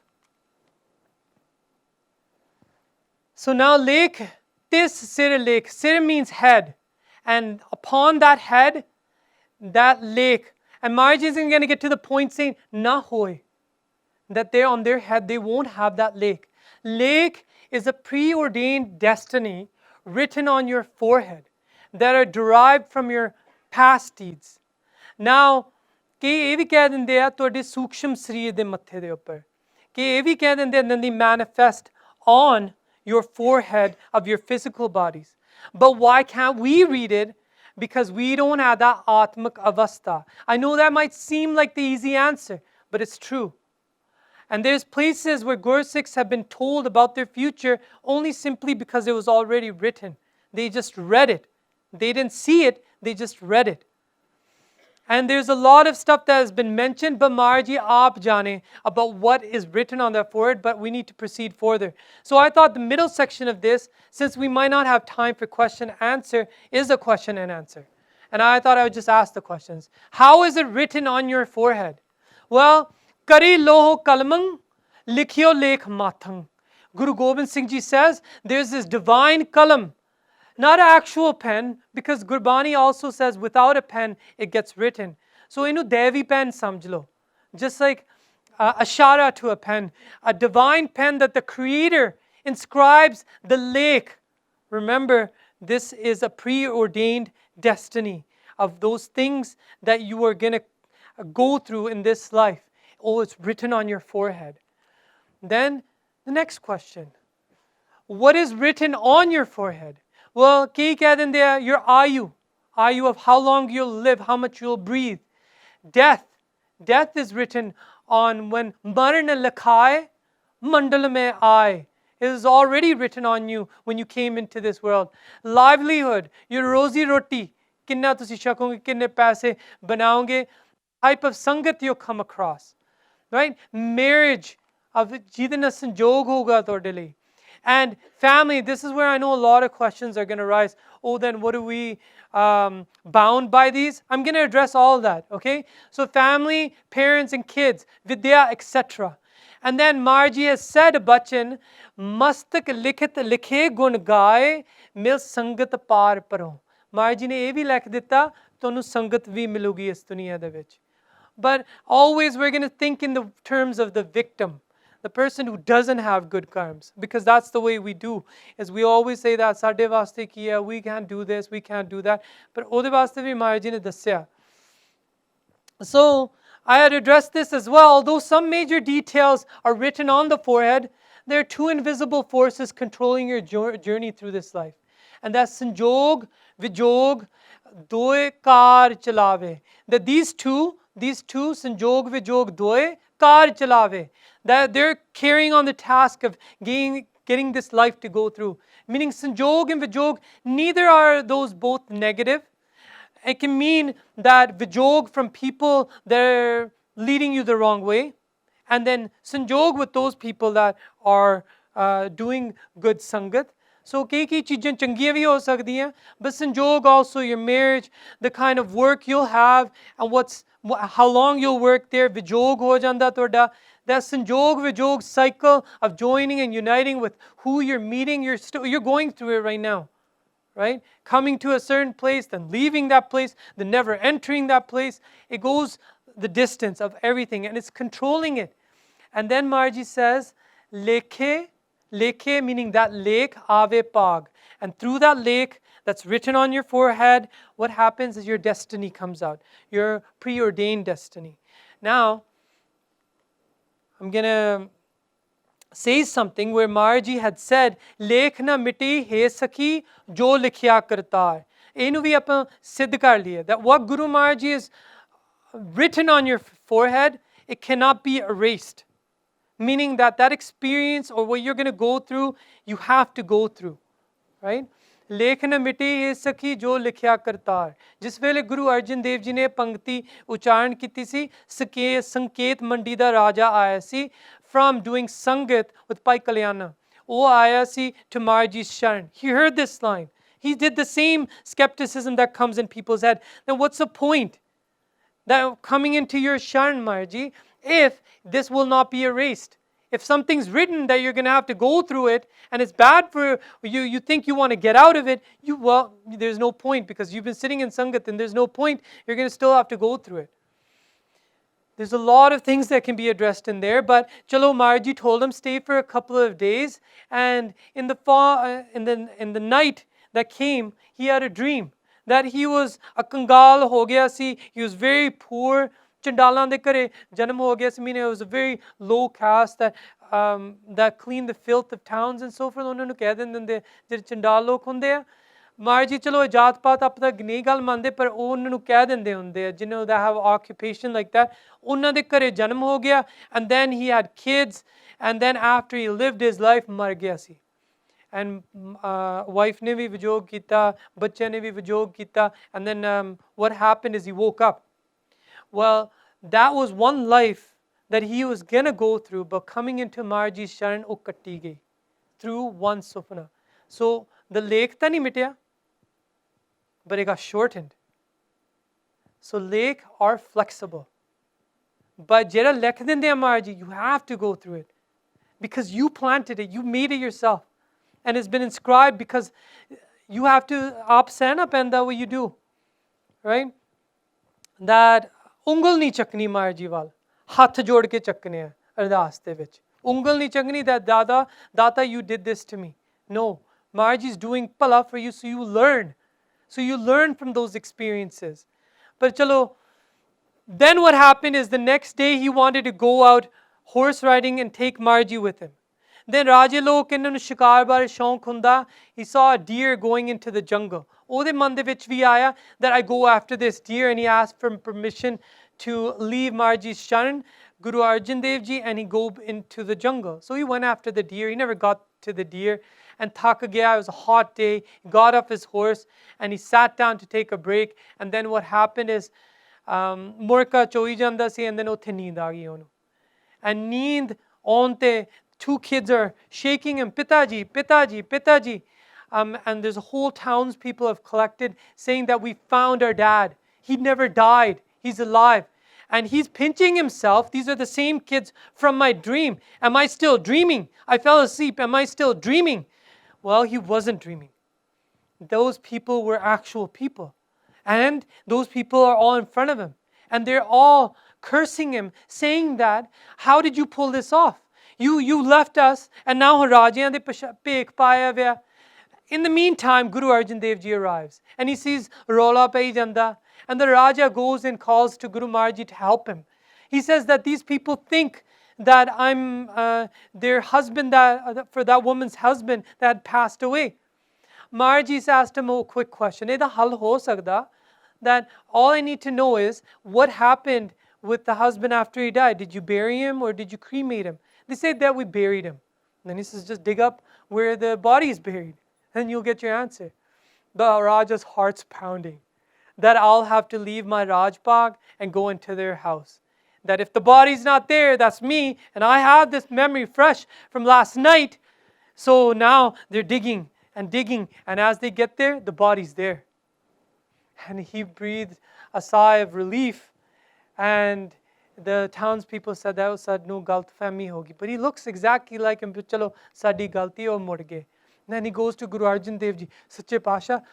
so now lekh tis sir lekh sir means head and upon that head that lekh and Maharaj is going to get to the point saying na hoy that they're on their head they won't have that lekh is a preordained destiny written on your forehead that are derived from your past deeds now ਕਿ ਇਹ ਵੀ ਕਹਿ ਦਿੰਦੇ ਆ ਤੁਹਾਡੇ ਸੂਖਸ਼ਮ ਸਰੀਰ ਦੇ ਮੱਥੇ ਦੇ ਉੱਪਰ ਕਿ ਇਹ ਵੀ ਕਹਿ ਦਿੰਦੇ and then they manifest on your forehead of your physical bodies but why can't we read it because we don't have that atmak avastha I know that might seem like the easy answer but it's true and there's places where Gursikhs have been told about their future only simply because it was already written they just read it they didn't see it they just read it and there's a lot of stuff that has been mentioned but Maharaj Ji aap jane about what is written on that forehead but we need to proceed further so I thought the middle section of this since we might not have time for question and answer is a question and answer and I thought I would just ask the questions how is it written on your forehead well kari loho kalmang likhyo lekh mathang Guru Gobind Singh Ji says there's this divine kalam not an actual pen because Gurbani also says without a pen it gets written so inu devi pen samjh lo just like ashara to a pen a divine pen that the creator inscribes the lekh remember this is a preordained destiny of those things that you are going to go through in this life oh it's written on your forehead then the next question what is written on your forehead well ki keh dinde your ayu of how long you'll live how much you'll breathe death is written on when maran lakhaye mandal mein aaye it is already written on you when you came into this world livelihood your rozi roti kinna tusi shakonge kinne paise banaoge type of sangat you come across right marriage of jide ਨਾਲ ਸੰਜੋਗ ਹੋਗਾ ਤੁਹਾਡੇ ਲਈ and family this is where I know a lot of questions are going to rise oh then what are we bound by these I'm going to address all that okay so family parents and kids vidya etc and then Maharaj Ji has said bachan mastak likhit likhe gun gaye mil sangat par paro Maharaj Ji ne ਇਹ ਵੀ ਲਿਖ ਦਿੱਤਾ ਤੁਹਾਨੂੰ ਸੰਗਤ ਵੀ ਮਿਲੂਗੀ ਇਸ ਦੁਨੀਆ ਦੇ ਵਿੱਚ but always we're going to think in the terms of the victim the person who doesn't have good karmas because that's the way we do is we always say that sade vaste ki hai we can't do this we can't do that but ode vaste bhi Maharaj Ji ne dassya so I had addressed this as well although some major details are written on the forehead there are 2 invisible forces controlling your journey through this life and that's sanjog vijog doe kar chalave that these two sanjog vijog doe kar chalave that they're carrying on the task of getting this life to go through meaning sanjog and vijog neither are those both negative it can mean that vijog from people that are leading you the wrong way and then sanjog with those people that are doing good sangat. So kei cheezain changiyan bhi ho sakdiyan, but sanjog also your marriage, the kind of work you'll have, and how long you'll work there. Vijog ho janda toda. That sanjog vijog cycle of joining and uniting with who you're meeting, you're going through it right now. Right? Coming to a certain place, then leaving that place, then never entering that place. It goes the distance of everything, and it's controlling it. And then Marji says, Lekhe, Lekhe meaning that lake, Ave Pag. And through that lake that's written on your forehead, what happens is your destiny comes out, your preordained destiny. Now, I'm going to say something where Marji had said, Lekh na miti he sakhi jo likhya kartar. Enu vi apan siddh kar liya. That what Guru Marji is written on your forehead, it cannot be erased. Meaning that experience or what you're going to go through, you have to go through. Right? Lekh na miti he sakhi jo likhya kartar. Jis vele Guru Arjan Dev Ji ne pangti ucharan kiti si, sanket mandi da raja aaya si, from doing sangat with Bhai Kalyana. O aaya si to Marji's sharan. He heard this line. He did the same skepticism that comes in people's head. Then what's the point? That coming into your sharan, Marji, if this will not be erased. If something's written that you're going to have to go through it, and it's bad for you, you think you want to get out of it, there's no point, because you've been sitting in sangat and there's no point. You're going to still have to go through it. There's a lot of things that can be addressed in there, but Chalo Marji told him stay for a couple of days, and in the night that came, he had a dream that he was a kangal ho gaya si, he was very poor. Chandalan de kare janam ho gaya si, meaning it was a very low caste that cleaned the filth of towns and so forth. Unhanu keh dinde jehde chandal lok hunde a, Marji chalo jaat paat apna nahi gal mande, par unhanu keh dinde hunde a, jinnu that have occupation like that, unna de kare janam ho gaya, and then he had kids, and then after he lived his life mar gaya si. And wife ne bhi vijog kita, bachcha ne bhi vijog kita, and then what happened is he woke up. Well, that was one life that he was going to go through, but coming into Marji's sharan, oh katti gayi through one supna. So the lake ta nahi mitya, but it got shortened. So lake are flexible. But jera lekh dinde Marji, you have to go through it. Because you planted it, you made it yourself. And it's been inscribed because you have to apsana penda what you do. Right? That ਉਂਗਲ ਨਹੀਂ ਚੱਕਣੀ ਮਾਰਜੀ ਵੱਲ, ਹੱਥ ਜੋੜ ਕੇ ਚੱਕਨੇ ਆ ਅਰਦਾਸ ਦੇ ਵਿੱਚ. ਉਂਗਲ ਨਹੀਂ ਚੱਕਣੀ that Data, you did this to me. No, Marji is doing pala for you, so you learn. So you learn from those experiences. But chalo, then what happened is the next day he wanted to go out horse riding and take Marji with him. Then Raje lok ਇਹਨਾਂ ਨੂੰ ਸ਼ਿਕਾਰ ਬਾਰੇ ਸ਼ੌਂਕ ਹੁੰਦਾ. He saw a deer going into the jungle. ਉਹਦੇ ਮਨ ਦੇ ਵਿੱਚ ਵੀ ਆਇਆ that I go after this deer, and he asked for permission to leave Marji's sharan, Guru Arjan Dev Ji, and he go into the jungle. So he went after the deer. He never got to the deer, and thak gaya. It was a hot day. He got off his horse and he sat down to take a break. And then what happened is murka choi janda si, and then ਉੱਥੇ ਨੀਂਦ ਆ ਗਈ ਉਹਨੂੰ. And ਨੀਂਦ ਆਉਣ ਤੇ two kids are shaking him, Pitaji, Pitaji, Pitaji. And there's a whole townspeople have collected saying that we found our dad. He never died. He's alive. And he's pinching himself. These are the same kids from my dream. Am I still dreaming? I fell asleep. Am I still dreaming? Well, he wasn't dreaming. Those people were actual people. And those people are all in front of him. And they're all cursing him, saying that, how did you pull this off? You left us, and now Rajiyan de pek paya vya. In the meantime, Guru Arjan Dev Ji arrives, and he sees Rola pai janda, and the Raja goes and calls to Guru Marji to help him. He says that these people think that I'm their husband, for that woman's husband that had passed away. Marji's asked him a quick question. Eda hal ho sakda, that all I need to know is what happened with the husband after he died. Did you bury him or did you cremate him? They said that we buried him. And then he says, just dig up where the body is buried, and you'll get your answer. The Raja's heart's pounding that I'll have to leave my Rajbag and go into their house. that if the body's not there, that's me, and I have this memory fresh from last night. So now they're digging, and as they get there, the body's there. And he breathed a sigh of relief, and the townspeople said that was no galt fahmi hogi. But he looks exactly like him. Chalo, sadi galti ho mud gaye. Then he goes to Guru Arjan Dev Ji. Sache Pasha,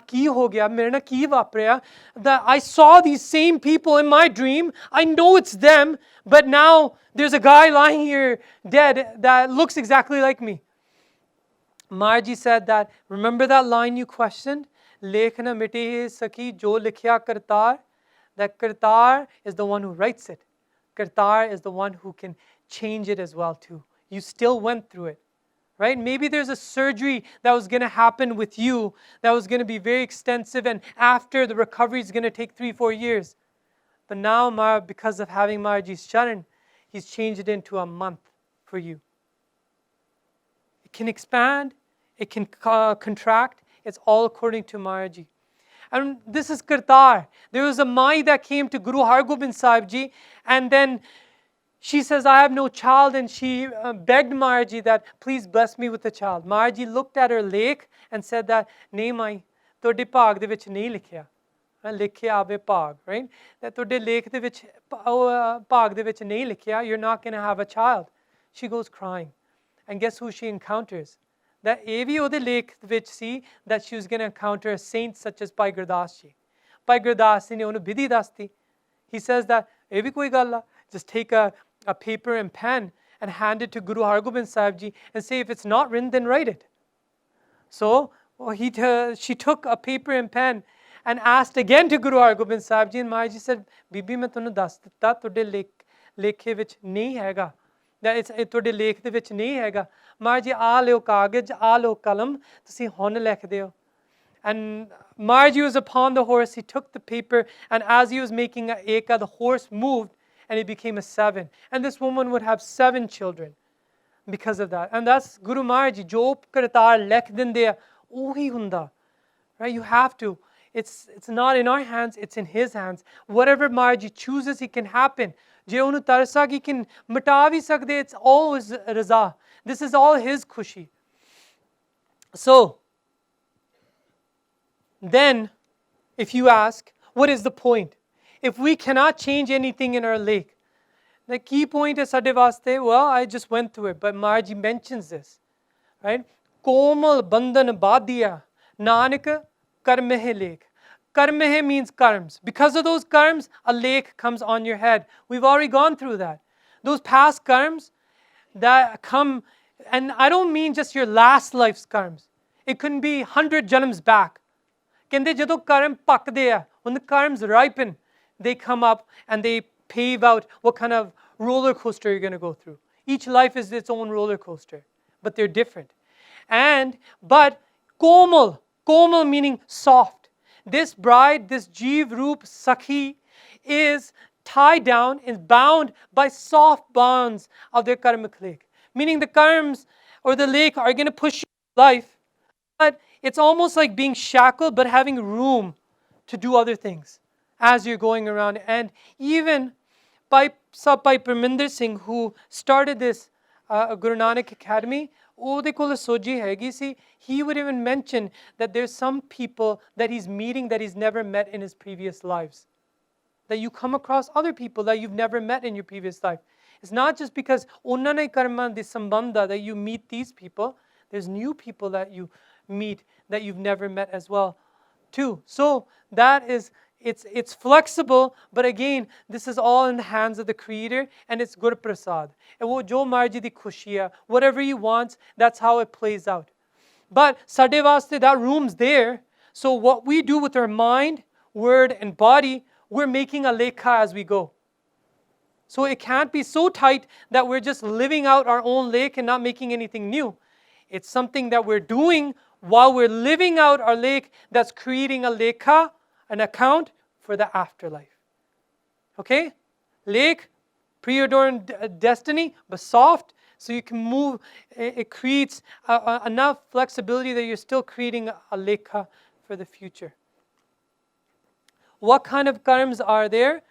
ki ho gaya? Mere na ki vapriya? That I saw these same people in my dream. I know it's them, but now there's a guy lying here dead that looks exactly like me. Maharaj Ji said that, remember that line you questioned? Lekh na mite sakhi jo likhya kartar. That kartar is the one who writes it. Kartar is the one who can change it as well too. You still went through it, right? Maybe there's a surgery that was going to happen with you that was going to be very extensive, and after the recovery is going to take 3-4 years. But now, because of having Maharaj's Charan, he's changed it into a month for you. It can expand, it can contract. It's all according to Maharaj. And this is Kartar. There was a Mai that came to Guru Hargobind Sahib Ji, and then she says, I have no child, and she begged Maharaj Ji that, please bless me with a child. Maharaj Ji looked at her Lekh and said that, nahi Mai, tode bhag de vich nahi likhya. Likhya ave bhag, right? That tode Lekh de vich, bhag de vich nahi likhya, you're not going to have a child. She goes crying. And guess who she encounters? That evi ode Lekh vich si, that she was going to encounter a saint such as Bhai Gurdas Ji. Bhai Gurdas Ji ne onu bidhi dasti. He says that, evi koi galla, just take a paper and pen and hand it to Guru Hargobind Sahib Ji and say, if it's not written, then write it. So she took a paper and pen and asked again to Guru Hargobind Sahib Ji, and Maharaj Ji said, Bibi, main tonu das ditta, tode lekhe vich nahi hega. That it's tode lekh de vich nahi hega. Maharaj Ji, aa leo kagaj, aa leo kalam, tusi hon lekh deo. And Maharaj Ji was upon the horse. He took the paper, and as he was making a eka, the horse moved, and it became a 7. And this woman would have 7 children because of that. And that's Guru Maharaj Ji. Jo kartar lekh dinde, ohi hunda. Right? You have to. It's not in our hands, it's in His hands. Whatever Maharaj Ji chooses, it can happen. Je onu tarsa ki can mita bhi sakde, it's always raza. This is all His khushi. So, then, if you ask, what is the point? If we cannot change anything in our lake, the key point is sade vaste, well, I just went through it, but Maharaj Ji mentions this, right? Komal bandhan badiya, nanak karmehe lekh. Karmehe means karms. Because of those karms, a lake comes on your head. We've already gone through that. Those past karms that come, and I don't mean just your last life's karms. It can be 100 janams back. Kende jado karm pakde hai, when the karms ripen, they come up and they pave out what kind of roller coaster you're going to go through. Each life is its own roller coaster, but they're different. But komal meaning soft. This bride, this Jeev Roop Sakhi is tied down and bound by soft bonds of their karmic lake. Meaning the karms or the lake are going to push you through life, but it's almost like being shackled but having room to do other things as you're going around. And even Bhai Parminder Singh, who started this Guru Nanak Academy, he would even mention that there's some people that he's meeting that he's never met in his previous lives. That you come across other people that you've never met in your previous life. It's not just because onnane karma di sambandha that you meet these people. There's new people that you meet that you've never met as well too. So that is, it's flexible, but again, this is all in the hands of the Creator, and it's Gur Prasad. And wo jo marji di khushiya, whatever He wants, that's how it plays out. But sade vaste, that room's there. So what we do with our mind, word, and body, we're making a lekha as we go. So it can't be so tight that we're just living out our own lake and not making anything new. It's something that we're doing while we're living out our lake that's creating a lekha, an account for the afterlife. Okay? Lake, pre-ordained destiny, but soft, so you can move. It creates enough flexibility that you're still creating a lekha for the future. What kind of karms are there?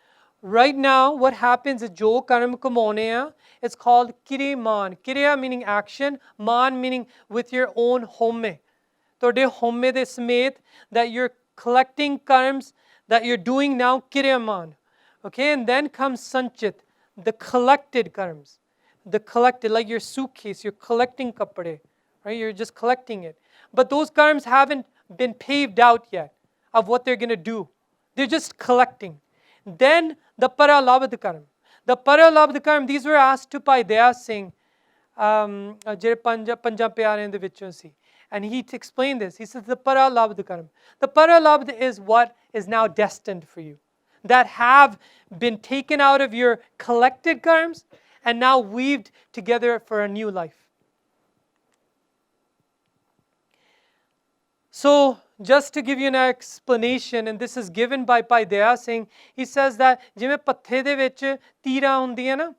Right now, what happens is jo karm kamone, it's called kire man. Kiriya meaning action, man meaning with your own homme. Tode homme de smet that you're collecting karms that you're doing now, kiriya man. Okay, and then comes sanchit, the collected karms. The collected, like your suitcase, you're collecting kapade, right? You're just collecting it. But those karms haven't been paved out yet of what they're going to do. They're just collecting. Then the paralabdh karm. The paralabdh karm, these were asked to Bhai Daya Singh, ਜਿਹੜੇ ਪੰਜਾਂ ਪਿਆਰਿਆਂ ਦੇ ਵਿੱਚੋਂ ਸੀ. And he explained this. He says the paralabdh karm. The paralabdh is what is now destined for you, that have been taken out of your collected karms and now weaved together for a new life. So, just to give you an explanation, and this is given by Bhai Daya Singh, he says that ਜਿਵੇਂ ਪੱਥੇ ਦੇ ਵਿੱਚ ਤੀਰਾਂ ਹੁੰਦੀਆਂ ਨਾ,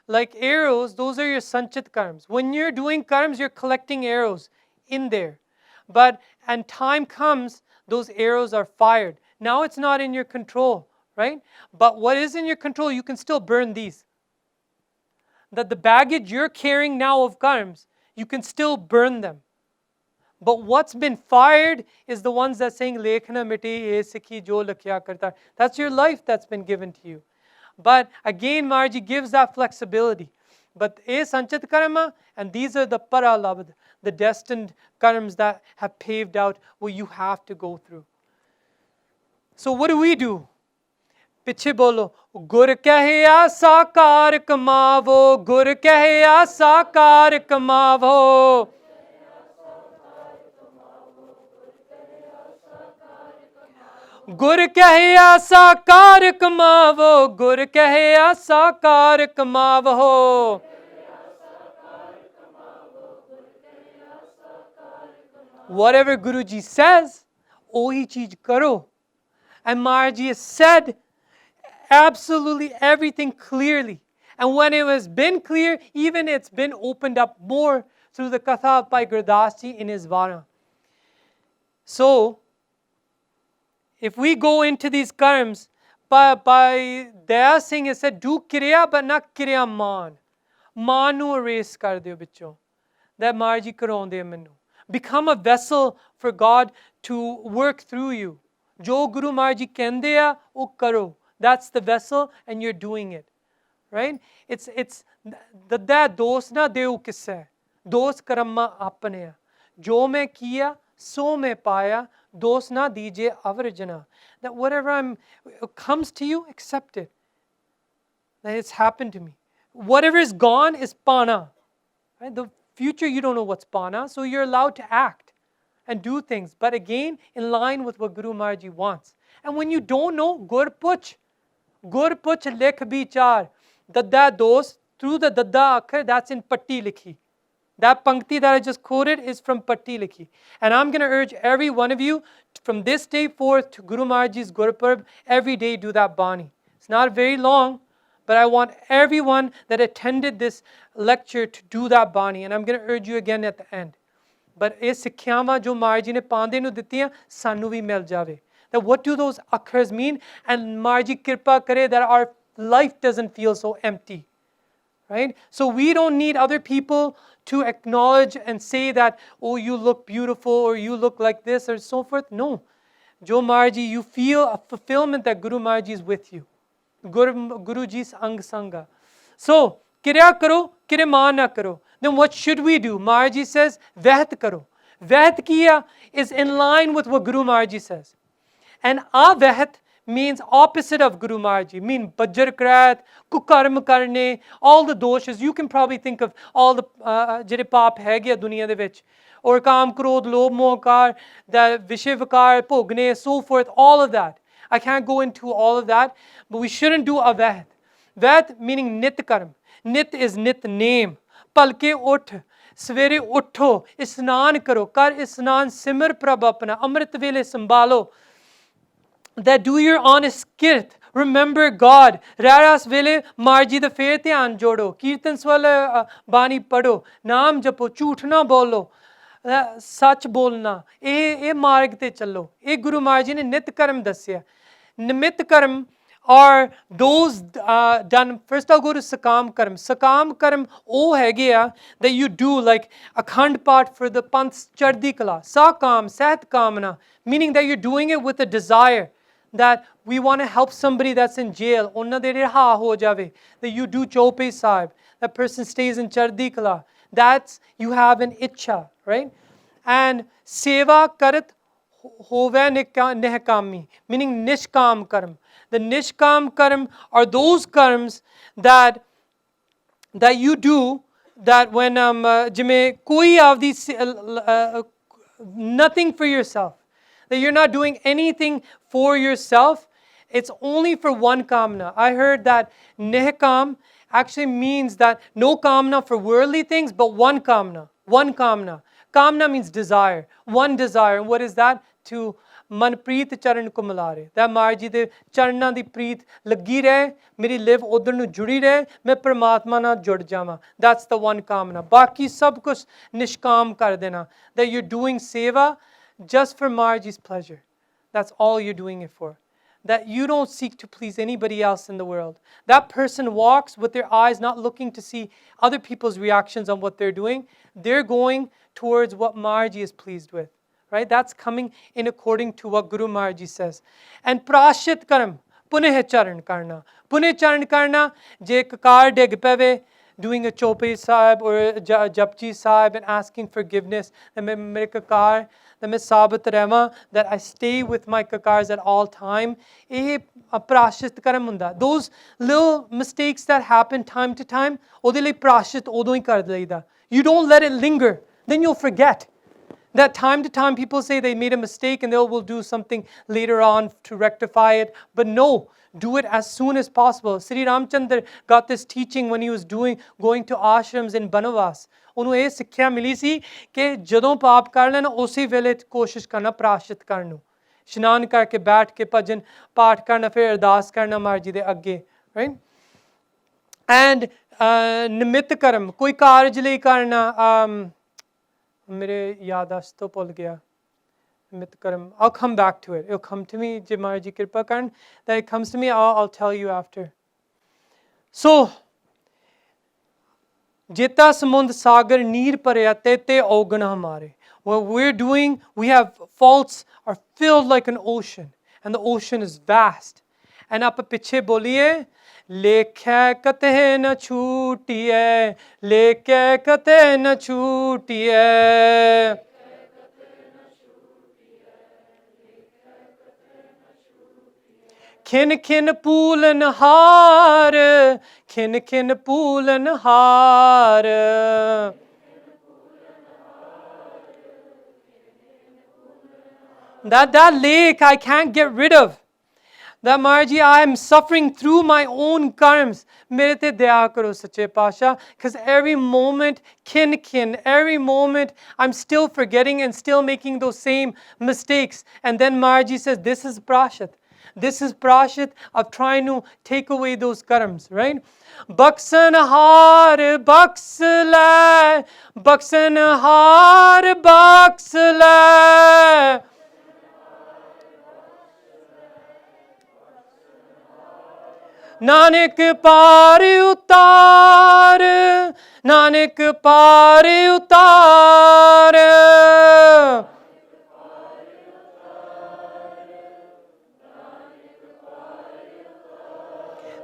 like arrows, those are your sanchit karms. When you're doing karms, you're collecting arrows in there. But, and time comes, those arrows are fired. Now it's not in your control, right? But what is in your control, you can still burn these. That the baggage you're carrying now of karms, you can still burn them. But what's been fired is the ones that saying, Lekh na miti, ye sikhi jo lakhya karta. That's your life that's been given to you. But again, Maharaj gives that flexibility. But a sanchit karma, and these are the paralabdh, the destined karmas that have paved out what you have to go through. So what do? ਪਿੱਛੇ ਬੋਲੋ, ਗੁਰ ਕਹਿਆ ਸਾਕਾਰ ਕਮਾਵੋ, ਗੁਰ ਕਹਿਆ ਸਾਕਾਰ ਕਮਾਵੋ. ਗੁਰ ਕਹਿਆ ਸਾਕਾਰ ਕਮਾਵੋ, ਗੁਰ ਕਹਿਆ ਸਾਕਾਰ ਕਮਾਵੋ. Whatever Guruji says, ਉਹੀ ਚੀਜ਼ ਕਰੋ. And Maharaj has said absolutely everything clearly. And when it has been clear, even it's been opened up more through the Katha of Bhai Gurdas Ji in his Vana. So, if we go into these karms, Bhai Daya Singh has said, do kriya but not kriya man. Man nu erase kar diyo bichon. That Maharaj ji karaunde manu. Become a vessel for God to work through you. Jo Guru Maharaj ji kende a, o karo. That's the vessel and you're doing it. Right? It's that dos na deu kisse. Dos karma apne. Jo main kiya, so main paya. Dos na dije avarjana. That whatever comes to you, accept it. That it's happened to me. Whatever is gone is pana. Right? The future, you don't know what's pana, so you're allowed to act and do things. But again, in line with what Guru Maharaj Ji wants. And when you don't know, gur puch lekh bichar. Dadda dos, through the dadda akhar, that's in patti likhi. That pankti that I just quoted is from Patti Likhi. And I'm going to urge every one of you from this day forth to Guru Maharaj Ji's Gurpurab, every day do that Bani. It's not very long, but I want everyone that attended this lecture to do that Bani. And I'm going to urge you again at the end. But ਇਹ ਸਿੱਖਿਆਵਾਂ ਜੋ Maharaj Ji ਨੇ ਪਾਂਦੇ ਨੂੰ ਦਿੱਤੀਆਂ ਸਾਨੂੰ ਵੀ ਮਿਲ ਜਾਵੇ. That what do those akhars mean? And Maharaj Ji kirpa kare that our life doesn't feel so empty. Right? So we don't need other people to acknowledge and say that, oh, you look beautiful or you look like this or so forth. No. Jo Maharaj Ji, you feel a fulfillment that Guru Maharaj Ji is with you. Guru Ji's Ang Sangha. So, kirya karo, kire maan na karo. Then what should we do? Maharaj Ji says, veht karo. Veht kiya is in line with what Guru Maharaj Ji says. And aveht means opposite of Guru Maharaj Ji. Mean bajjar krat, kukarm karne, all the doshas. You can probably think of all the ਜਿਹੜੇ ਪਾਪ ਹੈਗੇ ਆ ਦੁਨੀਆ ਦੇ ਵਿੱਚ. Or ਕਾਮ ਕ੍ਰੋਧ ਲੋਭ ਮੋਹ ਕਾਰ, the ਵਿਸ਼ੇ ਵਿਕਾਰ ਭੋਗਨੇ, so forth, all of that. I can't go into all of that, but we shouldn't do aveht. Veht meaning nit karm. Nit is nit name. ਭਲਕੇ ਉੱਠ, ਸਵੇਰੇ ਉੱਠੋ, ਇਸਨਾਨ ਕਰੋ, ਕਰ ਇਸਨਾਨ ਸਿਮਰ ਪ੍ਰਭ ਆਪਣਾ, ਅੰਮ੍ਰਿਤ ਵੇਲੇ ਸੰਭਾਲੋ. That do your honest kirt, remember God. Raras vele marji the fair dhyan jodo. Kirtan swala bani padho. Naam japo, jhoot na bolo. Sach bolna. Eh marg te chalo. Eh Guru Maharaj Ji ne nit karm dasya. Nimit karm are those done. First I'll go to Sakam Karm. Sakam Karm oh hai that you do like Akhand Path for the Panth's Chardi Kala. Sakam, Sat Kamana, meaning that you're doing it with a desire that we want to help somebody that's in jail. Onna de reha ho jave. That you do Chaupai Sahib. That person stays in Chardi Kala. That's, you have an itcha, right? And Seva Karat Hove Nehkami, meaning Nishkam Karm. The Nishkam Karm are those karms that you do that when jime koi of these nothing for yourself, that you're not doing anything for yourself, it's only for one kamna. I heard that Nehkam actually means that no kamna for worldly things, but one kamna. One kamna. Kamna means desire. One desire. And what is that? To Manpreet Charan ko milare. That Marji de Charna di preet lagi rahe, meri live udhar nu judi rahe, main Paramatma na jud jama. That's the one kamna. Baki sab kuch nishkam kar dena. That you're doing seva just for Marji's pleasure. That's all you're doing it for. That you don't seek to please anybody else in the world. That person walks with their eyes not looking to see other people's reactions on what they're doing. They're going towards what Marji is pleased with. Right? That's coming in according to what Guru Maharaj says. And prashit karam, puneh charan karna. Puneh charan karna, je kakar deg pave, doing a Chaupai Sahib or a Japji Sahib and asking forgiveness. That mere kakar, that me sabat rehma, that I stay with my kakars at all time. Eh prashit karam hunda. Those little mistakes that happen time to time, ode lai prashit odo hi kar daida. You don't let it linger, then you'll forget. That time to time people say they made a mistake and they will do something later on to rectify it. But no, do it as soon as possible. Sri Ramchandra got this teaching when he was going to ashrams in Banavas. ਉਹਨੂੰ ਇਹ ਸਿੱਖਿਆ ਮਿਲੀ ਸੀ ਕਿ ਜਦੋਂ ਪਾਪ ਕਰ ਲੈਣ ਉਸੇ ਵੇਲੇ ਕੋਸ਼ਿਸ਼ ਕਰਨਾ ਪ੍ਰਾਸ਼ਿਤ ਕਰਨ ਨੂੰ ਇਸ਼ਨਾਨ ਕਰਕੇ ਬੈਠ ਕੇ ਭਜਨ ਪਾਠ ਕਰਨਾ ਫਿਰ ਅਰਦਾਸ ਕਰਨਾ ਮਾਰ ਜੀ ਦੇ ਅੱਗੇ right and ਨਿਮਿਤ ਕਰਮ ਕੋਈ ਕਾਰਜ ਲਈ ਕਰਨਾ ਮੇਰੇ ਯਾਦਾਸ਼ਤ ਤੋਂ ਭੁੱਲ ਗਿਆ ਨਿਮਿਤ ਕਰਮ I'll come back to it. It'll come to me ਜੇ ਮਾਰ ਜੀ ਕਿਰਪਾ ਕਰਨ that it comes to me I'll tell you after. So Jeta samund sagar neer parya tete ogan hamare. What we're doing, we have faults are filled like an ocean, and the ocean is vast. And up piche boliye, lekha kate na chutiye, lekha kate na chutiye. Kin kin poolan har, kin kin poolan har. That lake I can't get rid of. That Marji, I am suffering through my own karms. Mere te daya karo sache pasha. Because every moment, every moment, I'm still forgetting and still making those same mistakes. And then Marji says, this is prashit. This is prashit of trying to take away those karms, right? Baksan har baksla, baksan har baksla. Nanak par utar, Nanak par utar.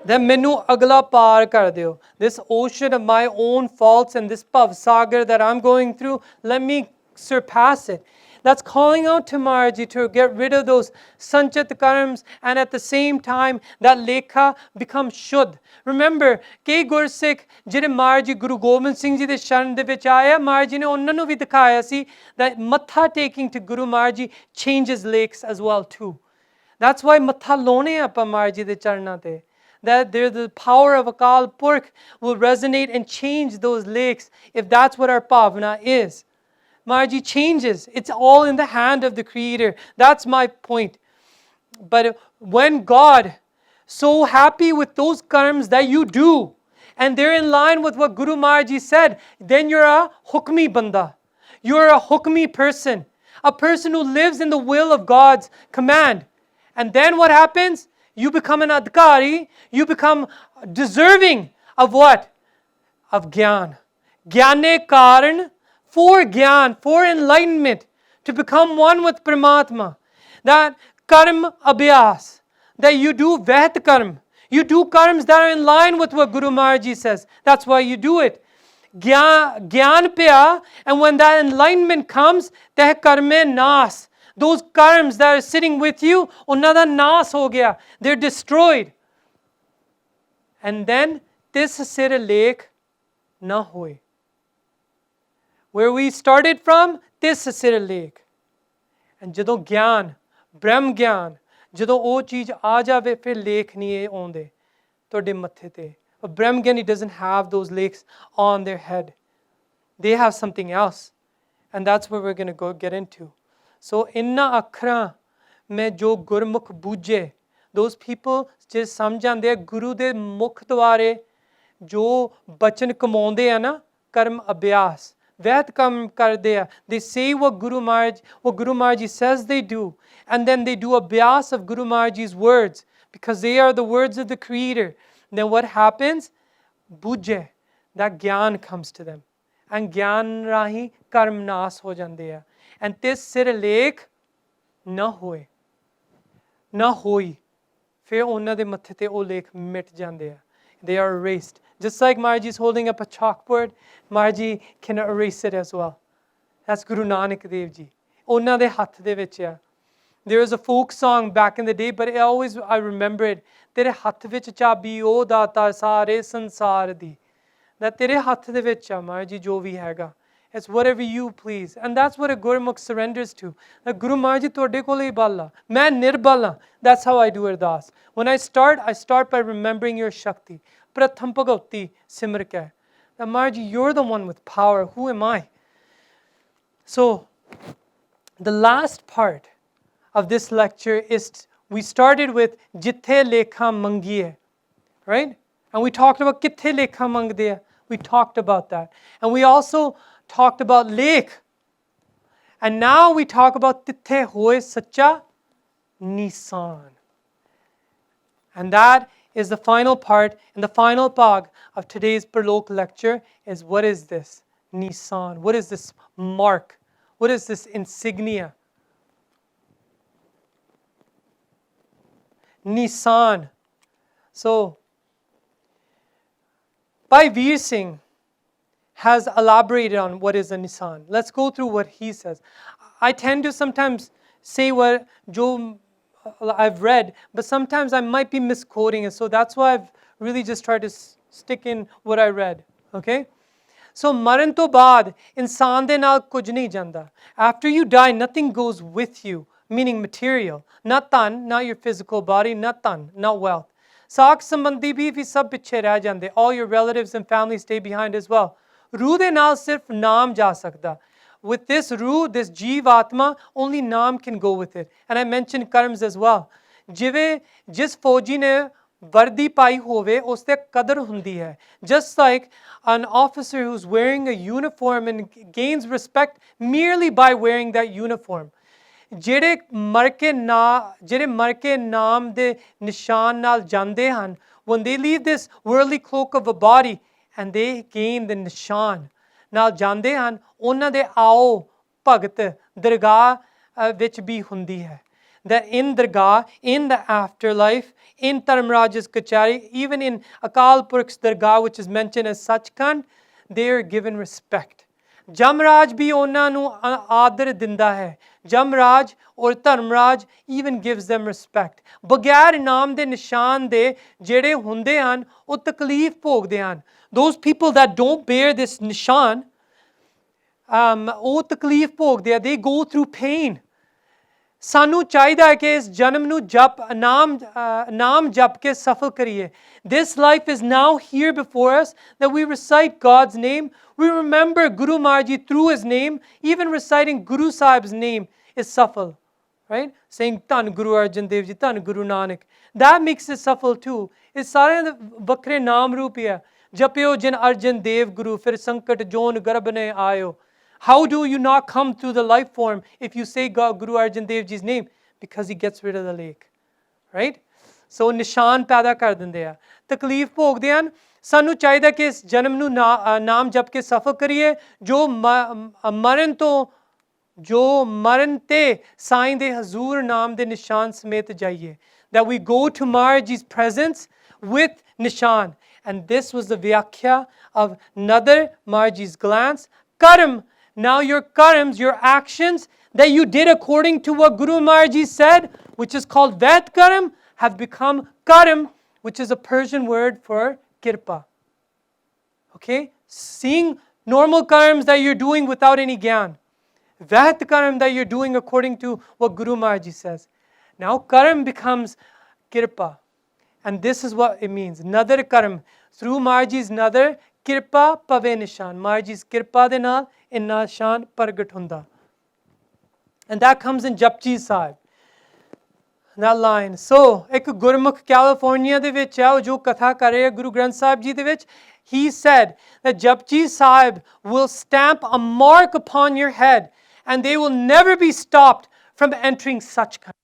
Then menu agla par kar deo. This ocean of my own faults and this pav sagar that I'm going through, let me surpass it. That's calling out to Maharaj to get rid of those sanchat karms and at the same time that lekha becomes shuddh. Remember, kei Gursikh ਜਿਹੜੇ Maharaj Guru Gobind Singh Ji ਦੇ ਸ਼ਰਨ ਦੇ ਵਿੱਚ ਆਇਆ Maharaj ਨੇ ਉਹਨਾਂ ਨੂੰ ਵੀ ਦਿਖਾਇਆ ਸੀ that matha taking to Guru Maharaj changes lakes as well too. That's why matha ਲਾਉਣੇ ਆਪਾਂ Maharaj ਦੇ ਚਰਨਾਂ ਤੇ. That the power of Akal Purkh will resonate and change those lakes if that's what our pavana is. Maharaj changes. It's all in the hand of the Creator. That's my point. But when God, so happy with those karms that you do, and they're in line with what Guru Maharaj said, then you're a hukmi banda. You're a hukmi person. A person who lives in the will of God's command. And then what happens? you become an adhikari, you become deserving of what? Of Gyan. Gyane Karan, for Gyan, for enlightenment, to become one with Paramatma. That karm abhyas, that you do Vahet karm. You do karms that are in line with what Guru Maharaj Ji says. That's why you do it. Gyan pya, and when that enlightenment comes, teh karme nas. Those karms that are sitting with you, unnada nas ho gaya. They're destroyed. And then, tis sir lekh na hoy. Where we started from, tis sir lekh. And ਜਦੋਂ ਗਿਆਨ ਬ੍ਰਹਮ ਗਿਆਨ ਜਦੋਂ ਉਹ ਚੀਜ਼ ਆ ਜਾਵੇ ਫਿਰ ਲੇਖ ਨਹੀਂ ਆਉਂਦੇ ਤੁਹਾਡੇ ਮੱਥੇ ਤੇ ਬ੍ਰਹਮ ਗਿਆਨੀ doesn't have those lakes on their head. They have something else. And that's what we're going to go get into. So ਇੰਨਾ ਅੱਖਰਾਂ ਮੈਂ ਜੋ ਗੁਰਮੁਖ ਬੂਝੇ, those people ਜਿਹੜੇ ਸਮਝ ਆਉਂਦੇ ਆ ਗੁਰੂ ਦੇ ਮੁਖ ਦੁਆਰੇ ਜੋ ਬਚਨ ਕਮਾਉਂਦੇ ਆ ਨਾ ਕਰਮ ਅਭਿਆਸ Vahet kam kardeya. They say what Guru Maharaj Ji says they do. And then they do abhyas of Guru Maharaj Ji's words. Because they are the words of the Creator. And then what happens? Bujhe. That gyan comes to them. And gyan rahi karm naas ho jandeya. And tis sir lekh na hoy. Na hoy. Fir ਉਹਨਾਂ ਦੇ ਮੱਥੇ ਤੇ ਉਹ ਲੇਖ ਮਿਟ ਜਾਂਦੇ ਆ. They are erased. Just like Maharaj Ji is holding up a chalkboard, Maharaj Ji can erase it as well. That's Guru Nanak Dev Ji. ਉਹਨਾਂ ਦੇ ਹੱਥ ਦੇ ਵਿੱਚ ਆ. There was a folk song back in the day, but I remember it. ਤੇਰੇ ਹੱਥ ਵਿੱਚ ਚਾਬੀ ਉਹ ਦਾਤਾ ਸਾਰੇ ਸੰਸਾਰ ਦੀ. That ਤੇਰੇ ਹੱਥ ਦੇ ਵਿੱਚ ਆ Maharaj Ji ਜੋ ਵੀ ਹੈਗਾ. It's whatever you please. And that's what a Gurmukh surrenders to. That Guru Maharaj Ji ਤੁਹਾਡੇ ਕੋਲ ਹੀ ਬਲ ਆ. ਮੈਂ ਨਿਰਬਲ ਆ. That's how I do Ardas. When I start by remembering your Shakti. Pratham Bhagavati Simr Keh. That Maharaj Ji, you're the one with power. Who am I? So, the last part of this lecture is, we started with Jithe Lekha Mangiye. Right? And we talked about Kithe Lekha Mangde. We talked about that. And we also talked about Lekh. And now we talk about Tithe Hoye Sacha Nishan. And that is the final part, and the final part of today's Parlok lecture is, what is this Nishan? What is this mark? What is this insignia? Nishan. So, Bhai Veer Singh has elaborated on what is a Nishan. Let's go through what he says. I tend to sometimes say what Jo I've read, but sometimes I might be misquoting it. So that's why I've really just tried to stick in what I read. Okay? So maran to baad insaan de naal kuch nahi janda. After you die, nothing goes with you, meaning material. Not tan, not your physical body, not tan, not wealth. Saak sambandhi bhi sab piche reh jande. All your relatives and family stay behind as well. Ruh de naal sirf naam ja sakda. With this ruh, this Jivatma, only Naam can go with it. And I mentioned karms as well. Jive jis fauji ne vardi pai hove, uste qadar hundi hai. Just like an officer who's wearing a uniform and gains respect merely by wearing that uniform. ਜਿਹੜੇ ਮਰ ਕੇ ਨਾਮ ਦੇ ਨਿਸ਼ਾਨ ਨਾਲ ਜਾਂਦੇ ਹਨ, when they leave this worldly cloak of a body and they gain the nishan, ਨਾਲ ਜਾਂਦੇ ਹਨ, ਉਹਨਾਂ ਦੇ ਆਓ ਭਗਤ ਦਰਗਾਹ ਵਿੱਚ ਵੀ ਹੁੰਦੀ ਹੈ. That in Dargah, in the afterlife, in Dharmraj's Kachari, even in Akal Purkh's Dargah, which is mentioned as Sachkhand, they are given respect. Yamraj bhi ਉਹਨਾਂ ਨੂੰ ਆਦਰ ਦਿੰਦਾ ਹੈ. Yamraj or Dharmraj even gives them respect. ਬਗੈਰ ਨਾਮ ਦੇ ਨਿਸ਼ਾਨ ਦੇ ਜਿਹੜੇ ਹੁੰਦੇ ਹਨ, ਉਹ ਤਕਲੀਫ ਭੋਗਦੇ ਹਨ. Those people that don't bear this nishan, ਉਹ ਤਕਲੀਫ ਭੋਗਦੇ ਆ. They go through pain. ਸਾਨੂੰ ਚਾਹੀਦਾ ਹੈ ਕਿ ਇਸ ਜਨਮ ਨੂੰ ਨਾਮ ਜਪ ਕੇ ਸਫਲ ਕਰੀਏ. This life is now here before us, that we recite God's name. We remember Guru Maharaj Ji through his name. Even reciting Guru Sahib's name is safal. Right? Saying Dhan Guru Arjan Dev Ji, Dhan Guru Nanak. That makes it safal too. ਇਹ ਸਾਰੇ ਵੱਖਰੇ ਨਾਮ ਰੂਪ ਹੀ ਹੈ. ਜਪਿਓ ਜਿਨ ਅਰਜਨ ਦੇਵ ਗੁਰੂ, ਫਿਰ ਸੰਕਟ zone ਗਰਭ ਨੇ ਆਇਓ. How do you not come through the life form if you say God, Guru Arjan Dev Ji's name? Because he gets rid of the lake. Right? ਸੋ ਨਿਸ਼ਾਨ ਪੈਦਾ ਕਰ ਦਿੰਦੇ ਆ, ਤਕਲੀਫ ਭੋਗਦੇ ਹਨ। ਸਾਨੂੰ ਚਾਹੀਦਾ ਕਿ ਇਸ ਜਨਮ ਨੂੰ ਨਾਮ ਜਪ ਕੇ ਸਫਲ ਕਰੀਏ, ਜੋ ਮਰਨ ਤੇ ਸਾਈਂ ਦੇ ਹਜ਼ੂਰ ਨਾਮ ਦੇ ਨਿਸ਼ਾਨ ਸਮੇਤ ਜਾਈਏ, that we go to Maharaji's presence with nishan. And this was the vyakhya of Nadar Maharaji's glance. Karm, now your karms, your actions that you did according to what Guru Maharaji said, which is called Ved Karm, have become Karm, which is a Persian word for kirpa. Okay? Seeing normal karms that you're doing without any gyan. Ved Karm that you're doing according to what Guru Maharaji says. Now Karm becomes kirpa. And this is what it means. Nadar Karm. Through Maharaji's Nadar, kirpa pave nishan. Maharaji's kirpa de naal in nishan pargat hunda. And that comes in Japji Sahib. That line. So, ek Gurmukh California de vich hai, jo katha kar rahe hai Guru Granth Sahib Ji de vich, he said that Japji Sahib will stamp a mark upon your head and they will never be stopped from entering such kind.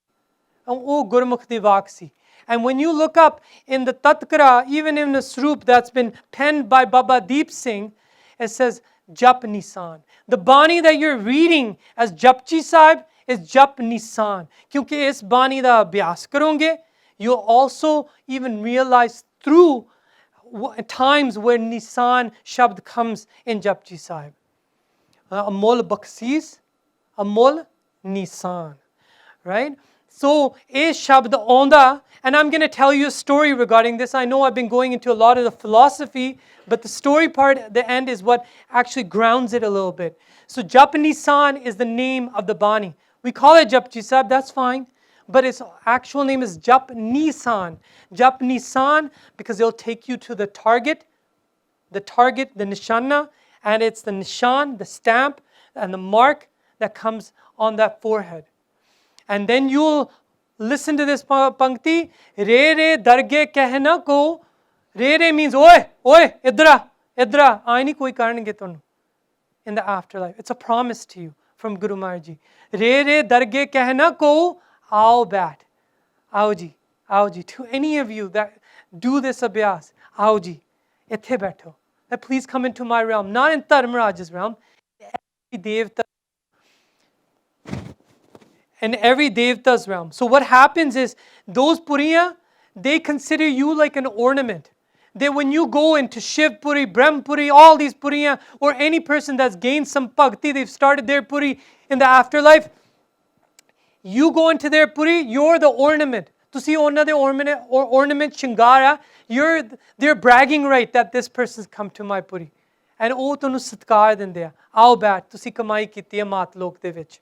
And oh Gurmukh di vaksi. And when you look up in the Tatkara, even in the Sroop that's been penned by Bhai Pardeep Singh, it says Jap Nisan. The Bani that you're reading as Japji Sahib is Jap Nisan. Kyunki is Bani da abhyas karonge, you'll also even realize through times where Nisan Shabd comes in Japji Sahib. Amol bakshish, Amol Nisan. Right? So, a Shabd onda, and I'm going to tell you a story regarding this. I know I've been going into a lot of the philosophy, but the story part at the end is what actually grounds it a little bit. So, Jap Nisan is the name of the Bani. We call it Japji Sahib, that's fine. But its actual name is Jap Nisan. Jap Nisan because it'll take you to the target, the nishana, and it's the nishan, the stamp, and the mark that comes on that forehead. And then you'll listen to this pankti, Re Re Darge Kehna Ko. Re Re means, Oi, Idra, Aai nahi koi karnge tonu. In the afterlife. It's a promise to you from Guru Maharaji. Re Re Darge Kehna Ko, Aao bat. Aao ji. To any of you that do this abhyas, Aao ji, ithe baitho. That please come into my realm. Not in Yamraj's realm. In every Devta's realm. So what happens is, those Puriya, they consider you like an ornament. That when you go into Shiv Puri, Brahm Puri, all these Puriya, or any person that's gained some bhakti, they've started their Puri in the afterlife, you go into their Puri, you're the ornament. To see the ornament Shingara, they're bragging right that this person's come to my Puri. And oh tunu satkar dinde, aao bat, tusi kamai kiti hai mat lok de vich.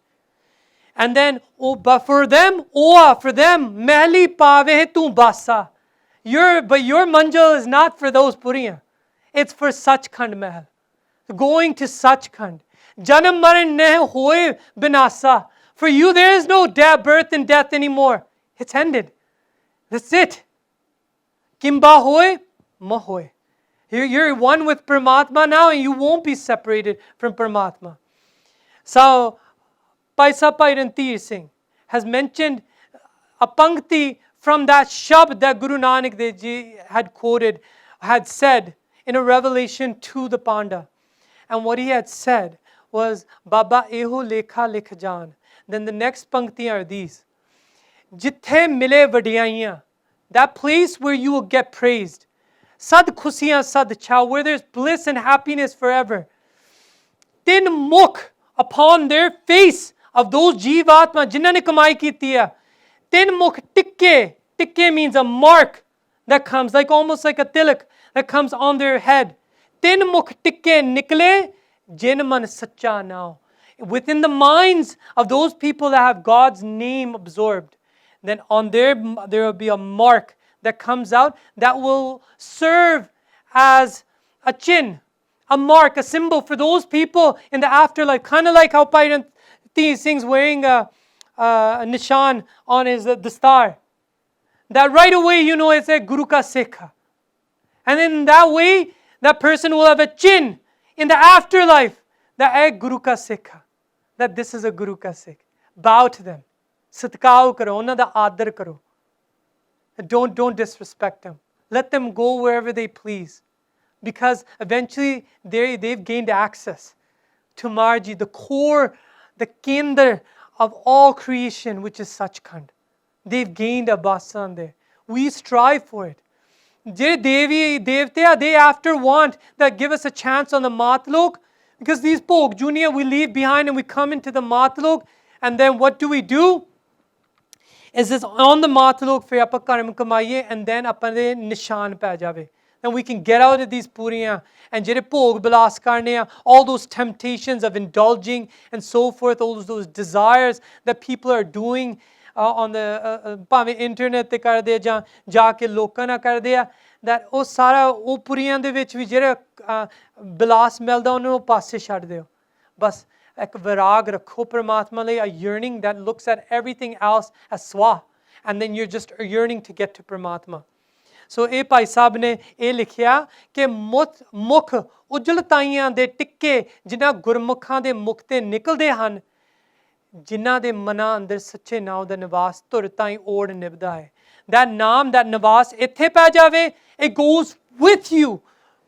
And then, but for them, mehli pave tu basa. But your manjal is not for those puriya. It's for Sachkhand Mahal. Going to Sachkhand. Janam maran neh hoye binasa. For you, there is no birth and death anymore. It's ended. That's it. Kimba hoye, ma hoye. You're one with Paramatma now, and you won't be separated from Paramatma. So, Paisa Rantir Singh has mentioned a pankti from that Shabd that Guru Nanak Dev Ji had said in a revelation to the Panda. And what he had said was, Baba eho lekha lekh jaan. Then the next pankti are these. Jithe mile vadiyaiyan. That place where you will get praised. Sad khusiyan sad chao. Where there's bliss and happiness forever. Tin mukh upon their face of those Jivatma, jinnah ne kamai kiti hai. Tin mukh tikke. Tikke means a mark that comes, like almost like a tilak that comes on their head. Tin mukh tikke nikle, jin man sacha now. Within the minds of those people that have God's name absorbed, then on there will be a mark that comes out that will serve as a chin, a mark, a symbol for those people in the afterlife. Kind of like how Bhai Pardeep Singh's wearing a nishan on his dastar. That right away you know it's a Guru ka Sikha. And in that way, that person will have a chin in the afterlife that a Guru ka Sikha. That this is a Guru ka Sikh. Bow to them. Satkao karo, ਉਹਨਾਂ ਦਾ ਆਦਰ ਕਰੋ. Don't disrespect them. Let them go wherever they please. Because eventually they've gained access to Marji, the core, the kender of all creation, which is Sachkhand. They've gained a basan there. We strive for it. ਜਿਹੜੇ ਦੇਵੀ ਦੇਵਤੇ ਆ, they after want that give us a chance on the Matlok, because these ਭੋਗ junior we leave behind and we come into the Matlok, and then what do? Is this on the Matlok ਫਿਰ ਆਪਾਂ ਕਰਮ ਕਮਾਈਏ, and then ਆਪਾਂ ਦੇ ਨਿਸ਼ਾਨ ਪੈ ਜਾਵੇ. Then we can get out of these puriyan, and ਜਿਹੜੇ ਭੋਗ ਬਿਲਾਸ ਕਰਨੇ ਆ, all those temptations of indulging and so forth, all those desires that people are doing on the ਭਾਵੇਂ ਇੰਟਰਨੈਟ ਤੇ ਕਰਦੇ ਜਾਂ ਜਾ ਕੇ ਲੋਕਾਂ ਨਾਲ ਕਰਦੇ ਆ, that ਉਹ ਸਾਰਾ ਉਹ ਪੁਰੀਆਂ ਦੇ ਵਿੱਚ ਵੀ ਜਿਹੜਾ ਬਿਲਾਸ ਮਿਲਦਾ ਉਹਨੂੰ ਪਾਸੇ ਛੱਡ ਦਿਓ. ਬਸ ਇੱਕ ਵਿਰਾਗ ਰੱਖੋ ਪਰਮਾਤਮਾ ਲਈ, a yearning that looks at everything else as swa, and then you're just yearning to get to ਪਰਮਾਤਮਾ. ਸੋ ਇਹ ਭਾਈ ਸਾਹਿਬ ਨੇ ਇਹ ਲਿਖਿਆ ਕਿ ਮੁਖ ਉਜਲਤਾਈਆਂ ਦੇ ਟਿੱਕੇ ਜਿਨ੍ਹਾਂ ਗੁਰਮੁਖਾਂ ਦੇ ਮੁਖ ਤੇ ਨਿਕਲਦੇ ਹਨ, ਜਿਨ੍ਹਾਂ ਦੇ ਮਨਾਂ ਅੰਦਰ ਸੱਚੇ ਨਾਮ ਦਾ ਨਿਵਾਸ ਧੁਰ ਤਾਈਂ ਓੜ ਨਿਭਦਾ ਹੈ. That ਨਾਮ, that ਨਿਵਾਸ ਇੱਥੇ ਪੈ ਜਾਵੇ, it goes with you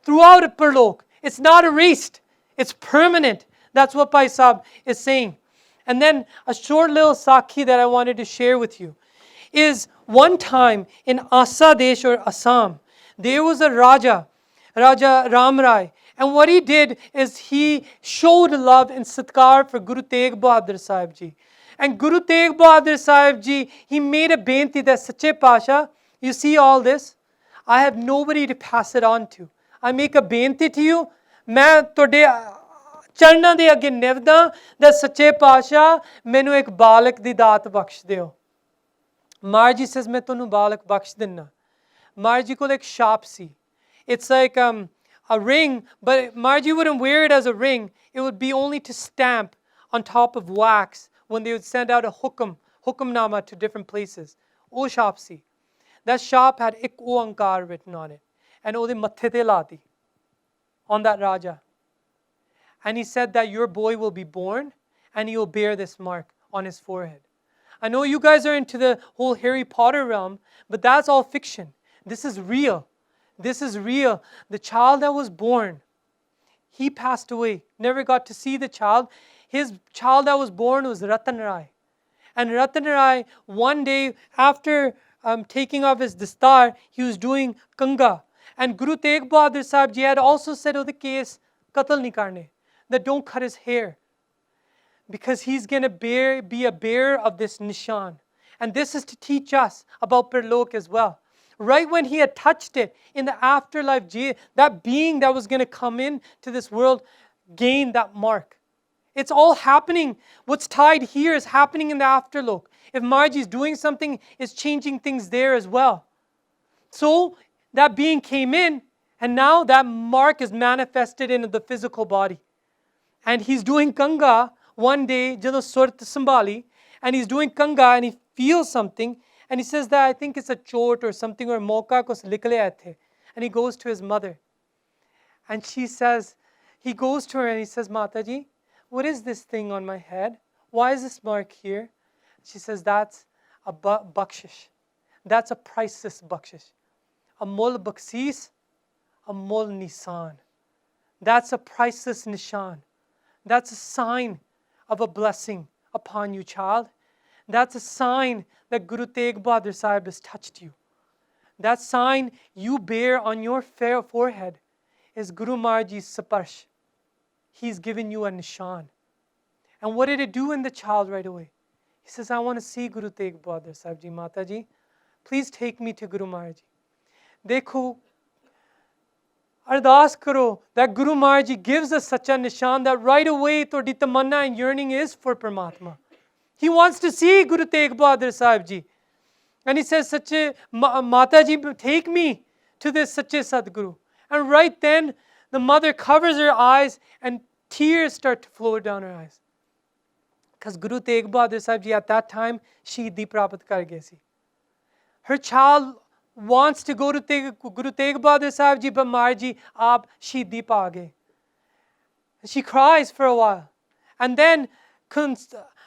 throughout Parlok. It's not erased. It's permanent. That's what Bhai Sahib is saying. And then a short little sakhi that I wanted to share with you is one time in Asadesh or Assam, there was a Raja Ram Rai. And what he did is he showed love and satkar for Guru Tegh Bahadur Sahib Ji. And Guru Tegh Bahadur Sahib Ji, he made a benti that Sache Pasha, you see all this? I have nobody to pass it on to. I make a benti to you. मैं तोड़े चरणा दे अगे निवदा that Sache Pasha मैनू एक बालक दी दात बख्श दियो. Marji says मैं तोनू बालक बख्श दिना. Marji को एक शाप सी. It's like a ring, but Marji wouldn't wear it as a ring. It would be only to stamp on top of wax when they would send out a hukamnama to different places. O shapsi. That shop had ik oankar written on it. And ode mathe te lati on that Raja. And he said that your boy will be born and he will bear this mark on his forehead. I know you guys are into the whole Harry Potter realm, but that's all fiction. This is real. This is real. The child that was born, he passed away. Never got to see the child. His child that was born was Ratan Rai. And Ratan Rai, one day after taking off his dastar, he was doing kanga. And Guru Tegh Bahadur Sahib Ji had also said, oh, the case, qatl nahi karne, that don't cut his hair. Because he's going to be a bearer of this nishan. And this is to teach us about Parlok as well. Right when he had touched it in the afterlife, that being that was going to come in to this world gained that mark. It's all happening. What's tied here is happening in the afterlook. If Marji is doing something, it's changing things there as well. So that being came in, and now that mark is manifested in the physical body. And he's doing kanga one day, Jado Surt Sambali, and he's doing kanga and he feels something. And he says that I think it's a chot or something or moka kos likle aathe. And he goes to his mother. And she says, he goes to her and he says, Mataji, what is this thing on my head? Why is this mark here? She says, that's a bakshish. That's a priceless bakshish. A mol bakshish, a mol nisan. That's a priceless nishan. That's a sign of a blessing upon you, child. That's a sign that Guru Tegh Bahadur Sahib has touched you. That sign you bear on your fair forehead is Guru Maharaj's saparsh. He's given you a nishan. And what did it do in the child right away? He says, I want to see Guru Tegh Bahadur Sahib Ji, Mataji. Please take me to Guru Maharaj. Dekho, ardas karo that Guru Maharaj gives us such a nishan that right away todi tamanna and yearning is for Paramatma. He wants to see Guru Tegh Bahadur Sahib Ji. And he says, Sache, Mataji, take me to this Sache Sadguru. And right then, the mother covers her eyes and tears start to flow down her eyes. Because Guru Tegh Bahadur Sahib Ji at that time, Shahidi Prapat kar gaye si. Her child wants to go to Guru Tegh Bahadur Sahib Ji, but Maharji, aap Shahidi pa gaye. She cries for a while. And then,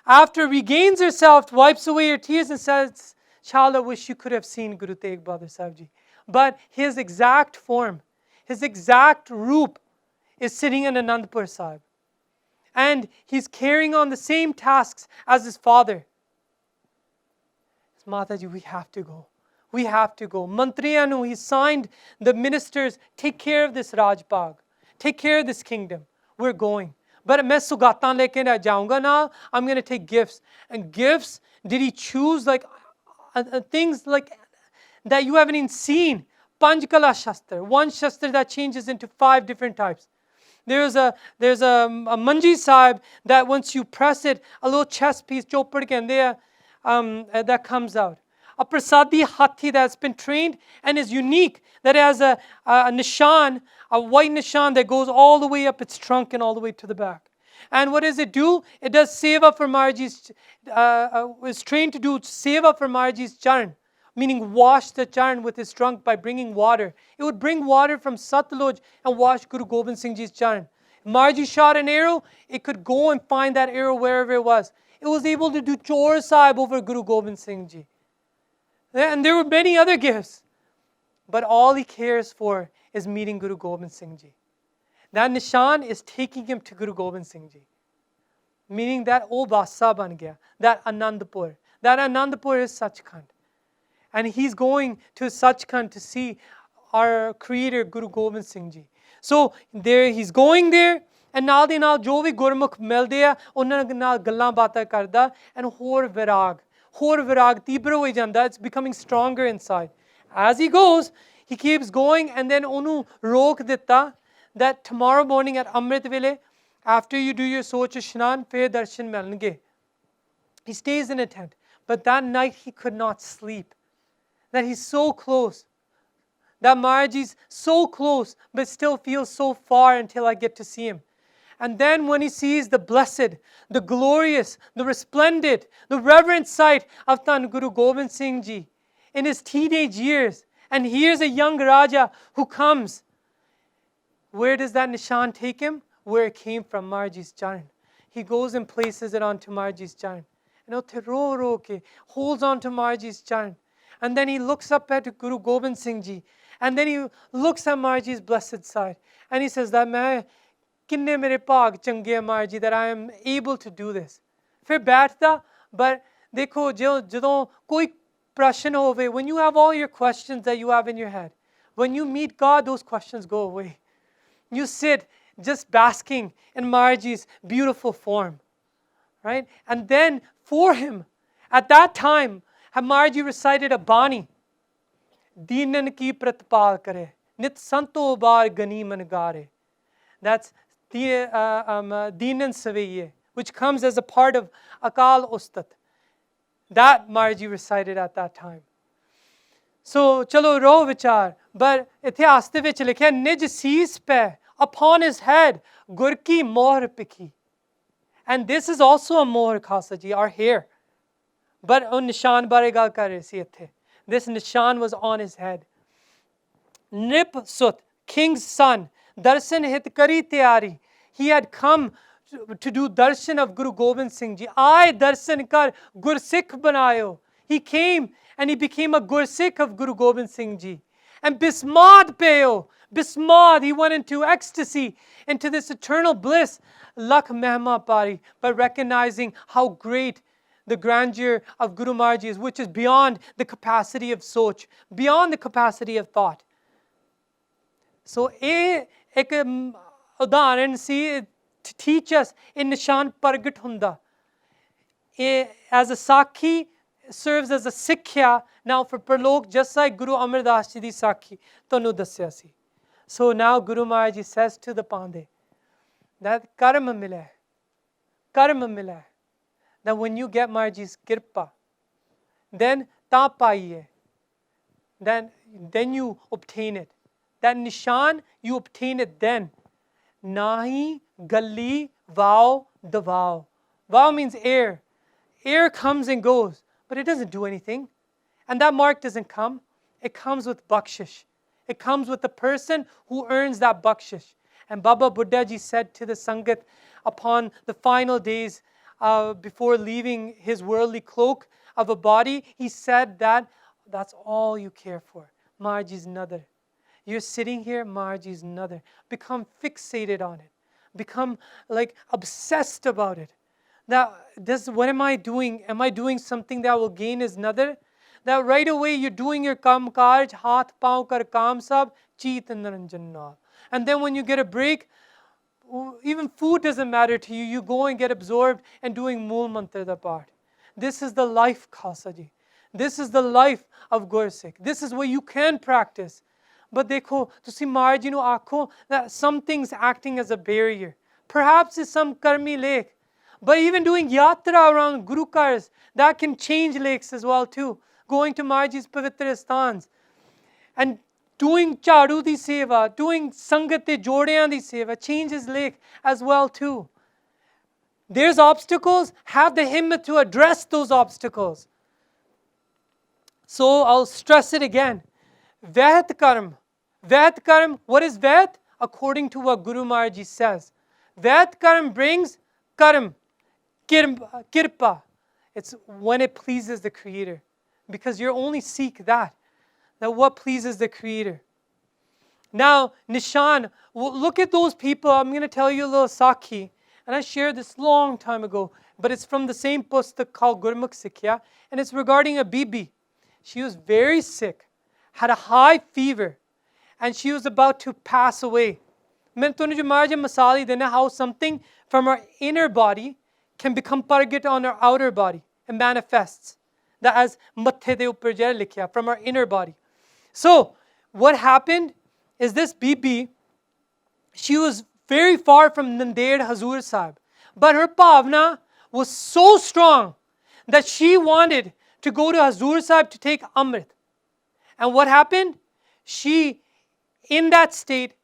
after regains herself, wipes away her tears and says child, I wish you could have seen Guru Tegh Bahadur Sahib Ji. But his exact form, his exact roop is sitting in Anandpur Sahib. And he's carrying on the same tasks as his father. Mataji, we have to go. We have to go. Mantriyanu, he signed the ministers, take care of this Rajbag. Take care of this kingdom. We're going. But main sugatan leke na jaunga now. I'm going to take gifts. And gifts, did he choose like things like that you haven't even seen? Panchkala Shastra. One Shastra that changes into 5 different types. There's a Manji Sahib that once you press it, a little chess piece, chopad ke ande that comes out. A Prasadi Hathi that's been trained and is unique, that has a Nishan, a white Nishan that goes all the way up its trunk and all the way to the back. And what does it do? It does seva for Maharaji's, is trained to do seva for Maharaji's charan, meaning wash the charan with his trunk by bringing water. It would bring water from Satluj and wash Guru Gobind Singh Ji's charan. If Maharaji shot an arrow, it could go and find that arrow wherever it was. It was able to do Chor Sahib over Guru Gobind Singh Ji. And there were many other gifts. But all he cares for is meeting Guru Gobind Singh Ji. That Nishan is taking him to Guru Gobind Singh Ji. Meaning that O Basa ban gaya, that Anandpur. That Anandpur is Sachkhand. And he's going to Sachkhand to see our creator Guru Gobind Singh Ji. So there he's going there. And ਨਾਲ ਦੀ ਨਾਲ ਜੋ ਵੀ ਗੁਰਮੁਖ ਮਿਲਦੇ ਆ ਉਹਨਾਂ ਨਾਲ ਗੱਲਾਂ ਬਾਤਾਂ ਕਰਦਾ and ਹੋਰ ਵਿਰਾਗ ਤੀਬਰ ਹੋ ਜਾਂਦਾ. It's becoming stronger inside. As he goes, he keeps going and then ਉਹਨੂੰ ਰੋਕ ਦਿੱਤਾ that tomorrow morning at Amrit ਵੇਲੇ, after you do your soch ishnan, ਫਿਰ darshan ਮਿਲਣਗੇ. He stays in a tent. But that night he could not sleep. That he's so close. That Maharaji's so close but still feels so far until I get to see him. And then when he sees the blessed, the glorious, the resplendent, the reverent sight of Tan Guru Gobind Singh Ji in his teenage years, and here's a young Raja who comes, where does that Nishan take him? Where it came from, Maharaji's charan. He goes and places it onto Maharaji's charan. And utte ro ke holds on to Maharaji's charan. And then he looks up at Guru Gobind Singh Ji. And then he looks at Maharaji's blessed side. And he says that main किन्ने मेरे भाग चंगे हैं महाराज जी that I am able to do this. फिर बैठता, but देखो ਜਦੋਂ कोई प्रश्न होवे, when you have all your questions that you have in your head, when you meet God, those questions go away. You sit just basking in Maharaji's beautiful form, right? And then for him, at that time, Maharaji recited a Bani. Deenan ki pratpal kare, nit santo bar gani man gare. That's Deenan Savaiye, which comes as a part of Akal Ustat. That Maharaji recited at that time. So, chalo ro vichar, but itihas de vich likha nij sees pe, upon his head, gur ki mohr pikhi. And this is also a mohr khasa ji, our hair. But on Nishan bare gal kar rahe si ithe. This Nishan was on his head. Nip Sut, king's son, darshan hit kari tayari. He had come to do darshan of Guru Gobind Singh Ji. I darshan kar Gursikh banayo. He came and he became a Gursikh of Guru Gobind Singh Ji. And Bismad payo. Bismad, he went into ecstasy, into this eternal bliss. Lakh mehma pari, by recognizing how great the grandeur of Guru Maharaj is, which is beyond the capacity of soch, beyond the capacity of thought. So, ek udaharan see to teach us in Nishan Pargat Hunda. As a Sakhi serves as a Sikhya now for Parlok, just like Guru Amardas Ji di Sakhi tonu dasya si. So now Guru Maharaj says to the Pande that karma mila hai. That when you get Maharaj's kirpa, then ta paiye, then you obtain it. That Nishan, you obtain it then. Nahi galli vow davao. Vow means air. Air comes and goes, but it doesn't do anything. And that mark doesn't come. It comes with bakshish. It comes with the person who earns that bakshish. And Baba Buddha Ji said to the Sangat upon the final days before leaving his worldly cloak of a body, he said that that's all you care for. Maharaj Nadar. You're sitting here, Maharaj Nadar. Become fixated on it. Become like obsessed about it. Now, what am I doing? Am I doing something that will gain his nadar? That right away you're doing your kam karj, haath pav kar kam sab, cheet naranjan naal. And then when you get a break, even food doesn't matter to you. You go and get absorbed and doing Mool Mantra da part. This is the life, Khalsa ji. This is the life of Gursikh. This is what you can practice. But dekho, tusi Maharaj ji nu aakho that something's acting as a barrier. Perhaps it's some karmi lekh. But even doing yatra around Guru Kars, that can change lekhs as well too. Going to Maharaj ji's pavitra sthans and doing charu di seva, doing sangat te jodeyan di seva changes lekh as well too. There's obstacles, have the himmat to address those obstacles. So I'll stress it again. Vahat karm. Vahat karm, what is vahat? According to what Guru Maharaj ji says. Vahat karm brings karm, kirpa. It's when it pleases the Creator. Because you only seek that what pleases the Creator. Now, Nishan, look at those people. I'm going to tell you a little sakhi. And I shared this long time ago. But it's from the same pustak called Gurmukh Sikhya. And it's regarding a bibi. She was very sick. Had a high fever. And she was about to pass away. How something from our inner body can become pargit on our outer body. And manifests. That as mathe de upar jai likhya, from our inner body. So, what happened is this bibi, she was very far from Nanded Hazur Sahib. But her bhavna was so strong that she wanted to go to Hazur Sahib to take Amrit. And what happened? She, in that state,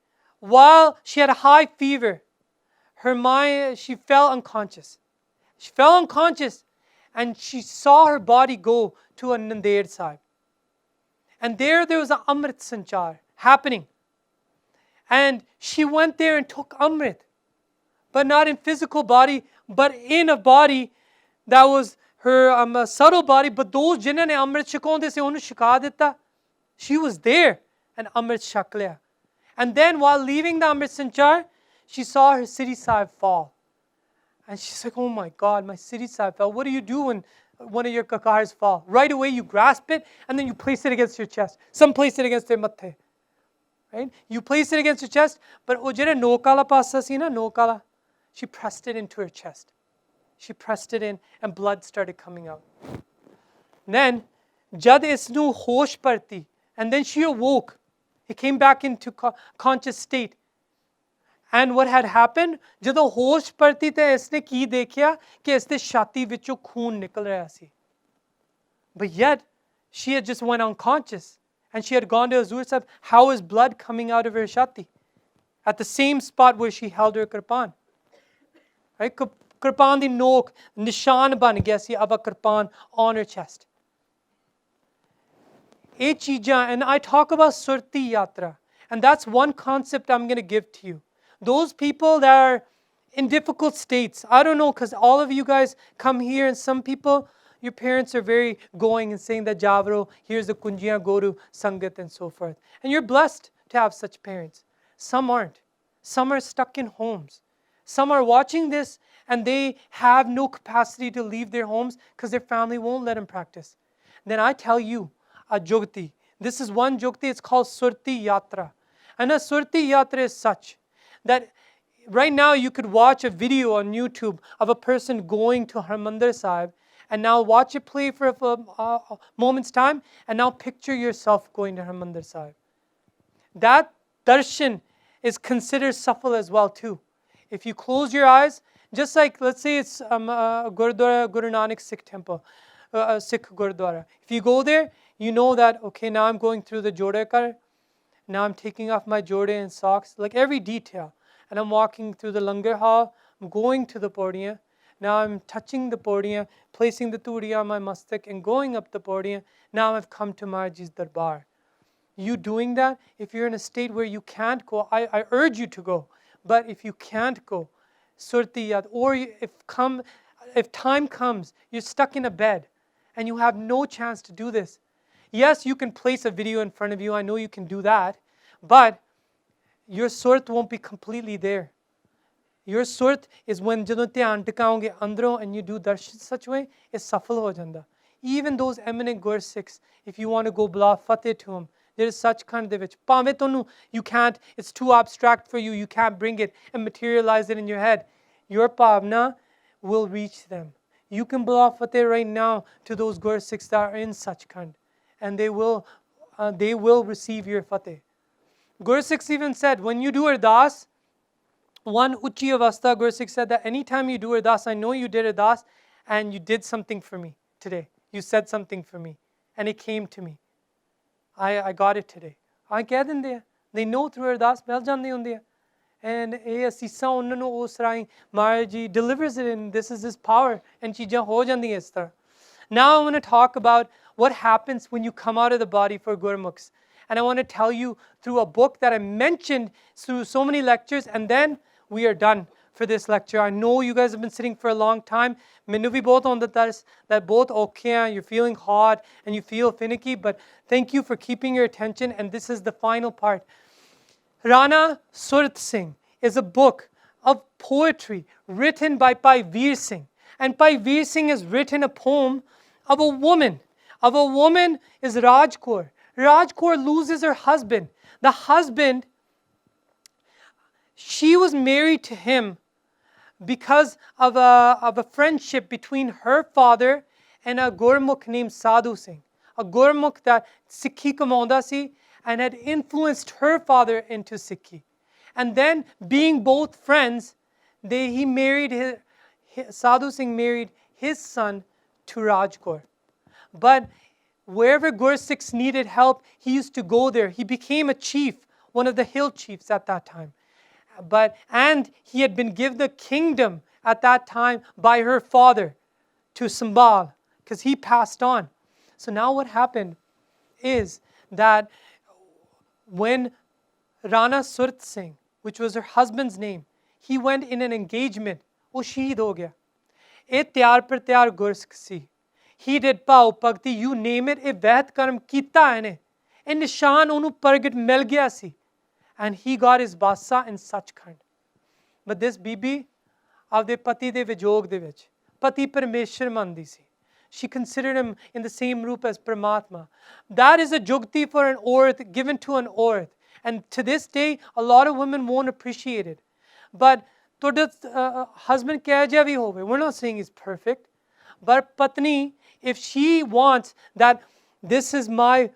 while she had a high fever, her mind, she fell unconscious. She fell unconscious. And she saw her body go to a Nanded Sahib. And there was an Amrit Sanchar happening. And she went there and took Amrit. But not in physical body, but in a body that was her subtle body. But those jinnah ne Amrit shikonde se onu shika ditta. She was there and Amrit shak liya. And then while leaving the Amrit Sanchar, she saw her Siri Sahib fall. And she's like, oh my God, my Siri Sahib fell. What do you do when one of your kakars fall? Right away you grasp it and then you place it against your chest. Some place it against their mathe. Right? You place it against your chest, but wo jehda nokala passa si na, nokala, she pressed it into her chest. She pressed it in and blood started coming out. Then, jad isnu hosh parti, and then she awoke. He came back into conscious state. And what had happened? Jadon hosh parti te isne ki dekhya ki isde shati vichon khoon nikal raha si. But yet, she had just went unconscious. And she had gone to Hazur Sahib. How is blood coming out of her shati? At the same spot where she held her kirpan. Right? Kirpan di nok, nishan ban gaya si aba kirpan on her chest. And I talk about Surti Yatra. And that's one concept I'm going to give to you. Those people that are in difficult states. I don't know, because all of you guys come here and some people, your parents are very going and saying that Javro, here's the kunjiyan, go to Sangat and so forth. And you're blessed to have such parents. Some aren't. Some are stuck in homes. Some are watching this and they have no capacity to leave their homes because their family won't let them practice. Then I tell you, a jogti. This is one jogti, it's called Surti Yatra. And a Surti Yatra is such that right now you could watch a video on YouTube of a person going to Harmandir Sahib and now watch it play for a moment's time and now picture yourself going to Harmandir Sahib. That darshan is considered safal as well too. If you close your eyes, just like let's say it's Gurdwara, Guru Nanak Sikh temple, Sikh Gurdwara. If you go there, you know that, okay, now I'm going through the Jodekar, now I'm taking off my jode and socks, like every detail. And I'm walking through the langar hall, I'm going to the podium. Now I'm touching the podium, placing the turiya on my mastak and going up the podium. Now I've come to Maharaj's darbar. You doing that, if you're in a state where you can't go, I urge you to go. But if you can't go, Surti Yatra, or if time comes, you're stuck in a bed and you have no chance to do this. Yes, you can place a video in front of you. I know you can do that. But your surt won't be completely there. Your surt is when ਜਦੋਂ ਧਿਆਨ ਟਿਕਾਓਗੇ ਅੰਦਰੋਂ and you do darshan such way, it's ਸਫਲ ਹੋ ਜਾਂਦਾ. Even those eminent Gursikhs, if you want to go blah fateh to them, there is such kind ਦੇ ਵਿੱਚ. ਭਾਵੇਂ ਤੁਹਾਨੂੰ, you can't, it's too abstract for you, you can't bring it and materialize it in your head. Your bhavna will reach them. You can blah fateh right now to those Gursikhs that are in such kind. And they will receive your fateh. Gursikhs even said, when you do ardas, one Uchi Avastha Gursikh said that anytime you do ardas, I know you did ardas and you did something for me today. You said something for me and it came to me. I got it today. I ਕਹਿ ਦਿੰਦੇ ਆ. They know through ardas ਮਿਲ ਜਾਂਦੇ ਹੁੰਦੇ ਆ. And ਇਹ ਅਸੀਸਾਂ ਉਹਨਾਂ ਨੂੰ ਉਸ ਰਾਹੀਂ Maharaj ji delivers it and this is his power and ਚੀਜ਼ਾਂ ਹੋ ਜਾਂਦੀਆਂ ਇਸ ਤਰ੍ਹਾਂ. Now I want to talk about what happens when you come out of the body for Gurmukhs. And I want to tell you through a book that I mentioned through so many lectures, and then we are done for this lecture. I know you guys have been sitting for a long time. Mainu bhi bahut honda that both okay hain, you're feeling hot and you feel finicky, but thank you for keeping your attention, and this is the final part. Rana Surat Singh is a book of poetry written by Bhai Veer Singh. And Bhai Veer Singh has written a poem of a woman. Of a woman is Rajkor. Rajkor loses her husband. The husband, she was married to him because of a friendship between her father and a Gurmukh named Sadhu Singh. A Gurmukh that Sikhi kamaunda si and had influenced her father into Sikhi. And then, being both friends, Sadhu Singh married his son to Rajkor. But wherever Gursikhs needed help, he used to go there. He became a chief, one of the hill chiefs at that time. And he had been given the kingdom at that time by her father to Sambal, because he passed on. So now what happened is that when Rana Surat Singh, which was her husband's name, he went in an engagement, ਉਹ ਸ਼ਹੀਦ ਹੋ ਗਿਆ. ਇਹ ਤਿਆਰ ਪਰ ਤਿਆਰ ਗੁਰਸਿੱਖ ਸੀ. He did ਭਾਉ ਭਗਤੀ, you name it, ਇਹ ਵਹਿਤ ਕਰਮ ਕੀਤਾ ਇਹਨੇ. ਇਹ ਨਿਸ਼ਾਨ ਉਹਨੂੰ ਪ੍ਰਗਟ ਮਿਲ ਗਿਆ ਸੀ. And he got his basa in such kind. But this ਬੀਬੀ ਆਪਦੇ ਪਤੀ ਦੇ ਵਿਜੋਗ ਦੇ ਵਿੱਚ ਪਤੀ ਪਰਮੇਸ਼ਰ ਮੰਨਦੀ ਸੀ. She considered him in the same roop as Paramatma. That is a jugti for an orth, given to an orth. And to this day, a lot of women won't appreciate it. But husband kya jiha bhi hove, we're not saying he's perfect. But Patni, if she wants that this is my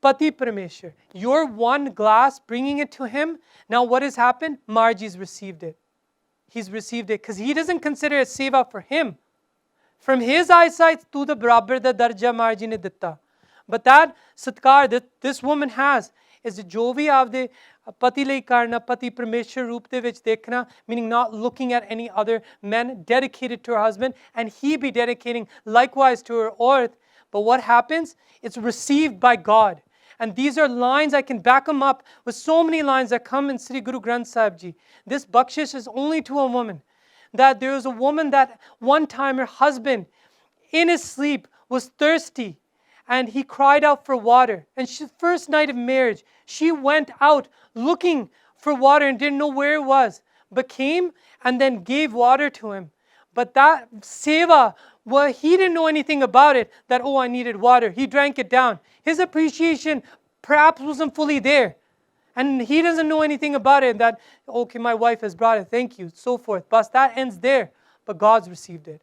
Pati Parameshwar, your one glass, bringing it to him, now what has happened? Marji's received it. He's received it because he doesn't consider it seva for him. From his eyesight, to the barabar da darja Marji ne ditta. But that satkar that this woman has is jo bhi aapde pati lai karna, pati Parameshwar roop de vich dekhna, meaning not looking at any other men, dedicated to her husband, and he be dedicating likewise to her orth. But what happens? It's received by God. And these are lines, I can back them up with so many lines that come in Sri Guru Granth Sahib Ji. This bakshish is only to a woman. That there was a woman that one time her husband in his sleep was thirsty and he cried out for water. And first night of marriage, she went out looking for water and didn't know where it was, but came and then gave water to him. But that seva, well, he didn't know anything about it, that, oh, I needed water. He drank it down. His appreciation perhaps wasn't fully there. And he doesn't know anything about it, that, okay, my wife has brought it, thank you, so forth. But that ends there. But God's received it.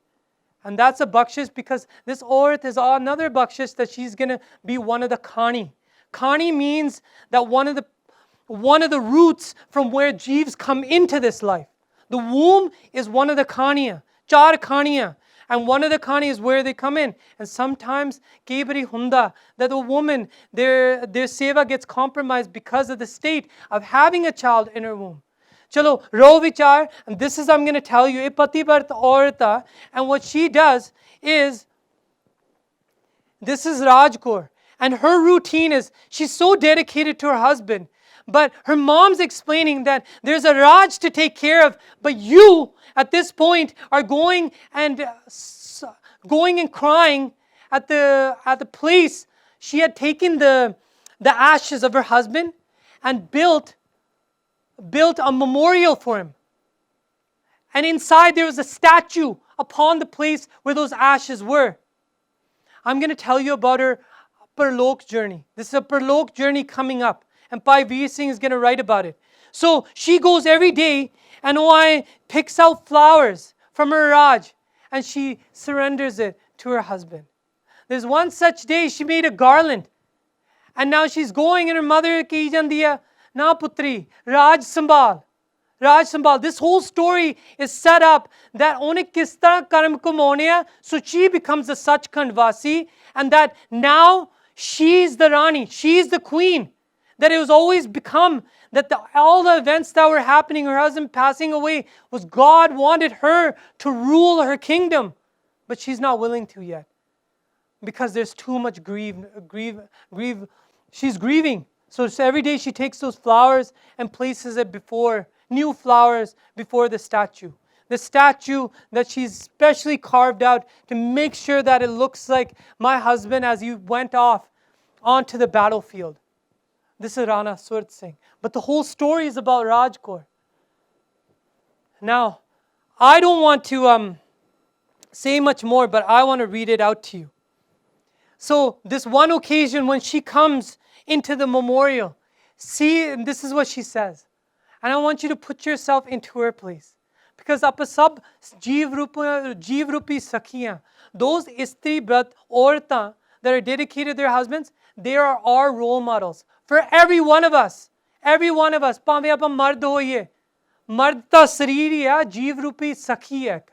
And that's a bakshish because this orth is another bakshish that she's going to be one of the khani. Khani means that one of the roots from where jeeves come into this life. The womb is one of the khaniya, char khaniya. And one of the khani is where they come in. And sometimes, kei bari hunda, that the woman, their seva gets compromised because of the state of having a child in her womb. Chalo, ro vichar, and this is I'm going to tell you, pati bharta aurata, and what she does is, this is Rajkor, and her routine is, she's so dedicated to her husband, but her mom's explaining that there's a Raj to take care of, but you, at this point, are going and crying at the place, she had taken the ashes of her husband and built a memorial for him. And inside there was a statue upon the place where those ashes were. I'm going to tell you about her Parlok journey. This is a Parlok journey coming up. And Bhai Veer Singh is going to write about it. So she goes every day and picks out flowers from her Raj and she surrenders it to her husband. There's one such day she made a garland. And now she's going and her mother kahi jandi hai, na putri, Raj Sambal. Raj Sambal. This whole story is set up that ਉਹਨੇ ਕਿਸ ਤਰ੍ਹਾਂ ਕਰਮ ਕਮਾਉਣੇ ਆ, so she becomes a Sachkhand Vasi, and that now she's the Rani, she's the queen. That it was always become that all the events that were happening, her husband passing away, was God wanted her to rule her kingdom. But she's not willing to yet. Because there's too much grief. She's grieving. So every day she takes those flowers and places it before, new flowers before the statue. The statue that she's specially carved out to make sure that it looks like my husband as he went off onto the battlefield. This is Rana Surat Singh. But the whole story is about Rajkor. Now, I don't want to say much more, but I want to read it out to you. So this one occasion when she comes into the memorial, see, and this is what she says. And I want you to put yourself into her place. Because apa sab jeev rupi sakhiyan, those istri brat auratan that are dedicated to their husbands, they are our role models. For every one of us, ਭਾਵੇਂ ਆਪਾਂ ਮਰਦ ਹੋਈਏ, ਮਰਦ ਤਾਂ ਸਰੀਰ ਹੀ ਆ, ਜੀਵ ਰੂਪੀ ਸਖੀ ਹੈ,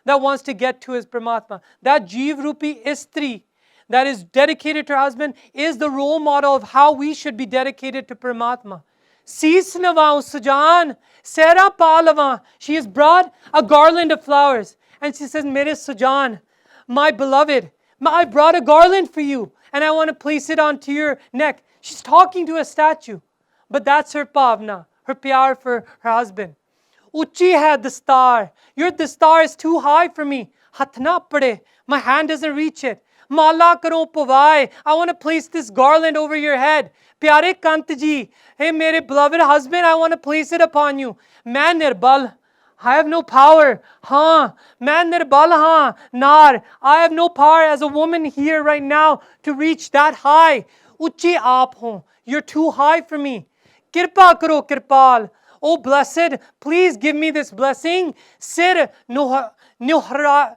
that wants to get to his Paramatma. That jeev rupi istri that is dedicated to her husband is the role model of how we should be dedicated to Paramatma. Sees navaun sujan, sera palavan. She has brought a garland of flowers. And she says, Mere sujan, my beloved, I brought a garland for you. And I want to place it onto your neck. She's talking to a statue. But that's her pavna, her pyar for her husband. Uchi hai dastar. Your dastar is too high for me. Hath na pade. My hand doesn't reach it. Mala karo pavai. I want to place this garland over your head. Pyare Kant ji. Hey, mere beloved husband, I want to place it upon you. Man nirbal. I have no power. Man nirbal nar. I have no power as a woman here right now to reach that high. Uchi aap ho. You're too high for me. Kirpa karo kirpal. Oh blessed, please give me this blessing. Sir nuharai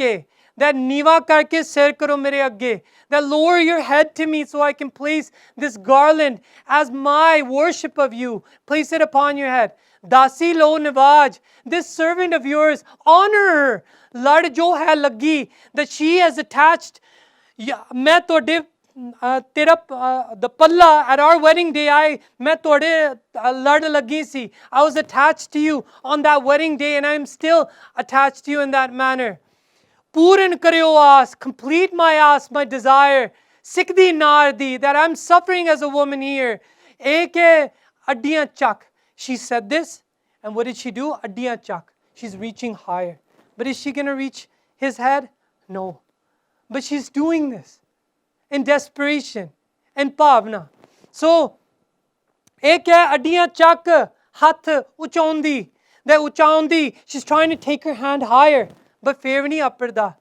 ke. That niva karke sir karo mere agge. That lower your head to me so I can place this garland as my worship of you. Place it upon your head. Dasi lo nivaj. This servant of yours, honor her. Lad jo hai lagi. That she has attached. Main tode the palla at our wedding day, I was attached to you on that wedding day, and I am still attached to you in that manner. Puran karyo aas, complete my aas, my desire. Sikdi nardi, that I'm suffering as a woman here. Eke addiyan chak. She said this, and what did she do? Addiyan chak. She's reaching higher. But is she going to reach his head? No. But she's doing this in desperation and pavna. So, ek hai addiyan chak, hath uchaundi. That uchaundi, she's trying to take her hand higher. But fair nahi aparda.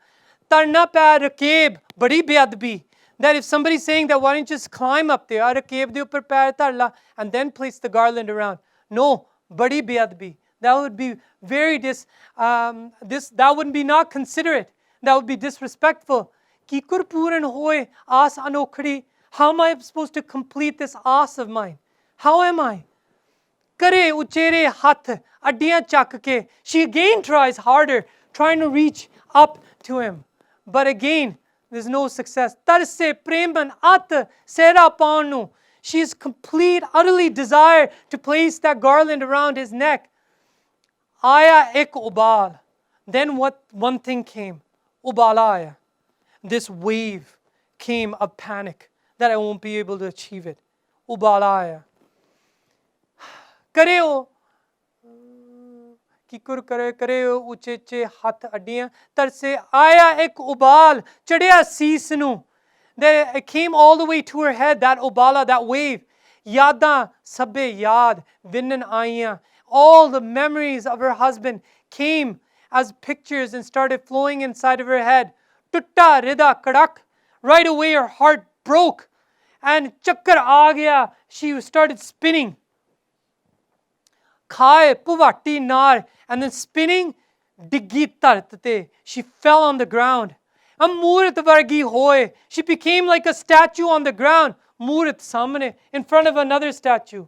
Tarna pa rakeb, badi beadbi. That if somebody's saying that why don't you just climb up there, rakeb de upar pair tarla, and then place the garland around. No, badi beadbi. That would be very that would be not considerate. That would be disrespectful. Kikur puran hoy aas anokhdi. How am I supposed to complete this aas of mine? How am I? Kare uchere hath addiyan chak ke. She again tries harder, trying to reach up to him. But again, there's no success. Tarse preman at sera panu. She's complete, utterly desire to place that garland around his neck. Aya ek ubal. Then one thing came. Ubalaya. This wave came of panic that I won't be able to achieve it. Ubalaya. Kareo. किकुर करे करे ऊंचे ऊंचे हथ अड्डियां तरसे आया एक उबाल चढ़िया सीस नू. It came all the way to her head, that ubala, that wave. Yadan sabbe yad vinnan aaiyan. All the memories of her husband came as pictures and started flowing inside of her head. Tutta rida kadak. Right away her heart broke and chakkar aa gaya. She started spinning. Khai puvati nar, and then spinning diggi tartate. She fell on the ground. Amurit vargi hoye. She became like a statue on the ground. Murit samne, in front of another statue.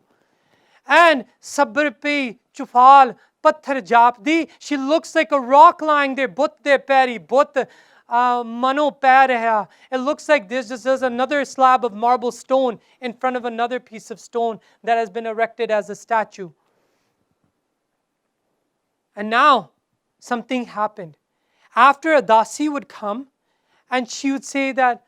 And sabr pe chufal patthar japdi. She looks like a rock lying there. But de peri, but mano pair hai. It looks like there's another slab of marble stone in front of another piece of stone that has been erected as a statue. And now something happened. After a dasi would come, and she would say that,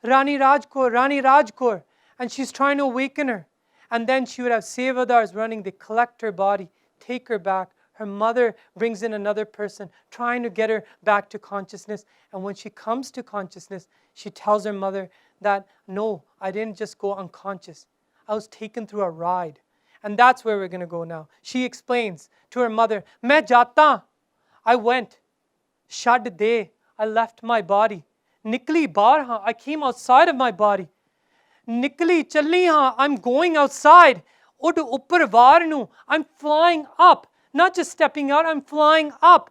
Rani Rajkor, and she's trying to awaken her. And then she would have sevadars running, they collect her body, take her back. Her mother brings in another person, trying to get her back to consciousness. And when she comes to consciousness, she tells her mother that, no, I didn't just go unconscious. I was taken through a ride. And that's where we're going to go now. She explains to her mother, Main jata, I went, shad de, I left my body. Nikli baar haan, I came outside of my body. Nikli challi haan, I'm going outside. Ud uppar var nu, I'm flying up. Not just stepping out, I'm flying up.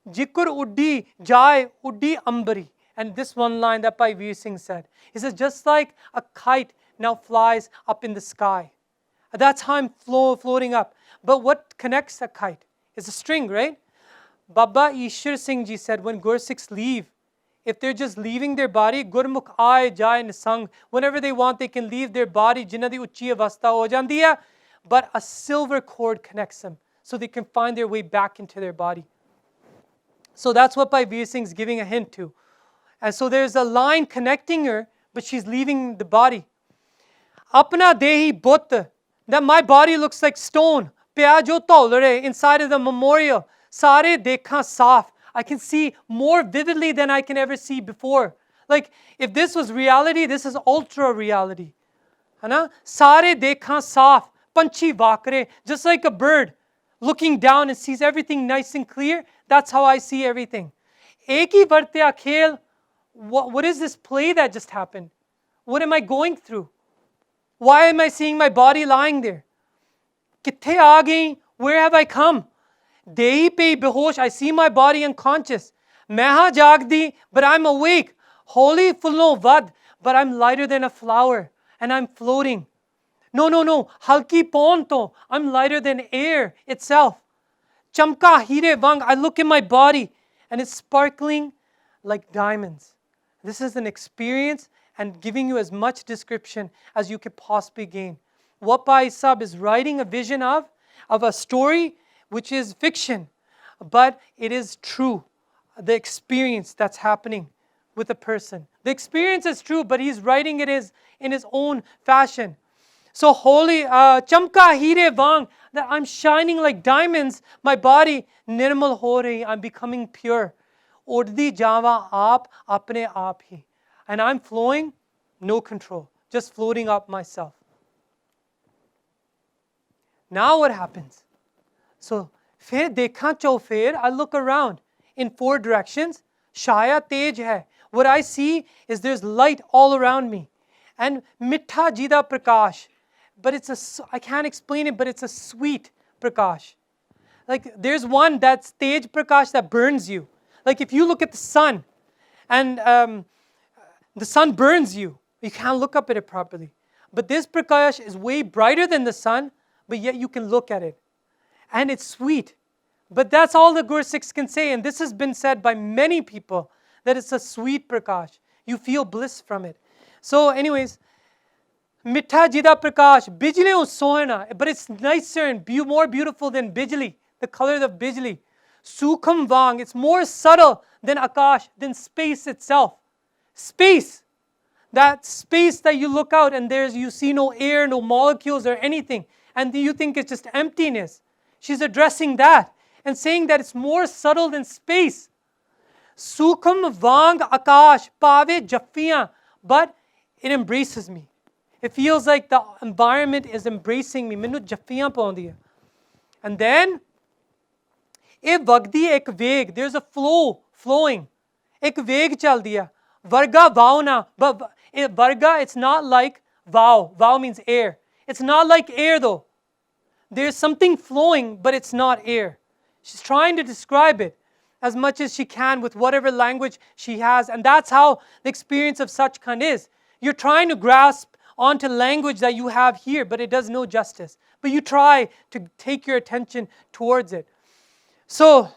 Jikur uddi jai uddi ambari. And this one line that Bhai Veer Singh said. He says, just like a kite now flies up in the sky. That's how I'm floating up. But what connects a kite? It's a string, right? Baba Ishwar Singh Ji said, when Gursikhs leave, if they're just leaving their body, Gurmukh aaye jaye nisang. Whenever they want, they can leave their body. Jinnah di uchi avastha ho jandi hai. But a silver cord connects them, so they can find their way back into their body. So that's what Bhai Veer Singh's giving a hint to. And so there's a line connecting her, but she's leaving the body. Apna dehi butt, that my body looks like stone. Pya jo tolre, inside of the memorial. Sare dekha saaf. I can see more vividly than I can ever see before. Like, if this was reality, this is ultra reality. Hana? Sare dekha saaf. Panchi vakre. Just like a bird looking down and sees everything nice and clear. That's how I see everything. Eki vartya khel. What is this play that just happened? What am I going through? Why am I seeing my body lying there? Kithe aa gayi? Where have I come? Dehi pe behosh, I see my body unconscious. Meha jagdi, but I'm awake. Holy fulno vad, but I'm lighter than a flower and I'm floating. No. Halki ponto, I'm lighter than air itself. Chamka hire vang, I look in my body and it's sparkling like diamonds. This is an experience and giving you as much description as you could possibly gain. What Bhai Sahib is writing a vision of a story which is fiction, but it is true. The experience that's happening with a person. The experience is true, but he's writing it in his own fashion. So holy, chamka hire vang, that I'm shining like diamonds, my body, nirmal ho rahi, I'm becoming pure. Uddi java aap, apne aap hi. And I'm flowing, no control, just floating up myself. Now what happens? So, fir dekha chau fir, I look around in 4 directions. Shaya tej hai. What I see is there's light all around me. And mitha jida prakash. But I can't explain it, but it's a sweet prakash. Like there's one that's tej prakash that burns you. Like if you look at the sun and the sun burns you, you can't look up at it properly. But this prakash is way brighter than the sun, but yet you can look at it. And it's sweet. But that's all the Gursikhs can say. And this has been said by many people, that it's a sweet prakash. You feel bliss from it. So anyways, mitha jida prakash, bijli sohana, but it's nicer and more beautiful than bijli, the color of bijli. Sukham vang, it's more subtle than akash, than space itself. Space, that space that you look out and you see no air, no molecules or anything, and you think it's just emptiness. She's addressing that and saying that it's more subtle than space. Sukham vang akash pave jaffiyan, but it embraces me. It feels like the environment is embracing me. Minu jaffiyan paundi hai. And then, ਇਹ ਵਗਦੀ ਇੱਕ ਵੇਗ, there's a flow, flowing. ਇੱਕ ਵੇਗ ਚੱਲਦੀ ਆ. Varga vow na, but varga, it's not like vow. Vow means air. It's not like air though. There's something flowing, but it's not air. She's trying to describe it as much as she can with whatever language she has. And that's how the experience of Sachkhand is. You're trying to grasp onto language that you have here, but it does no justice. But you try to take your attention towards it. So,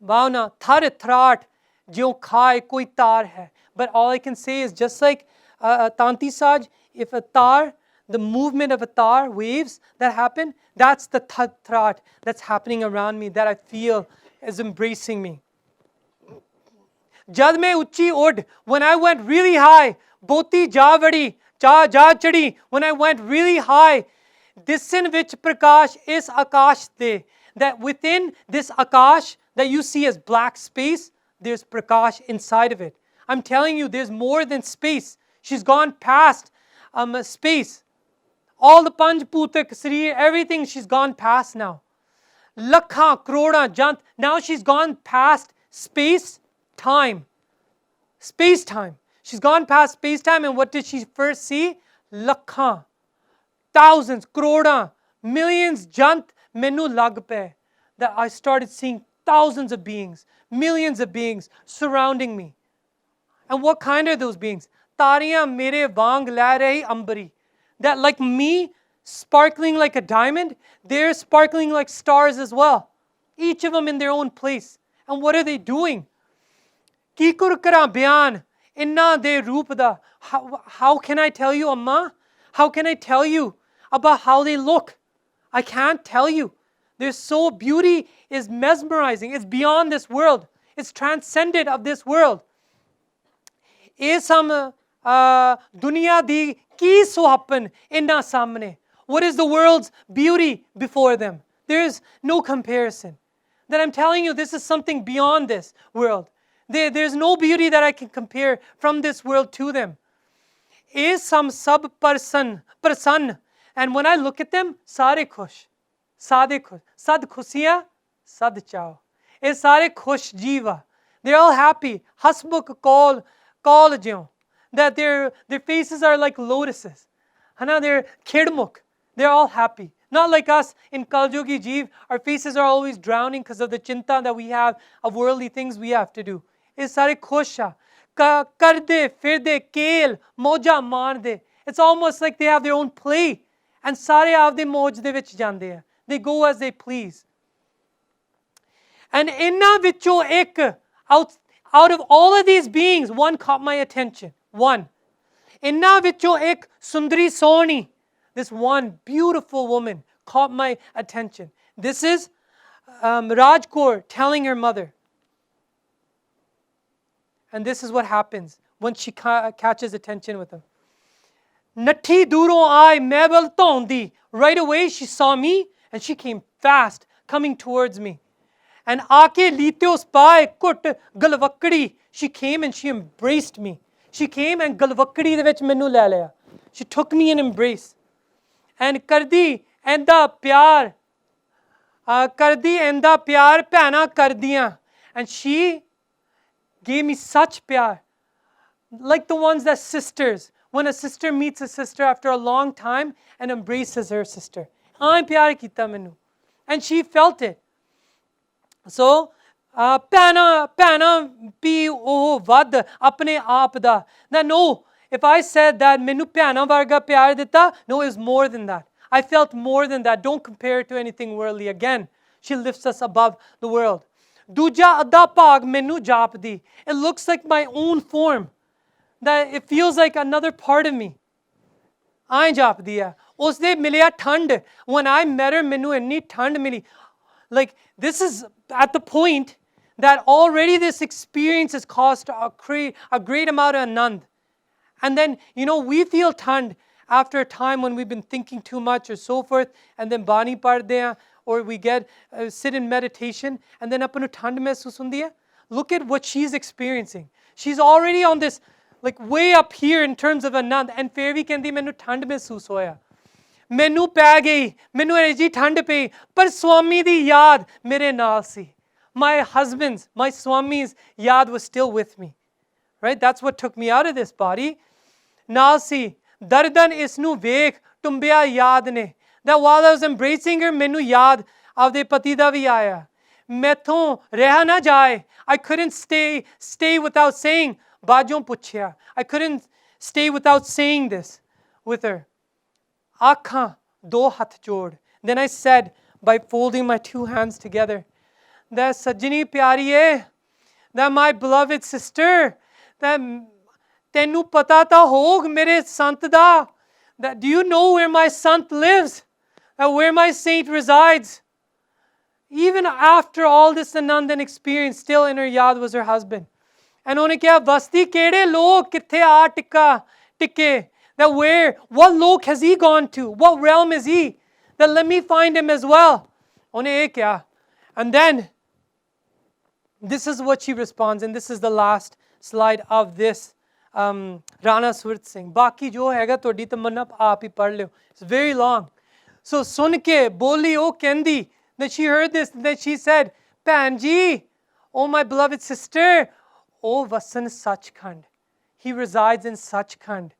Bhavna, thar thrat, jyo khai koi tar hai. But all I can say is just like Tanti Saj, if a tar, the movement of a tar, waves that happen, that's the thrat that's happening around me, that I feel is embracing me. Jad mein uchi od, when I went really high, boti ja vadi, ja chadi, when I went really high, disin vich prakash is akash de, that within this akash that you see as black space, there's prakash inside of it. I'm telling you, there's more than space. She's gone past space. All the Panj Putak, Sri, everything she's gone past now. Lakha, Kroda, Jant, now she's gone past space, time. Space, time. She's gone past space, time, and what did she first see? Lakha. Thousands, Kroda, millions, Jant, Menu lag pe. That I started seeing thousands of beings, millions of beings surrounding me. And what kind are those beings? Tariyan mere vang la rahi ambari. That like me, sparkling like a diamond, they're sparkling like stars as well. Each of them in their own place. And what are they doing? Kikur kara byan, inna de roop da. How can I tell you, Amma? How can I tell you about how they look? I can't tell you. Their soul beauty is mesmerizing. It's beyond this world. It's transcendent of this world. Isam dunya di ki suhapan inna samne. What is the world's beauty before them? There is no comparison. That I'm telling you, this is something beyond this world. There's no beauty that I can compare from this world to them. Isam sab prasan. And when I look at them, sare khush. Sade khush. Sad khusiya, sad chao. Ye sare khush jiva. They're all happy. Hasbuk call jyon. That their faces are like lotuses. Hana, they're Gurmukh. They're all happy. Not like us in Kaljugi Jeev. Our faces are always drowning because of the chinta that we have of worldly things we have to do. Ye sare khusha. Karde, firde, kale, moja marde. It's almost like they have their own play. And sare avde moj de vich jande hai. They go as they please. And inna vicho ek, out of all of these beings, one caught my attention. One. Inna vicho ek sundari soni. This one beautiful woman caught my attention. This is Rajkor telling her mother. And this is what happens when she catches attention with him. Nathi duro ai mebal tondi. Right away she saw me and she came fast, coming towards me. And aake liteos pae kut galvakdi. She came and she embraced me. She came and galvakdi de vich menu le liya. She took me in embrace. And kardi enda pyar. Kardi enda pyar pehna kardiyan. And she gave me such pyar. Like the ones that sisters, when a sister meets a sister after a long time and embraces her sister. Aay pyar kita menu. And she felt it. So, pehna pi oh vad apne aap da. Now no, if I said that menu pehna varga pyar dita, no, it was more than that. I felt more than that. Don't compare it to anything worldly. Again, she lifts us above the world. Duja adha bhag menu japdi. It looks like my own form. That it feels like another part of me. Aay japdi hai. Usde milya thand. When I met her, menu inni thand mili. Like, this is at the point that already this experience has caused a great amount of anand. And then, we feel thand. after a time when we've been thinking too much or so forth, and then Bani padde hain, or we get sit in meditation, and then apan nu thand mehsoos hundi hai. Look at what she's experiencing. She's already on this, like way up here in terms of Anand, and ਫਿਰ ਵੀ ਕਹਿੰਦੀ ਮੈਨੂੰ ਠੰਡ ਮਹਿਸੂਸ ਹੋਇਆ, ਮੈਨੂੰ ਪੈ ਗਈ, ਮੈਨੂੰ ਅਜਿਹੀ ਠੰਡ ਪਈ, ਪਰ ਸਵਾਮੀ ਦੀ ਯਾਦ ਮੇਰੇ ਨਾਲ ਸੀ. My husband's, my Swami's yad was still with me. Right? That's what took me out of this body. ਨਾਲ ਸੀ, ਦਰਦਨ ਇਸ ਨੂੰ ਵੇਖ ਟੁੰਬਿਆ ਯਾਦ ਨੇ. That while I was embracing her, ਮੈਨੂੰ ਯਾਦ ਆਪਦੇ ਪਤੀ ਦਾ ਵੀ ਆਇਆ. ਮੈਥੋਂ ਰਿਹਾ ਨਾ ਜਾਏ. I couldn't stay without saying, ਬਾਜੋਂ ਪੁੱਛਿਆ. I couldn't stay without saying this with her. ਆਖਾਂ ਦੋ ਹੱਥ ਜੋੜ. Then I said, by folding my two hands together, that Sajjani Pyariye, that my beloved sister, that tenu pata ta hog mere sant da, that do you know where my sant lives, that where my saint resides? Even after all this Anandan experience, still in her yad was her husband. And ਉਹਨੇ ਕਿਹਾ ਬਸਤੀ ਕਿਹੜੇ ਲੋਕ ਕਿੱਥੇ ਆ ਟਿੱਕੇ, that where, what lok has he gone to, what realm is he, that let me find him as well. ਉਹਨੇ ਇਹ ਕਿਹਾ. And then this is what she responds, and this is the last slide of this Rana Surat Singh. ਬਾਕੀ ਜੋ ਹੈਗਾ ਤੁਹਾਡੀ ਤਮੰਨਾ ਆਪ ਹੀ ਪੜ੍ਹ ਲਿਓ. It's very long. So ਸੁਣ ਕੇ ਬੋਲੀ ਉਹ ਕਹਿੰਦੀ, that she heard this, that she said, ਭੈਣ ਜੀ, oh my beloved sister, oh Wasan Sachkhand. He resides in Sachkhand.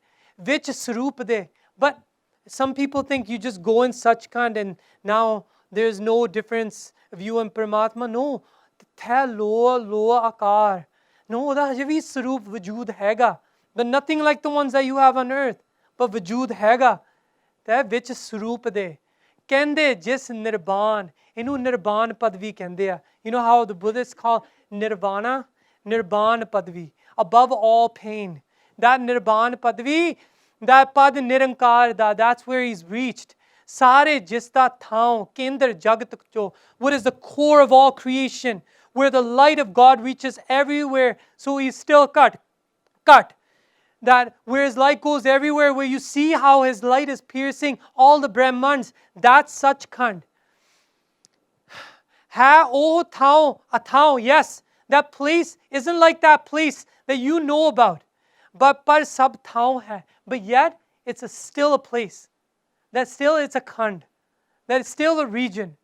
Which Sarup de. But some people think you just go in Sachkhand and now there's no difference of you and Paramatma. No. Tha loa akar. No, da javi Sarup vajood hega. But nothing like the ones that you have on earth. But vajood hega. Ta which Sarup de. Kende jis nirban. Inu nirban padvi kende. You know how the Buddhists call nirvana? Nirban padvi. Above all pain. That nirban padvi, that pad nirankar da, that's where he's reached. Sare jista thao, kendar jagat jo, what is the core of all creation, where the light of God reaches everywhere. So he's still cut. That where his light goes everywhere, where you see how his light is piercing all the Brahmans, that's Sachkhand. Ha o thao, athao, yes, that place isn't like that place that you know about. But par sab thao hai. But yet, it's still a place. That still it's a khand. That it's still a region.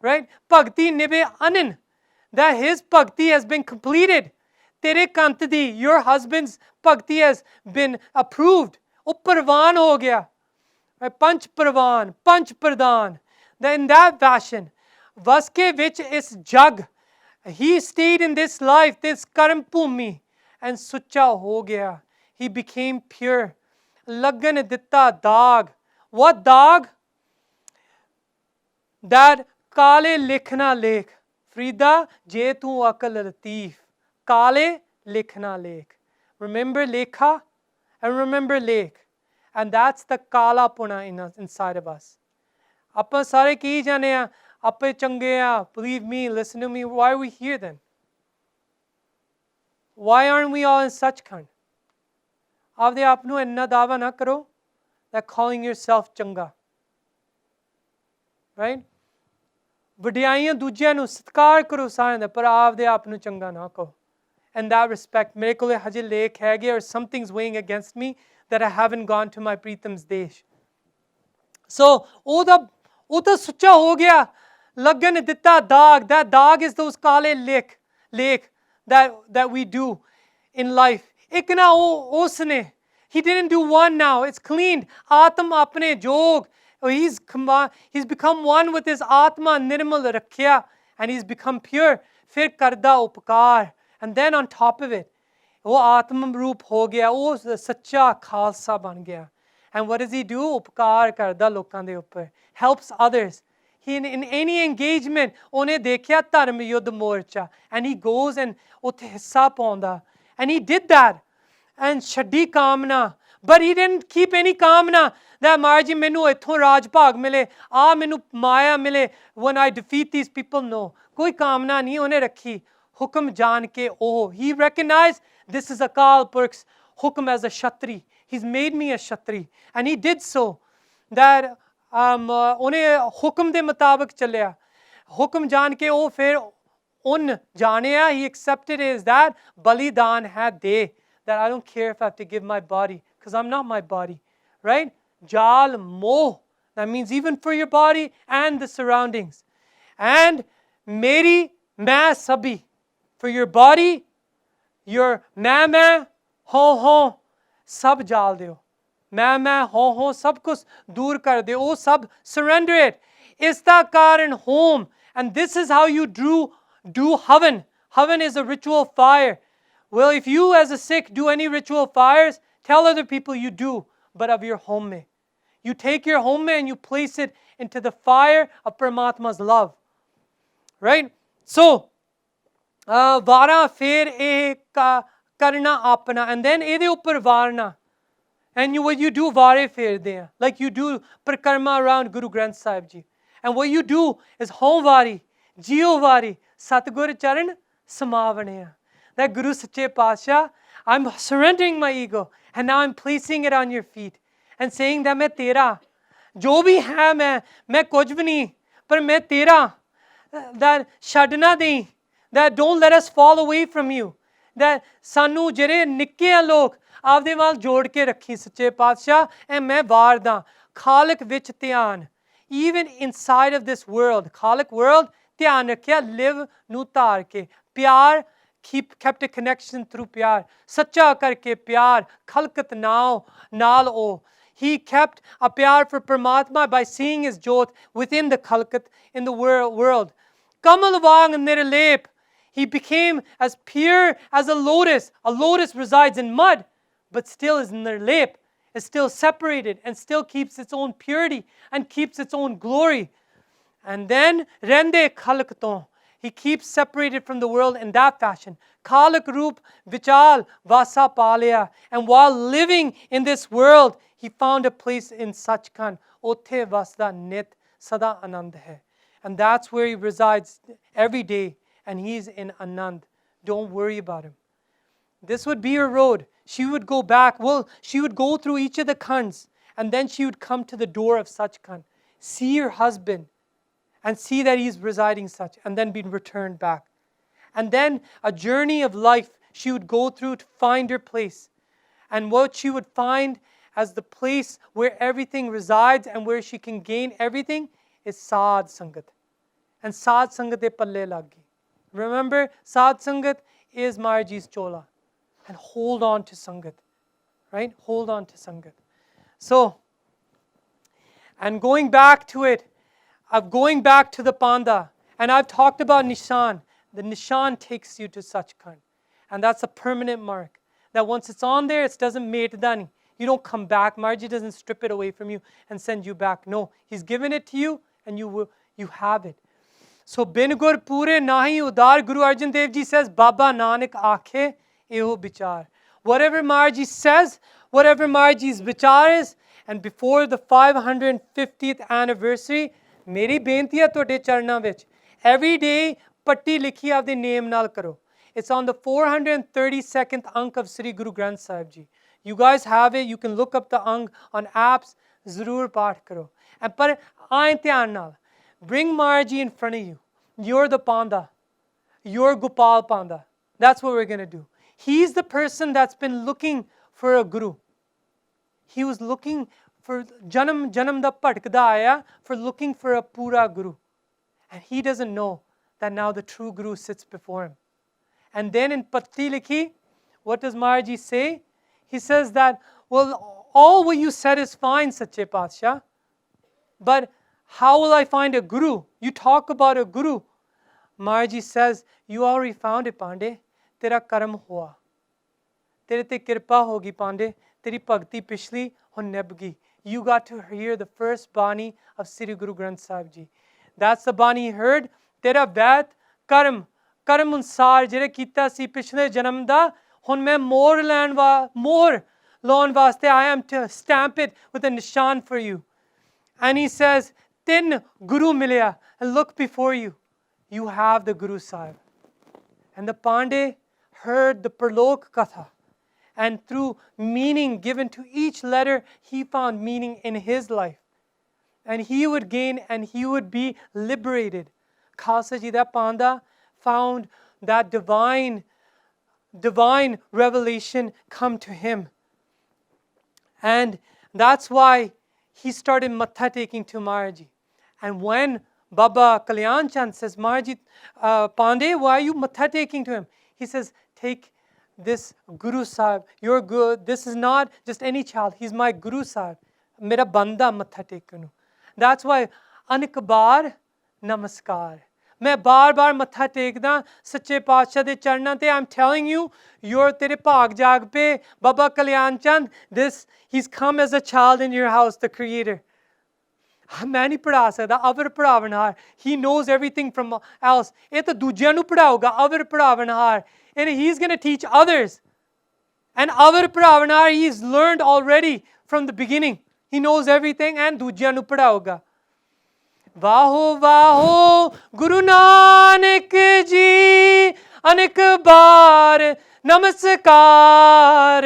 Right? Bhakti nibe anan. That his bhakti has been completed. Tere kantadi, your husband's bhakti has been approved. O parvan ho gaya. Right? Panch parvan, panch pradhan. That in that fashion, vaske vich is jag. He stayed in this life, this karam bhumi, and sucha ho gaya. He became pure. Lagan ditta dag. What dag? That kale likhna lekh. Frida je tu akal latif. Kale likhna lekh. Remember Lekha and remember Lekh. And that's the kala puna inside of us. Appa sare ki jane ha, appe change ha, believe me, listen to me. Why are we here then? Why aren't we all in Sachkhand? ਆਪਦੇ ਆਪ ਨੂੰ ਇੰਨਾ ਦਾਵਾ ਨਾ ਕਰੋ that calling yourself ਚੰਗਾ. Right? ਵਡਿਆਈਆਂ ਦੂਜਿਆਂ ਨੂੰ ਸਤਿਕਾਰ ਕਰੋ ਸਾਰਿਆਂ ਦਾ, ਪਰ ਆਪਦੇ ਆਪ ਨੂੰ ਚੰਗਾ ਨਾ ਕਹੋ. In that respect, ਮੇਰੇ ਕੋਲ ਹਜੇ ਲੇਖ ਹੈਗੇ, or something's weighing against me that I haven't gone to my Pritam's ਦੇਸ਼. So ਉਹ ਤਾਂ ਸੁੱਚਾ ਹੋ ਗਿਆ. ਲੱਗਣ ਦਿੱਤਾ ਦਾਗ. That dog is those ਕਾਲੇ ਲੇਖ that we do in life. ਇੱਕ ਨਾ ਉਸਨੇ, he didn't do one now, it's cleaned. Atma apne jog, he's become one with his Atma nirmal rakhya, and he's become pure. Fir karda upkar, and then on top of it, wo Atma roop ho gaya, wo sacha khalsa ban gaya. And what does he do? Upkar karda lokan de upar, helps others. He in any engagement, ਉਹਨੇ ਦੇਖਿਆ ਧਰਮ ਯੁੱਧ ਮੋਰਚਾ, and he goes and ਉੱਥੇ ਹਿੱਸਾ ਪਾਉਂਦਾ. And he did that. And ਛੱਡੀ ਕਾਮਨਾ. But he didn't keep any ਕਾਮਨਾ that ਮਹਾਰਾਜ ਜੀ ਮੈਨੂੰ ਇੱਥੋਂ ਰਾਜ ਭਾਗ ਮਿਲੇ, ਆ ਮੈਨੂੰ ਮਾਇਆ ਮਿਲੇ when I defeat these people. No. ਕੋਈ ਕਾਮਨਾ ਨਹੀਂ ਉਹਨੇ ਰੱਖੀ. ਹੁਕਮ ਜਾਣ ਕੇ ਉਹ. He recognized this is Akal Purkh's ਹੁਕਮ as a Kshatri. He's made me a Kshatri. And he did so. That ਉਹਨੇ ਹੁਕਮ ਦੇ ਮੁਤਾਬਕ ਚੱਲਿਆ ਹੁਕਮ ਜਾਣ ਕੇ ਉਹ ਫਿਰ ਉਨ ਜਾਣਿਆ he accepted is that ਬਲੀਦਾਨ ਹੈ ਦੇ that I don't care if I have to give my body because I'm not my body, right? Jal moh, that means even for your body and the surroundings. And meri main sabhi, for your body, your main ho sab jal deo. Main ho sab kuch dur kar deo, oh sab surrender it. Ista karan home, and this is how you do havan. Havan is a ritual fire. Well, if you as a Sikh do any ritual fires, tell other people you do, but of your home mein. You take your home and you place it into the fire of Paramatma's love. Right? So, vara fir eh karna apna, and then ede upar varna. And what you do vare fir de, like you do prakarma around Guru Granth Sahib Ji. And what you do is home vari, jio vari, Satgur Charan Samavanaya. That Guru Sache Pasha, I'm surrendering my ego and now I'm placing it on your feet and saying that मैं तेरा जो भी है मैं कुछ भी नहीं पर मैं तेरा that छड्डना नहीं that don't let us fall away from you that सानू ਜਿਹੜੇ ਨਿੱਕੇ ਆ ਲੋਕ ਆਪਦੇ ਵੱਲ ਜੋੜ ਕੇ ਰੱਖੀ ਸੱਚੇ ਪਾਤਸ਼ਾਹ ਐ ਮੈਂ ਵਾਰਦਾ ਖਾਲਕ ਵਿੱਚ ਧਿਆਨ even inside of this world ਖਾਲਕ world ਧਿਆਨ ਰੱਖਿਆ live ਨੂੰ ਧਾਰ ਕੇ ਪਿਆਰ kept a connection through pyar. Sacha karke pyar, khalkat nao, naal o. He kept a pyar for Paramatma by seeing his jyot within the khalkat in the world. Kamal vang nirlep. He became as pure as a lotus. A lotus resides in mud, but still is nirlep. Is still separated and still keeps its own purity and keeps its own glory. And then rende khalkaton. He keeps separated from the world in that fashion. Khalak Roop Vichal Vasa Palya. And while living in this world, he found a place in Sachkhand. Othe Vasda Nit Sada Anand hai. And that's where he resides every day. And he's in Anand. Don't worry about him. This would be her road. She would go back. Well, she would go through each of the khands. And then she would come to the door of Sachkhand. See her husband. And see that he's residing such, and then be returned back. And then a journey of life she would go through to find her place. And what she would find as the place where everything resides and where she can gain everything is Saad Sangat. And Saad Sangat de palle lagi. Remember, Saad Sangat is Maharaji's chola. And hold on to Sangat. Right? Hold on to Sangat. So, and going back to it, of going back to the Panda, and I've talked about Nishan. The Nishan takes you to Sachkhand. And that's a permanent mark. That once it's on there, it doesn't mate dani. You don't come back. Maharaji doesn't strip it away from you and send you back. No, he's given it to you and you have it. So, bin gur pure nahi udar, Guru Arjan Dev Ji says, Baba Nanak aakhe eho bichar. Whatever Maharaji says, whatever Maharaji's bichar is, and before the 550th anniversary, मेरी बेनती है ਤੁਹਾਡੇ ਚਰਨਾਂ ਵਿੱਚ every day ਪੱਟੀ ਲਿਖੀ ਆਪਦੇ name ਨਾਲ ਕਰੋ. It's on the 432nd ਅੰਕ of Sri Guru Granth Sahib Ji. You guys have it. You can look up the ਅੰਕ on apps. ਜ਼ਰੂਰ ਪਾਠ ਕਰੋ. And ਪਰ ਆਏ ਧਿਆਨ ਨਾਲ. Bring Maharaji in front of you. You're the Panda. You're Gopal Panda. That's what we're going to do. He's the person that's been looking for a guru. He was looking for janam da bhatkda aaya for looking for a pura guru. And he doesn't know that now the true guru sits before him. And then in Patti Likhi, what does Maharaji say? He says that, well, all what you said is fine, Sache Patsha, but how will I find a guru? You talk about a guru. Maharaji says, you already found it, Pande. Tera karam hua. Tere te kirpa hogi, Pande. Teri bhakti pishli ho nebgi. You got to hear the first Bani of Sri Guru Granth Sahib Ji. That's the Bani he heard. Tera vaid karm unsar jere kita si pichle janam da hun main more lawn vaste I am to stamp it with a nishan for you. And he says, Tin Guru milya, and look before you. You have the Guru Sahib. And the Pande heard the Parlok Katha. And through meaning given to each letter, he found meaning in his life. And he would gain and he would be liberated. Khalsa Ji, that Panda, found that divine revelation come to him. And that's why he started matha taking to Maharaji. And when Baba Kalyan Chand says, Maharaji, Pande, why are you matha taking to him? He says, take this Guru Sahib, your Guru, this is not just any child, he's my Guru Sahib. Mera banda matha tekanu. That's why Anikbar Namaskar. मैं बार-बार मत्था टेकदा सच्चे पातशाह दे चरणों ते. I'm telling you, you're तेरे भाग जाग पे बाबा कल्याण चंद, this he's come as a child in your house, the creator. मैं नहीं पढ़ा सकदा, अवर पढ़ावनहार. He knows everything from else. ये तो दूजियां नु पढ़ाऊगा, अवर पढ़ावनहार. And he's going to teach others. And our पढ़ावनहार, he's learned already from the beginning. He knows everything and दूजियां नु पढ़ाऊगा. वाहो वाहो गुरु नानक जी, अनेक बार नमस्कार,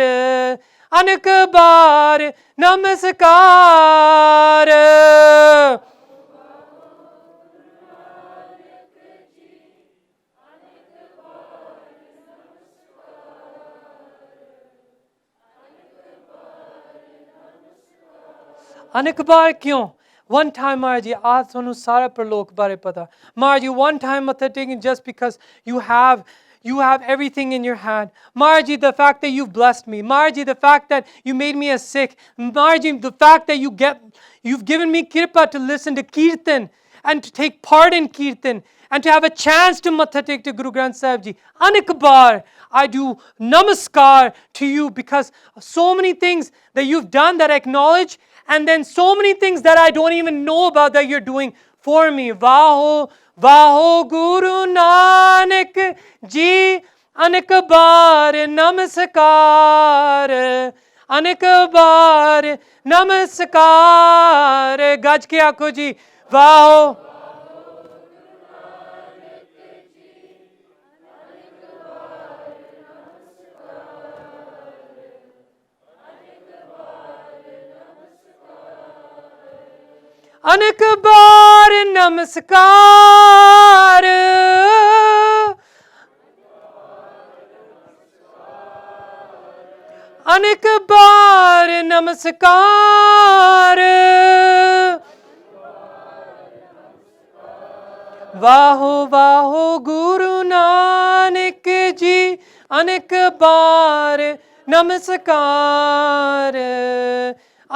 अनेक बार नमस्कार. अनेक बार क्यों? One time, Maharaji, aaj thonu sara parlok bare pata. Maharaji, one time matha taking just because you have everything in your hand. Maharaji, the fact that you've blessed me. Maharaji, the fact that you made me a Sikh. Maharaji, the fact that you've given me kirpa to listen to Kirtan and to take part in Kirtan and to have a chance to matha take to Guru Granth Sahib Ji. Anek baar, I do namaskar to you because so many things that you've done that I acknowledge, and then so many things that I don't even know about that you're doing for me. Vaho, Vaho Guru Nanak Ji, Anek baar namaskar, Anek baar namaskar. Gaj ke aakho ji, Vaho. अनेक बार नमस्कार, अनेक बार नमस्कार. वाहो वाहो गुरु नानक जी, अनेक बार नमस्कार,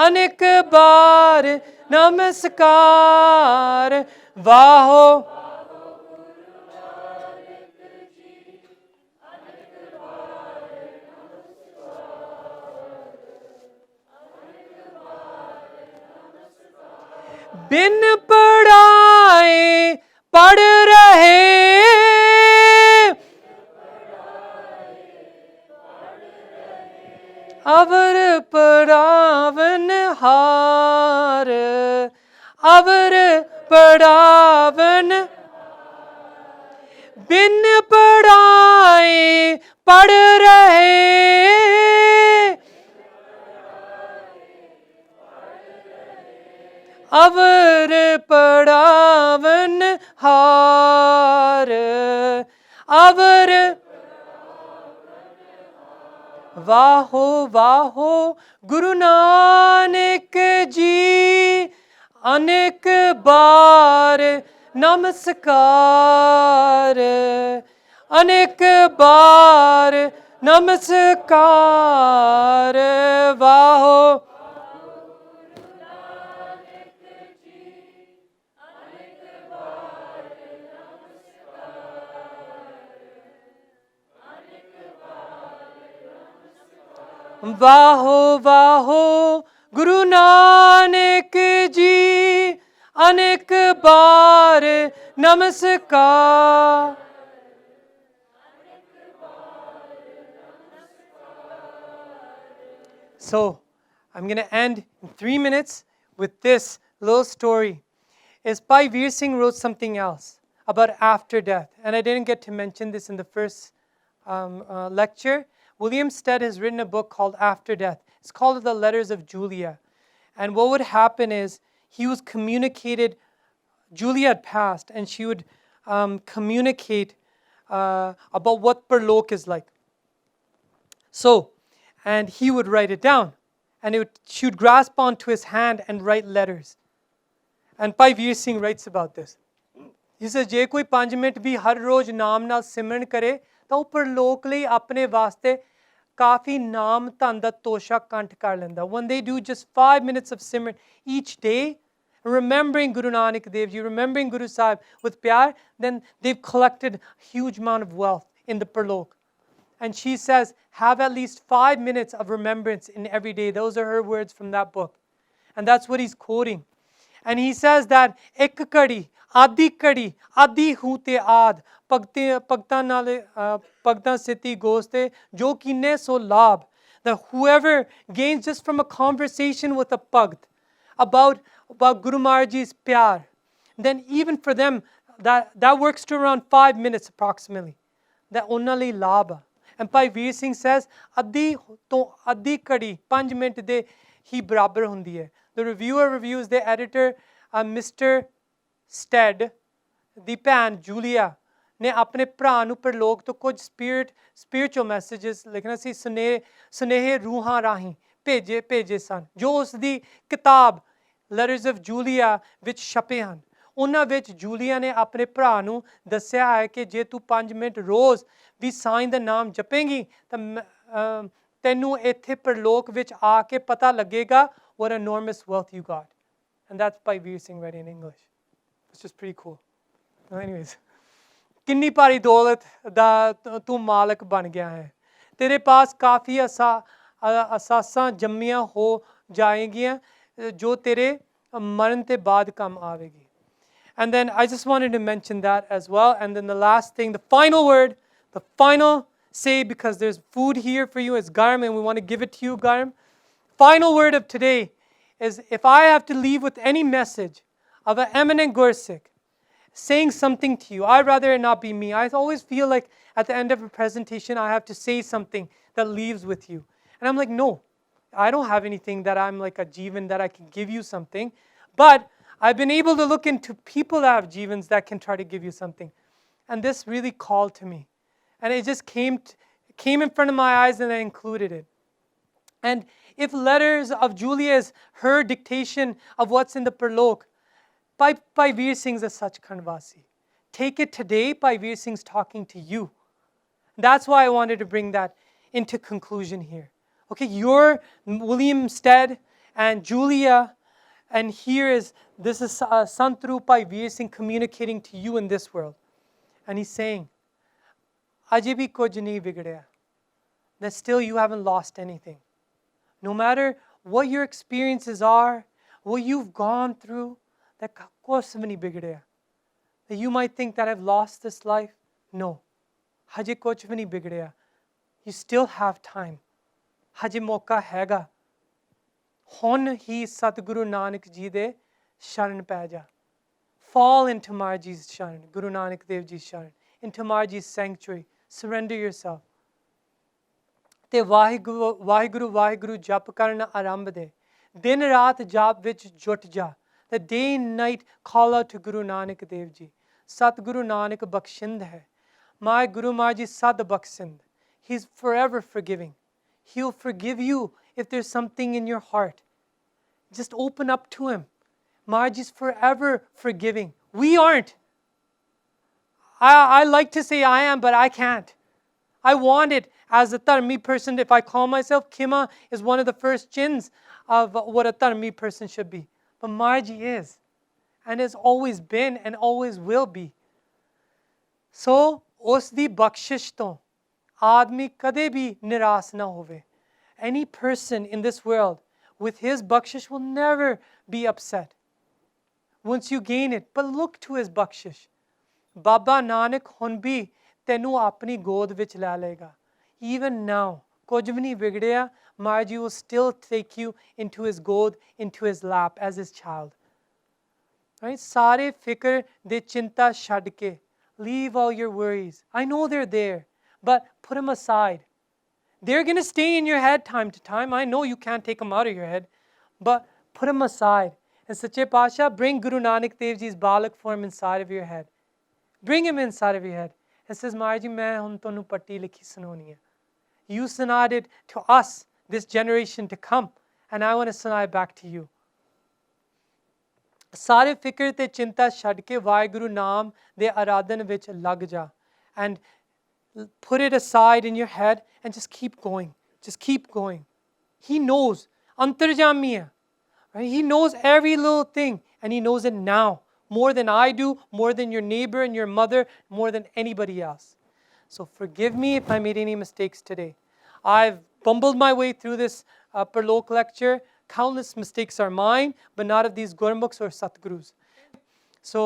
अनेक बार नमस्कार. वाहो बिन पढ़ाए पढ़ रहे, अवर पढ़ावन हार, अवर पढ़ावन. बिन पढ़ाए पढ़ रहे, अवर पढ़ावन हार, अवर. वाहो वाहो गुरु नानक जी, अनेक बार नमस्कार, अनेक बार नमस्कार. वाहो वाहो वाहो गुरु नानक जी, अनेक बार नमस्कार. So, I'm going to end in 3 minutes with this little story. Bhai Veer Singh wrote something else about after death, and I didn't get to mention this in the first lecture, William Stead has written a book called After Death. It's called The Letters of Julia. And what would happen is he was communicated, Julia had passed, and she would communicate about what Parlok is like. So, and he would write it down. And she would grasp onto his hand and write letters. And Bhai Veer Singh writes about this. He says, ਜੇ ਕੋਈ 5 minute ਵੀ ਹਰ ਰੋਜ਼ ਨਾਮ ਨਾਲ ਸਿਮਰਨ ਕਰੇ ਤਾਂ ਉਹ ਪਰਲੋਕ ਲਈ ਆਪਣੇ ਵਾਸਤੇ ਕਾਫੀ ਨਾਮ ਧਨ ਦਾ ਤੋਸ਼ਾ ਕੰਠ ਕਰ ਲੈਂਦਾ. When they do just 5 minutes of simran each day, remembering Guru Nanak Dev Ji, remembering Guru Sahib with pyar, then they've collected a huge amount of wealth in the Parlok. And she says, have at least 5 minutes of remembrance in every day. Those are her words from that book. And that's what he's quoting. And he says that, ek kadi, adi hu te aad, pagtan siti goste, jo kine so labh. That whoever gains just from a conversation with a pagt about Guru Maharaj's pyar, then even for them, that works to around 5 minutes approximately. That onali labh. And Bhai Veer Singh says, adhi kadi, 5 minute de hi barabar hundi hai. The reviewer reviews the editor, Mr. Stead, ਦੀ ਭੈਣ Julia ਨੇ ਆਪਣੇ ਭਰਾ ਨੂੰ ਪਰਲੋਕ ਤੋਂ ਕੁਝ spiritual messages ਲਿਖਣਾ ਸੀ, ਸੁਨੇਹੇ ਰੂਹਾਂ ਰਾਹੀਂ ਭੇਜੇ ਸਨ, ਜੋ ਉਸ ਦੀ ਕਿਤਾਬ Letters of Julia ਵਿੱਚ ਛਪੇ ਹਨ. ਉਹਨਾਂ ਵਿੱਚ ਜੂਲੀਆ ਨੇ ਆਪਣੇ ਭਰਾ ਨੂੰ ਦੱਸਿਆ ਹੈ ਕਿ ਜੇ ਤੂੰ 5 ਮਿੰਟ ਰੋਜ਼ ਵੀ ਸਾਈਂ ਦਾ ਨਾਮ ਜਪੇਂਗੀ ਤਾਂ ਤੈਨੂੰ ਇੱਥੇ ਪਰਲੋਕ ਵਿੱਚ ਆ ਕੇ ਪਤਾ ਲੱਗੇਗਾ what enormous wealth you got. And that's by Veer Singh read in English. It's just pretty cool. Anyways, किन्नी भारी दौलत दा तू मालक बन गया है. तेरे पास काफ़ी असासां जम्मियां हो जाएंगियां जो तेरे मरण ते बाद काम आवेगी. And then I just wanted to mention that as well. And then the last thing, the final word, the final say, because there's food here for you, is Garm, and we want to give it to you, Garm. Final word of today is, if I have to leave with any message of an eminent Gursikh saying something to you, I'd rather it not be me. I always feel like at the end of a presentation, I have to say something that leaves with you. And I'm like, no, I don't have anything that I'm like a jivan that I can give you something. But I've been able to look into people that have jivans that can try to give you something. And this really called to me. And it just came in front of my eyes, and I included it. And if Letters of Julia is her dictation of what's in the Parlok, Bhai Veer Singh's a Sachkhand Vasi. Take it today, Bhai Veer Singh's talking to you. That's why I wanted to bring that into conclusion here. Okay, you're William Stead and Julia, and this is Sant Bhai Veer Singh communicating to you in this world. And he's saying, Aje bhi kuch nahi bigdaya. That still you haven't lost anything. No matter what your experiences are, what you've gone through, that kuch nahi bigdaya. That you might think that I've lost this life. No. Haje kuch nahi bigdaya. You still have time. Haje mauka hega. Hun hi Satguru Nanak Ji de sharan pੈ ਜਾ. Fall into Maharaj's sharan, Guru Nanak Dev Ji's sharan, into Maharaj's sanctuary. Surrender yourself. ਤੇ ਵਾਹਿਗੁਰੂ ਜਪ ਕਰਨ ਆਰੰਭ ਦੇ. ਦਿਨ ਰਾਤ ਜਾਪ ਵਿੱਚ ਜੁਟ ਜਾ. The day and night call out to Guru Nanak Dev Ji. Satguru Nanak Bakshind hai. My Guru Maharaj is Sad Bakshind. He's forever forgiving. He'll forgive you if there's something in your heart. Just open up to him. Maharaj is forever forgiving. We aren't. I like to say I am, but I can't. I want it as a Dharmi person. If I call myself Khima, is one of the first chins of what a Dharmi person should be. But Maharaj is, and has always been, and always will be. So, us di bakshish to aadmi kade bhi niras na hove. Any person in this world with his bakshish will never be upset once you gain it. But look to his bakshish. Baba Nanak hun bhi tenu apni god vich la lega. Even now, kuch bhi nahi bigdaya, Maharaj will still take you into his god, into his lap as his child. Right? Sare fikr de chinta shad ke. Leave all your worries. I know they're there, but put them aside. They're going to stay in your head time to time. I know you can't take them out of your head, but put them aside. And Sache Pasha, bring Guru Nanak Dev Ji's Balak form inside of your head. Bring him inside of your head. And says, Maharaj Ji, main hun tonu patti likhi sunoni hai. You sunad it to us, this generation to come, and I want to sunai back to you. ਸਾਰੇ ਫਿਕਰ ਤੇ ਚਿੰਤਾ ਛੱਡ ਕੇ ਵਾਹਿਗੁਰੂ ਨਾਮ ਦੇ ਆਰਾਧਨ ਵਿੱਚ ਲੱਗ ਜਾ, and put it aside in your head and just keep going. Just keep going. He knows. Antarjami hai. Right? He knows every little thing, and he knows it now more than I do, more than your neighbor and your mother, more than anybody else. So forgive me if I made any mistakes today. I've bumbled my way through this Parlok lecture. Countless mistakes are mine, but not of these Gurmukhs or Satgurus. So,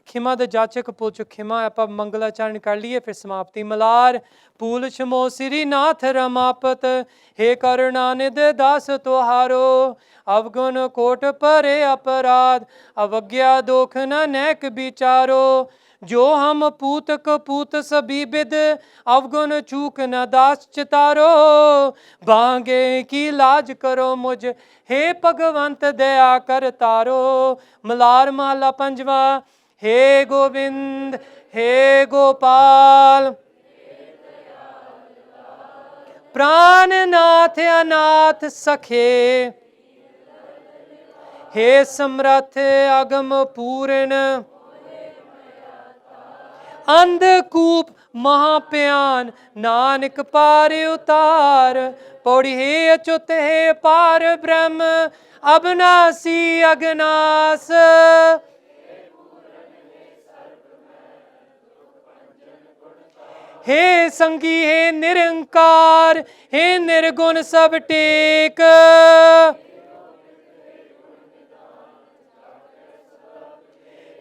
ਖਿਮਾ ਦਾ ਜਾਚਕ ਪੁੱਛੋ ਖਿਮਾ ਆਪਾਂ ਮੰਗਲਾਚਰਨ ਕਰ ਲਈਏ ਫਿਰ ਸਮਾਪਤੀ Malar pool ਛਮੋ ਸ੍ਰੀ ਨਾਥ ਰਮਾਪਤ हे ਕਰੁਣਾ ਨਿਧ ਦਾਸ ਤੁਹਾਰੋ ਅਵਗੁਣ ਕੋਟ ਪਰੇ ਅਪਰਾਧ ਅਵਗਿਆ ਦੋਖ ਨ ਨੈਕ ਵਿਚਾਰੋ जो हम पूत कपूत सभी बिद अवगुण चूक न दास चितारो बांगे की लाज करो मुझ हे भगवंत दया कर तारो मलार महला पंजवा हे गोविंद हे गोपाल प्राणनाथ अनाथ सखे हे समर्थ अगम पूर्ण अंधकूप महाप्यान नानक पार उतार पौड़ी हे अच्युत हे पार ब्रह्म अविनाशी अगनास हे संगी हे निरंकार हे निर्गुण सब टेक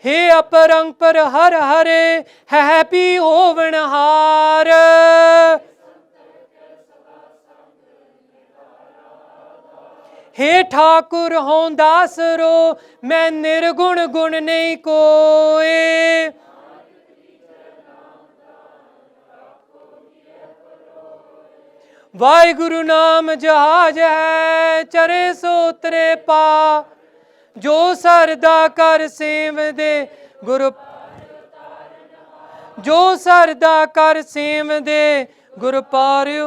हे अपरंग पर हर हरे हैपी होवनहार हे ठाकुर हों दासरो मैं निर्गुण गुण नहीं कोई वाहिगुरु नाम जहाज है चरे सो उतरे पा जो सरदा कर सेव दे गुरु जो सरदा कर save they Guru Pario.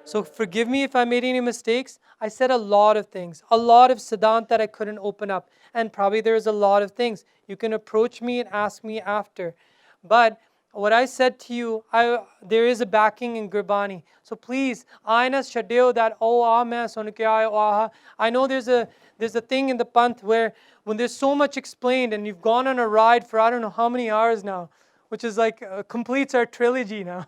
So forgive me if I made any mistakes. I said a lot of things, a lot of siddhant that I couldn't open up, and probably there's a lot of things. You can approach me and ask me after. But what I said to you, there is a backing in Gurbani. So please, aina shadeo that, oh, main sun ke aayo, aha. I know there's a thing in the Panth where when there's so much explained and you've gone on a ride for I don't know how many hours now, which is like completes our trilogy now.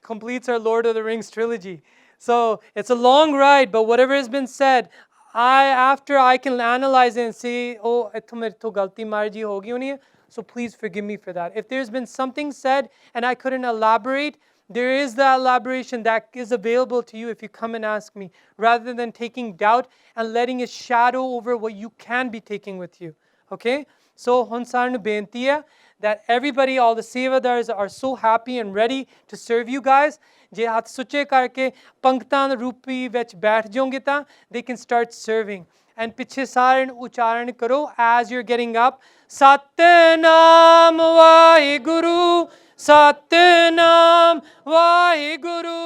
Completes our Lord of the Rings trilogy. So it's a long ride, but whatever has been said, after I can analyze it and say, oh, itho mere to galti Maharaj Ji ho gayi honi hai. So please forgive me for that. If there's been something said and I couldn't elaborate, there is the elaboration that is available to you if you come and ask me, rather than taking doubt and letting it shadow over what you can be taking with you. Okay? So, hun sarnu benti hai that everybody, all the sevadars are so happy and ready to serve you guys. Je hath suche karke panktan rupi vich baith jaonge ta, they can start serving. And piche saran ucharan karo as you're getting up. Satnam Vaheguru, Satnam Vaheguru.